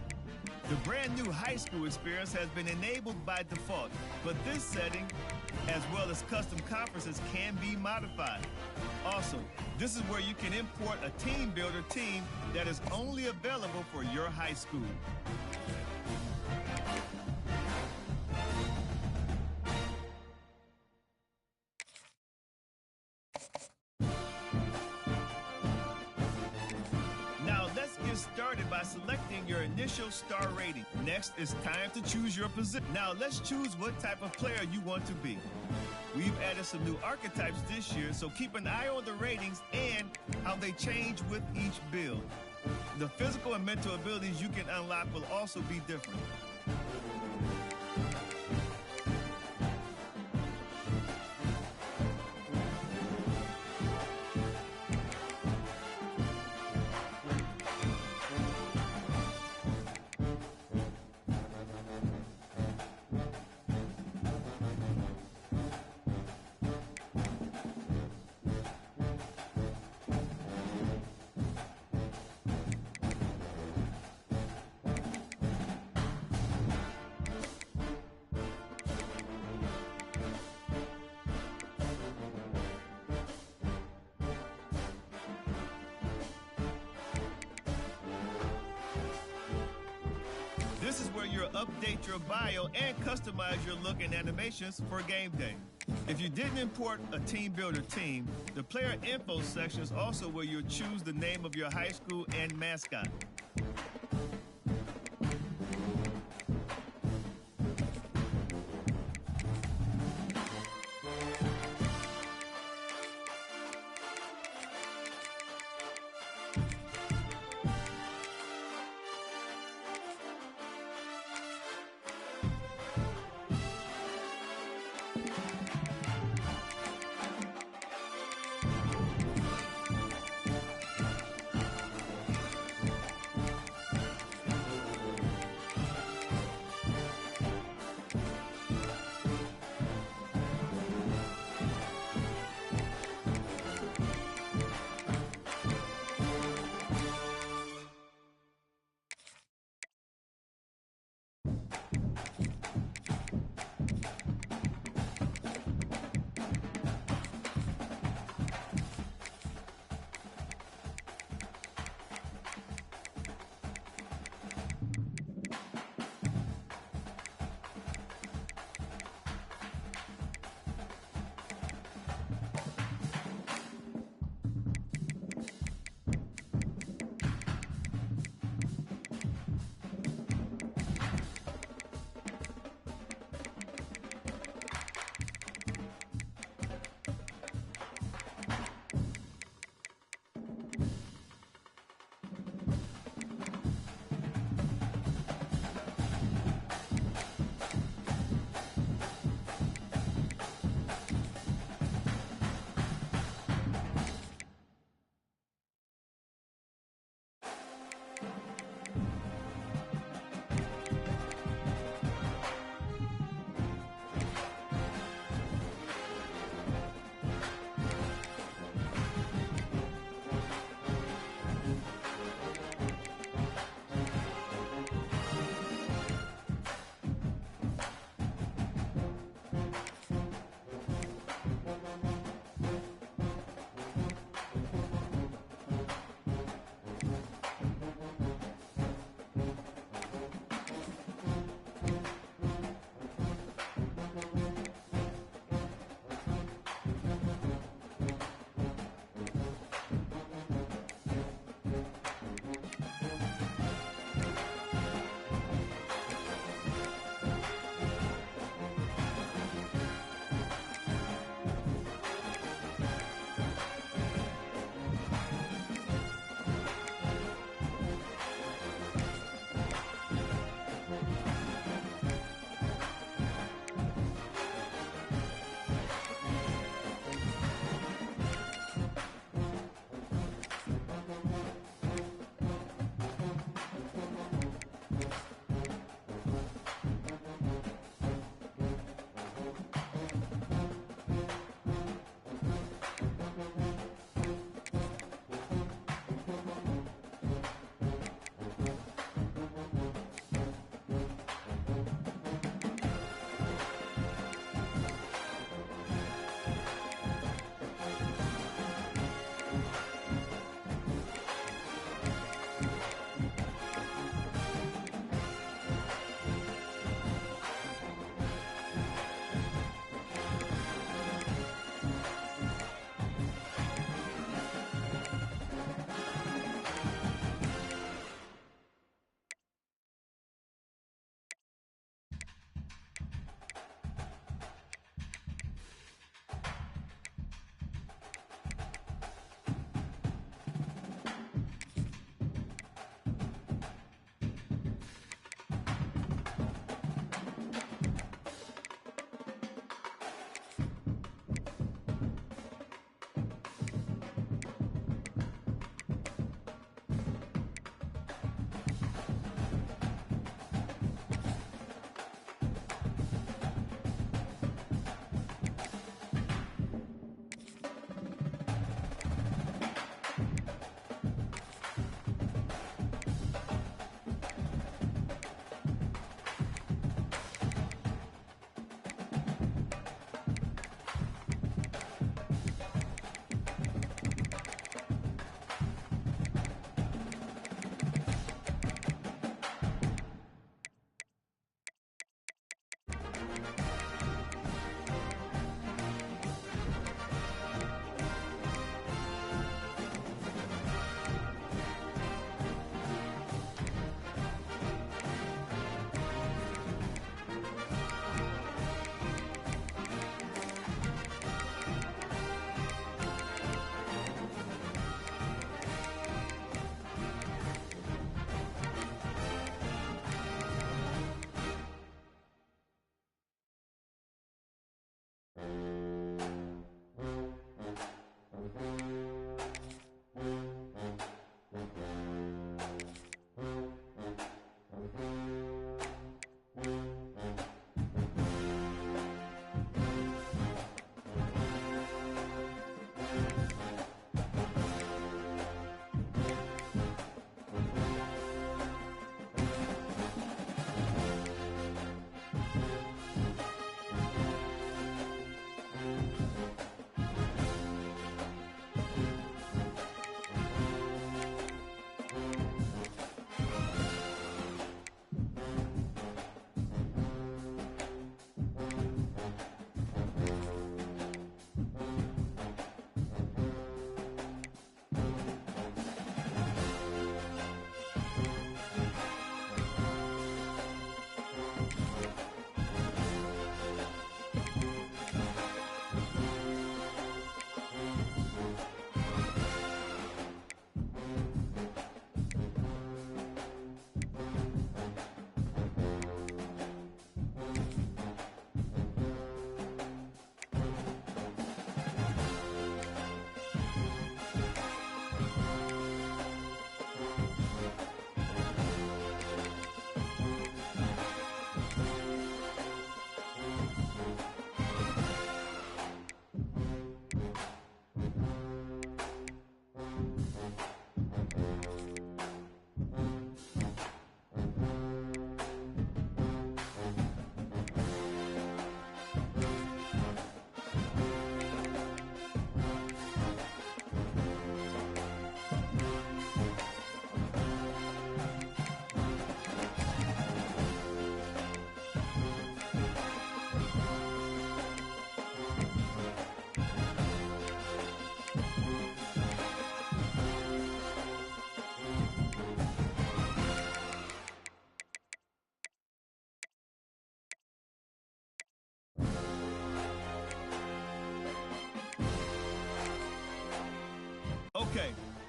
The brand new high school experience has been enabled by default, but this setting, as well as custom conferences, can be modified. Also, this is where you can import a team builder team that is only available for your high school. Now let's get started by selecting your initial star rating. Next, it's time to choose your position. Now let's choose what type of player you want to be. We've added some new archetypes this year, so keep an eye on the ratings and how they change with each build. The physical and mental abilities you can unlock will also be different. This is where you'll update your bio and customize your look and animations for game day. If you didn't import a team builder team, the player info section is also where you'll choose the name of your high school and mascot.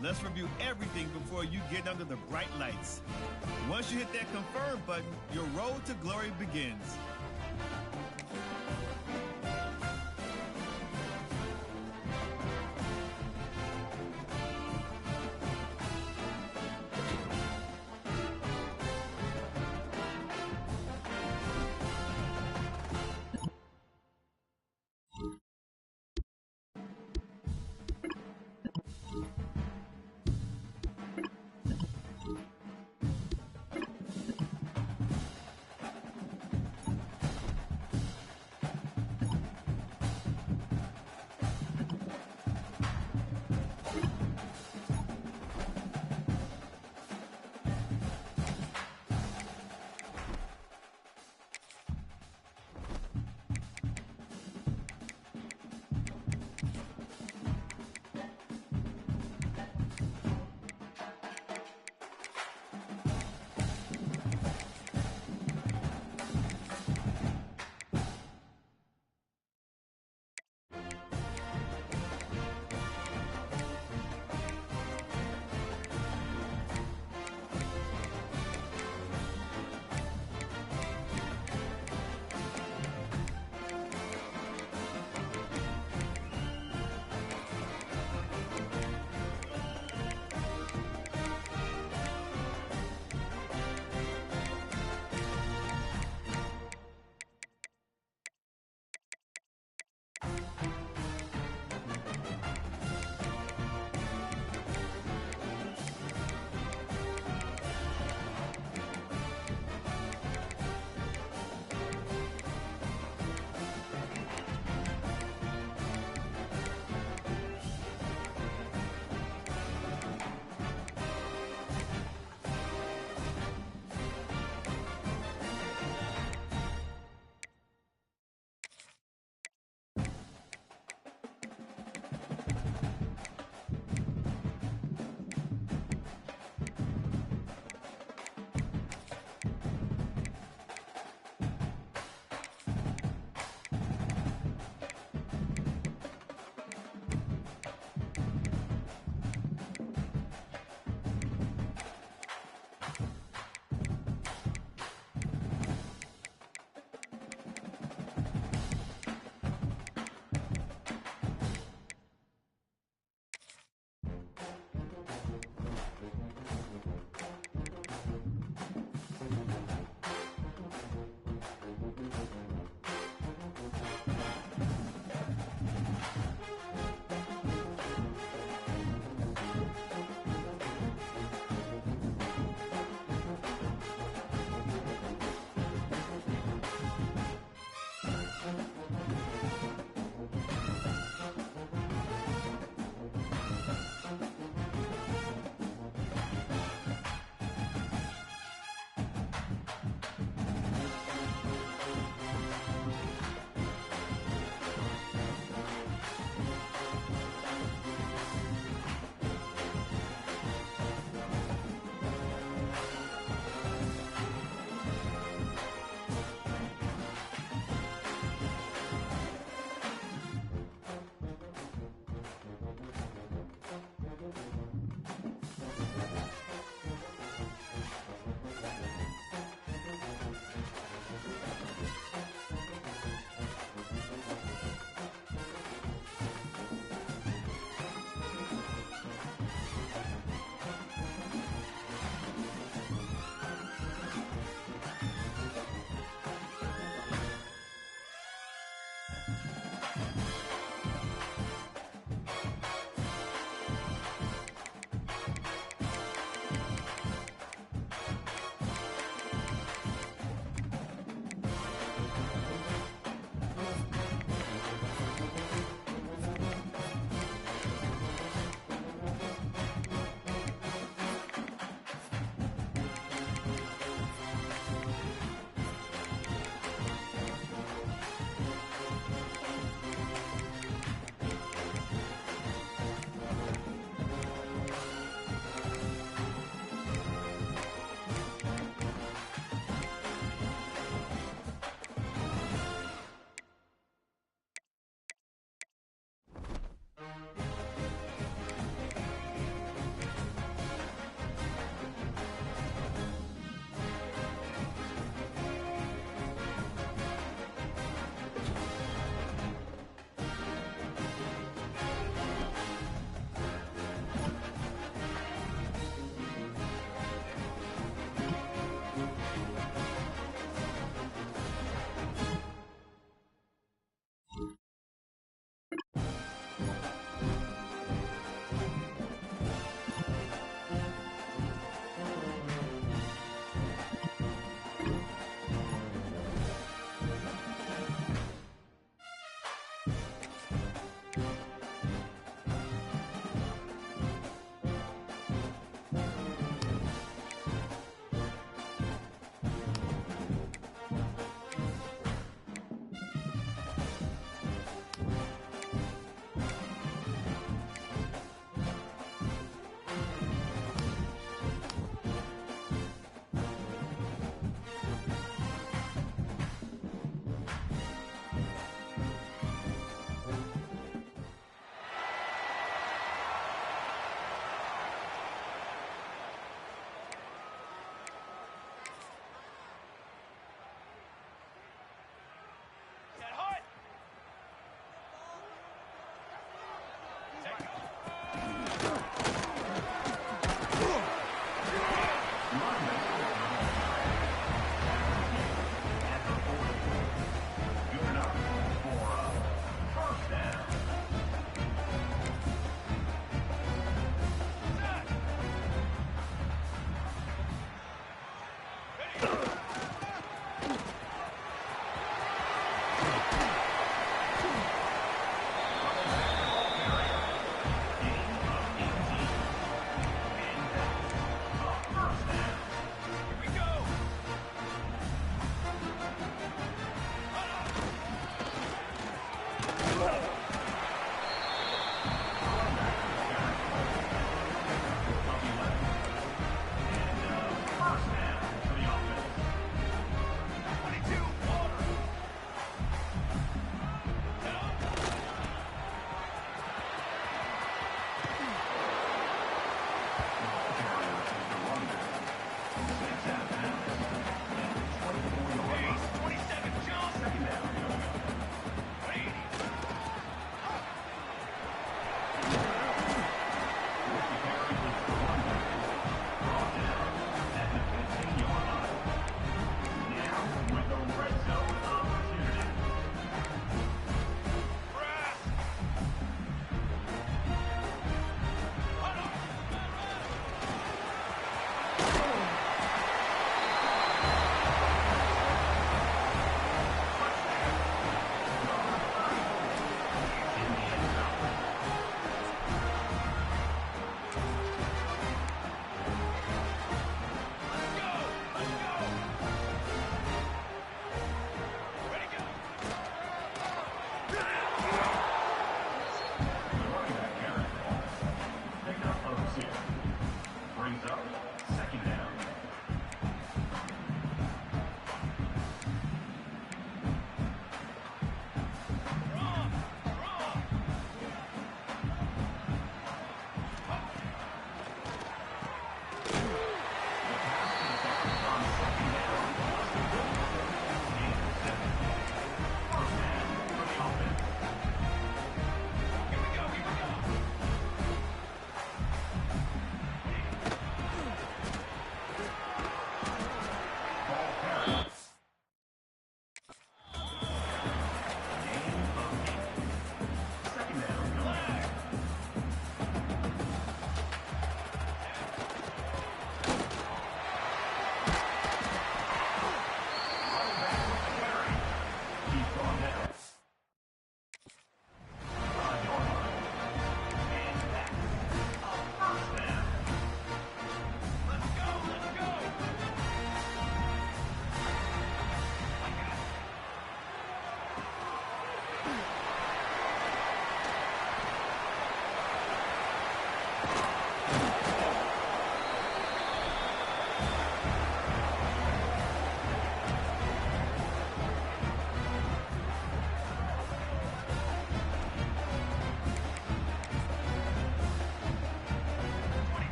let's review everything before you get under the bright lights. Once you hit that confirm button, your road to glory begins.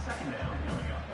Second down coming up.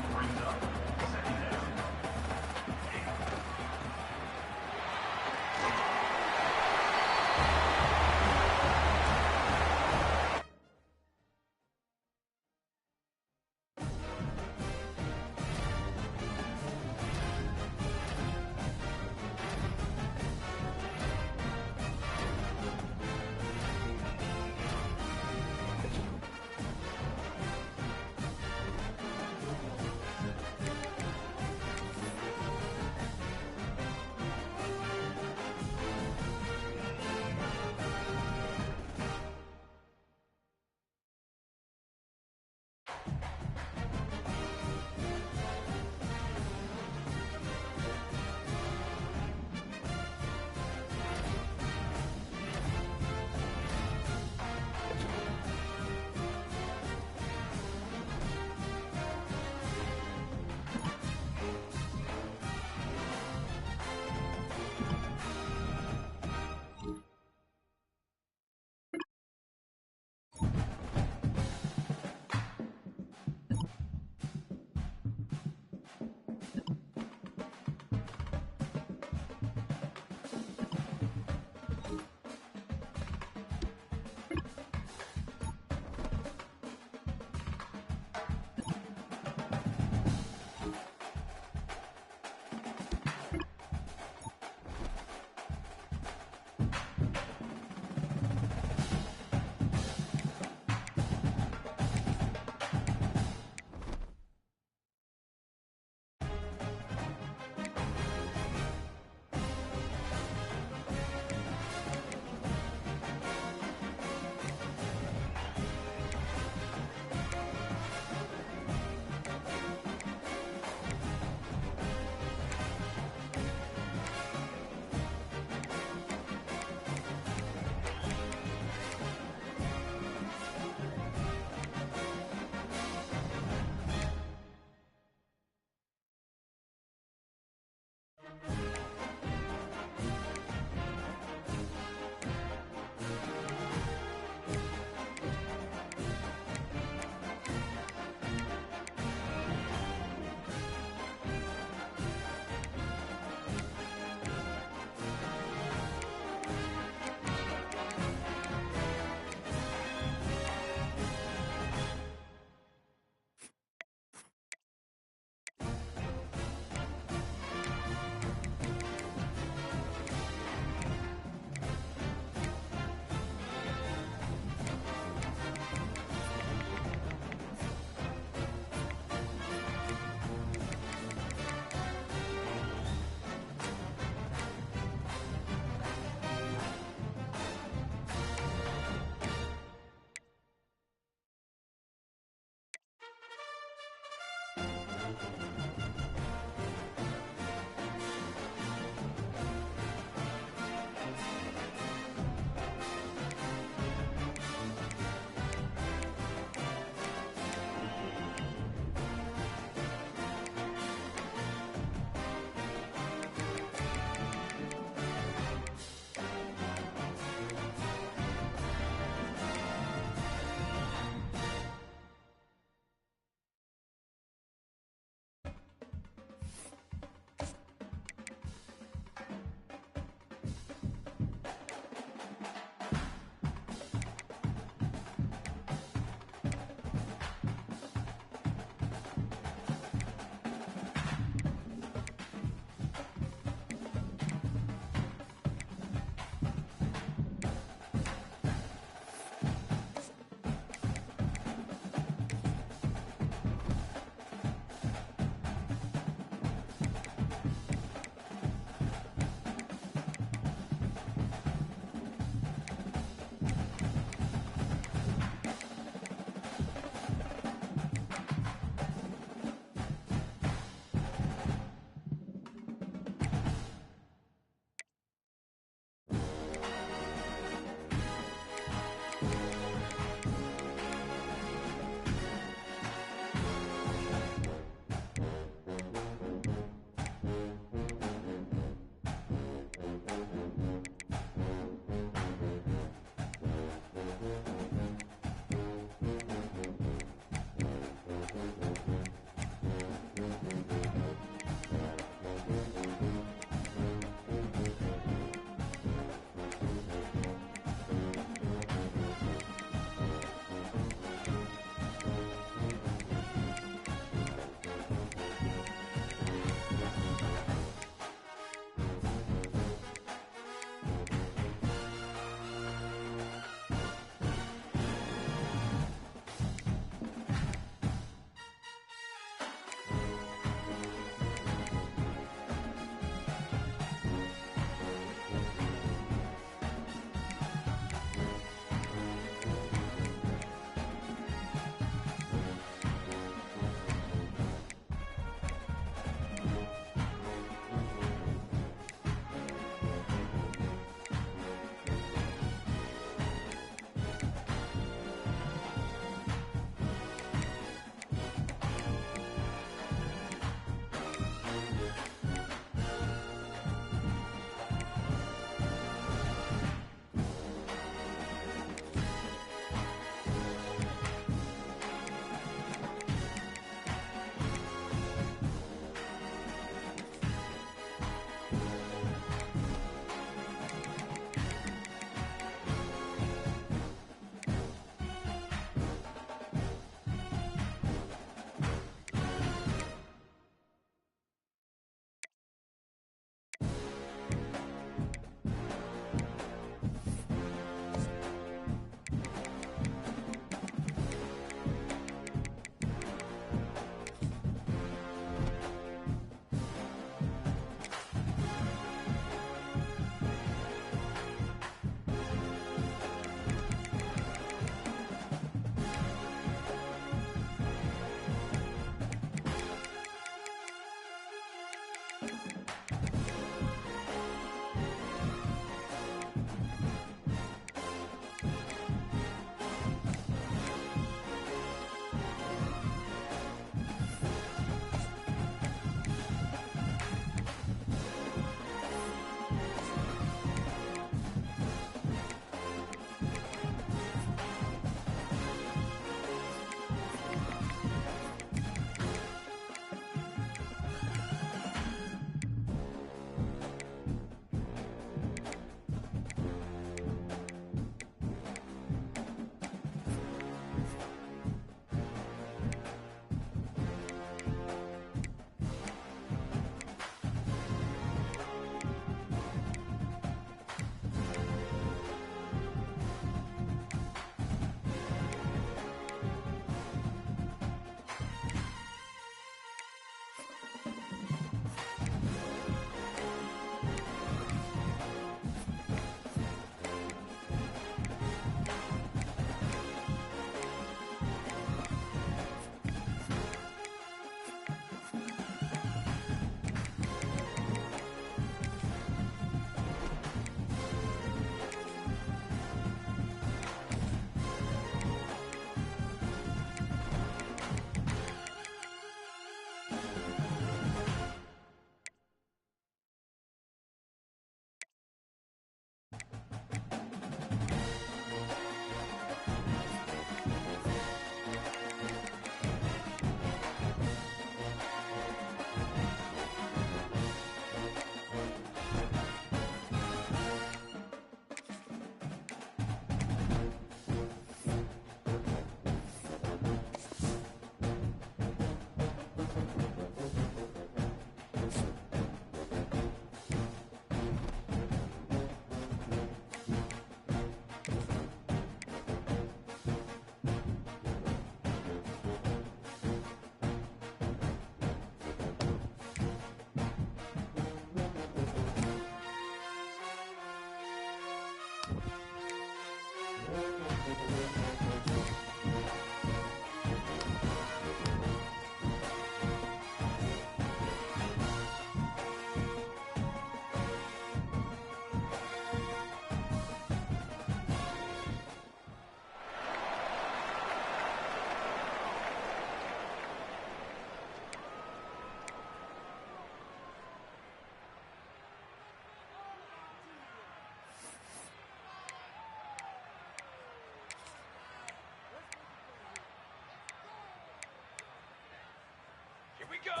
Here we go.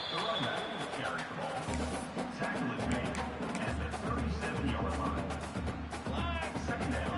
The running back carries the ball. Tackle is made at the 37-yard line. Second down.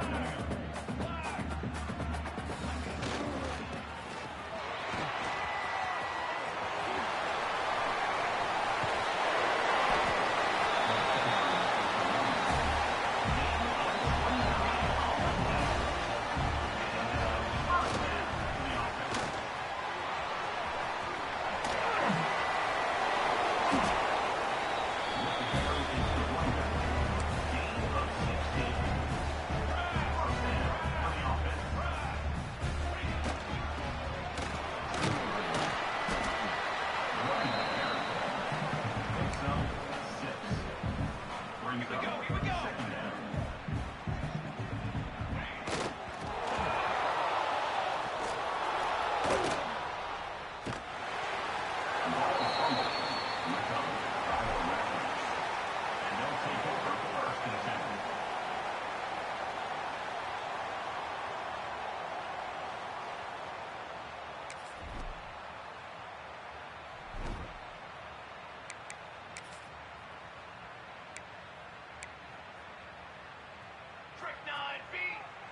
Trick 9B,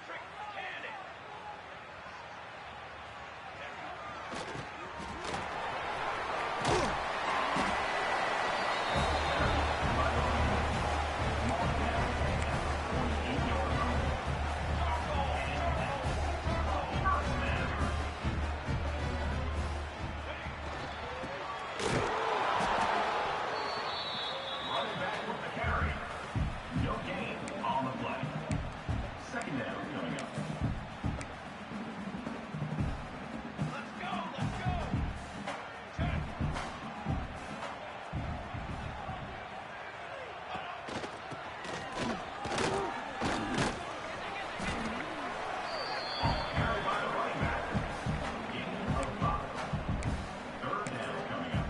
trick cannon. Running back with the carry. No gain on the play. Second down coming up. Let's go, let's go. Check. Carried by the running back. Gain of 5. Third down coming up.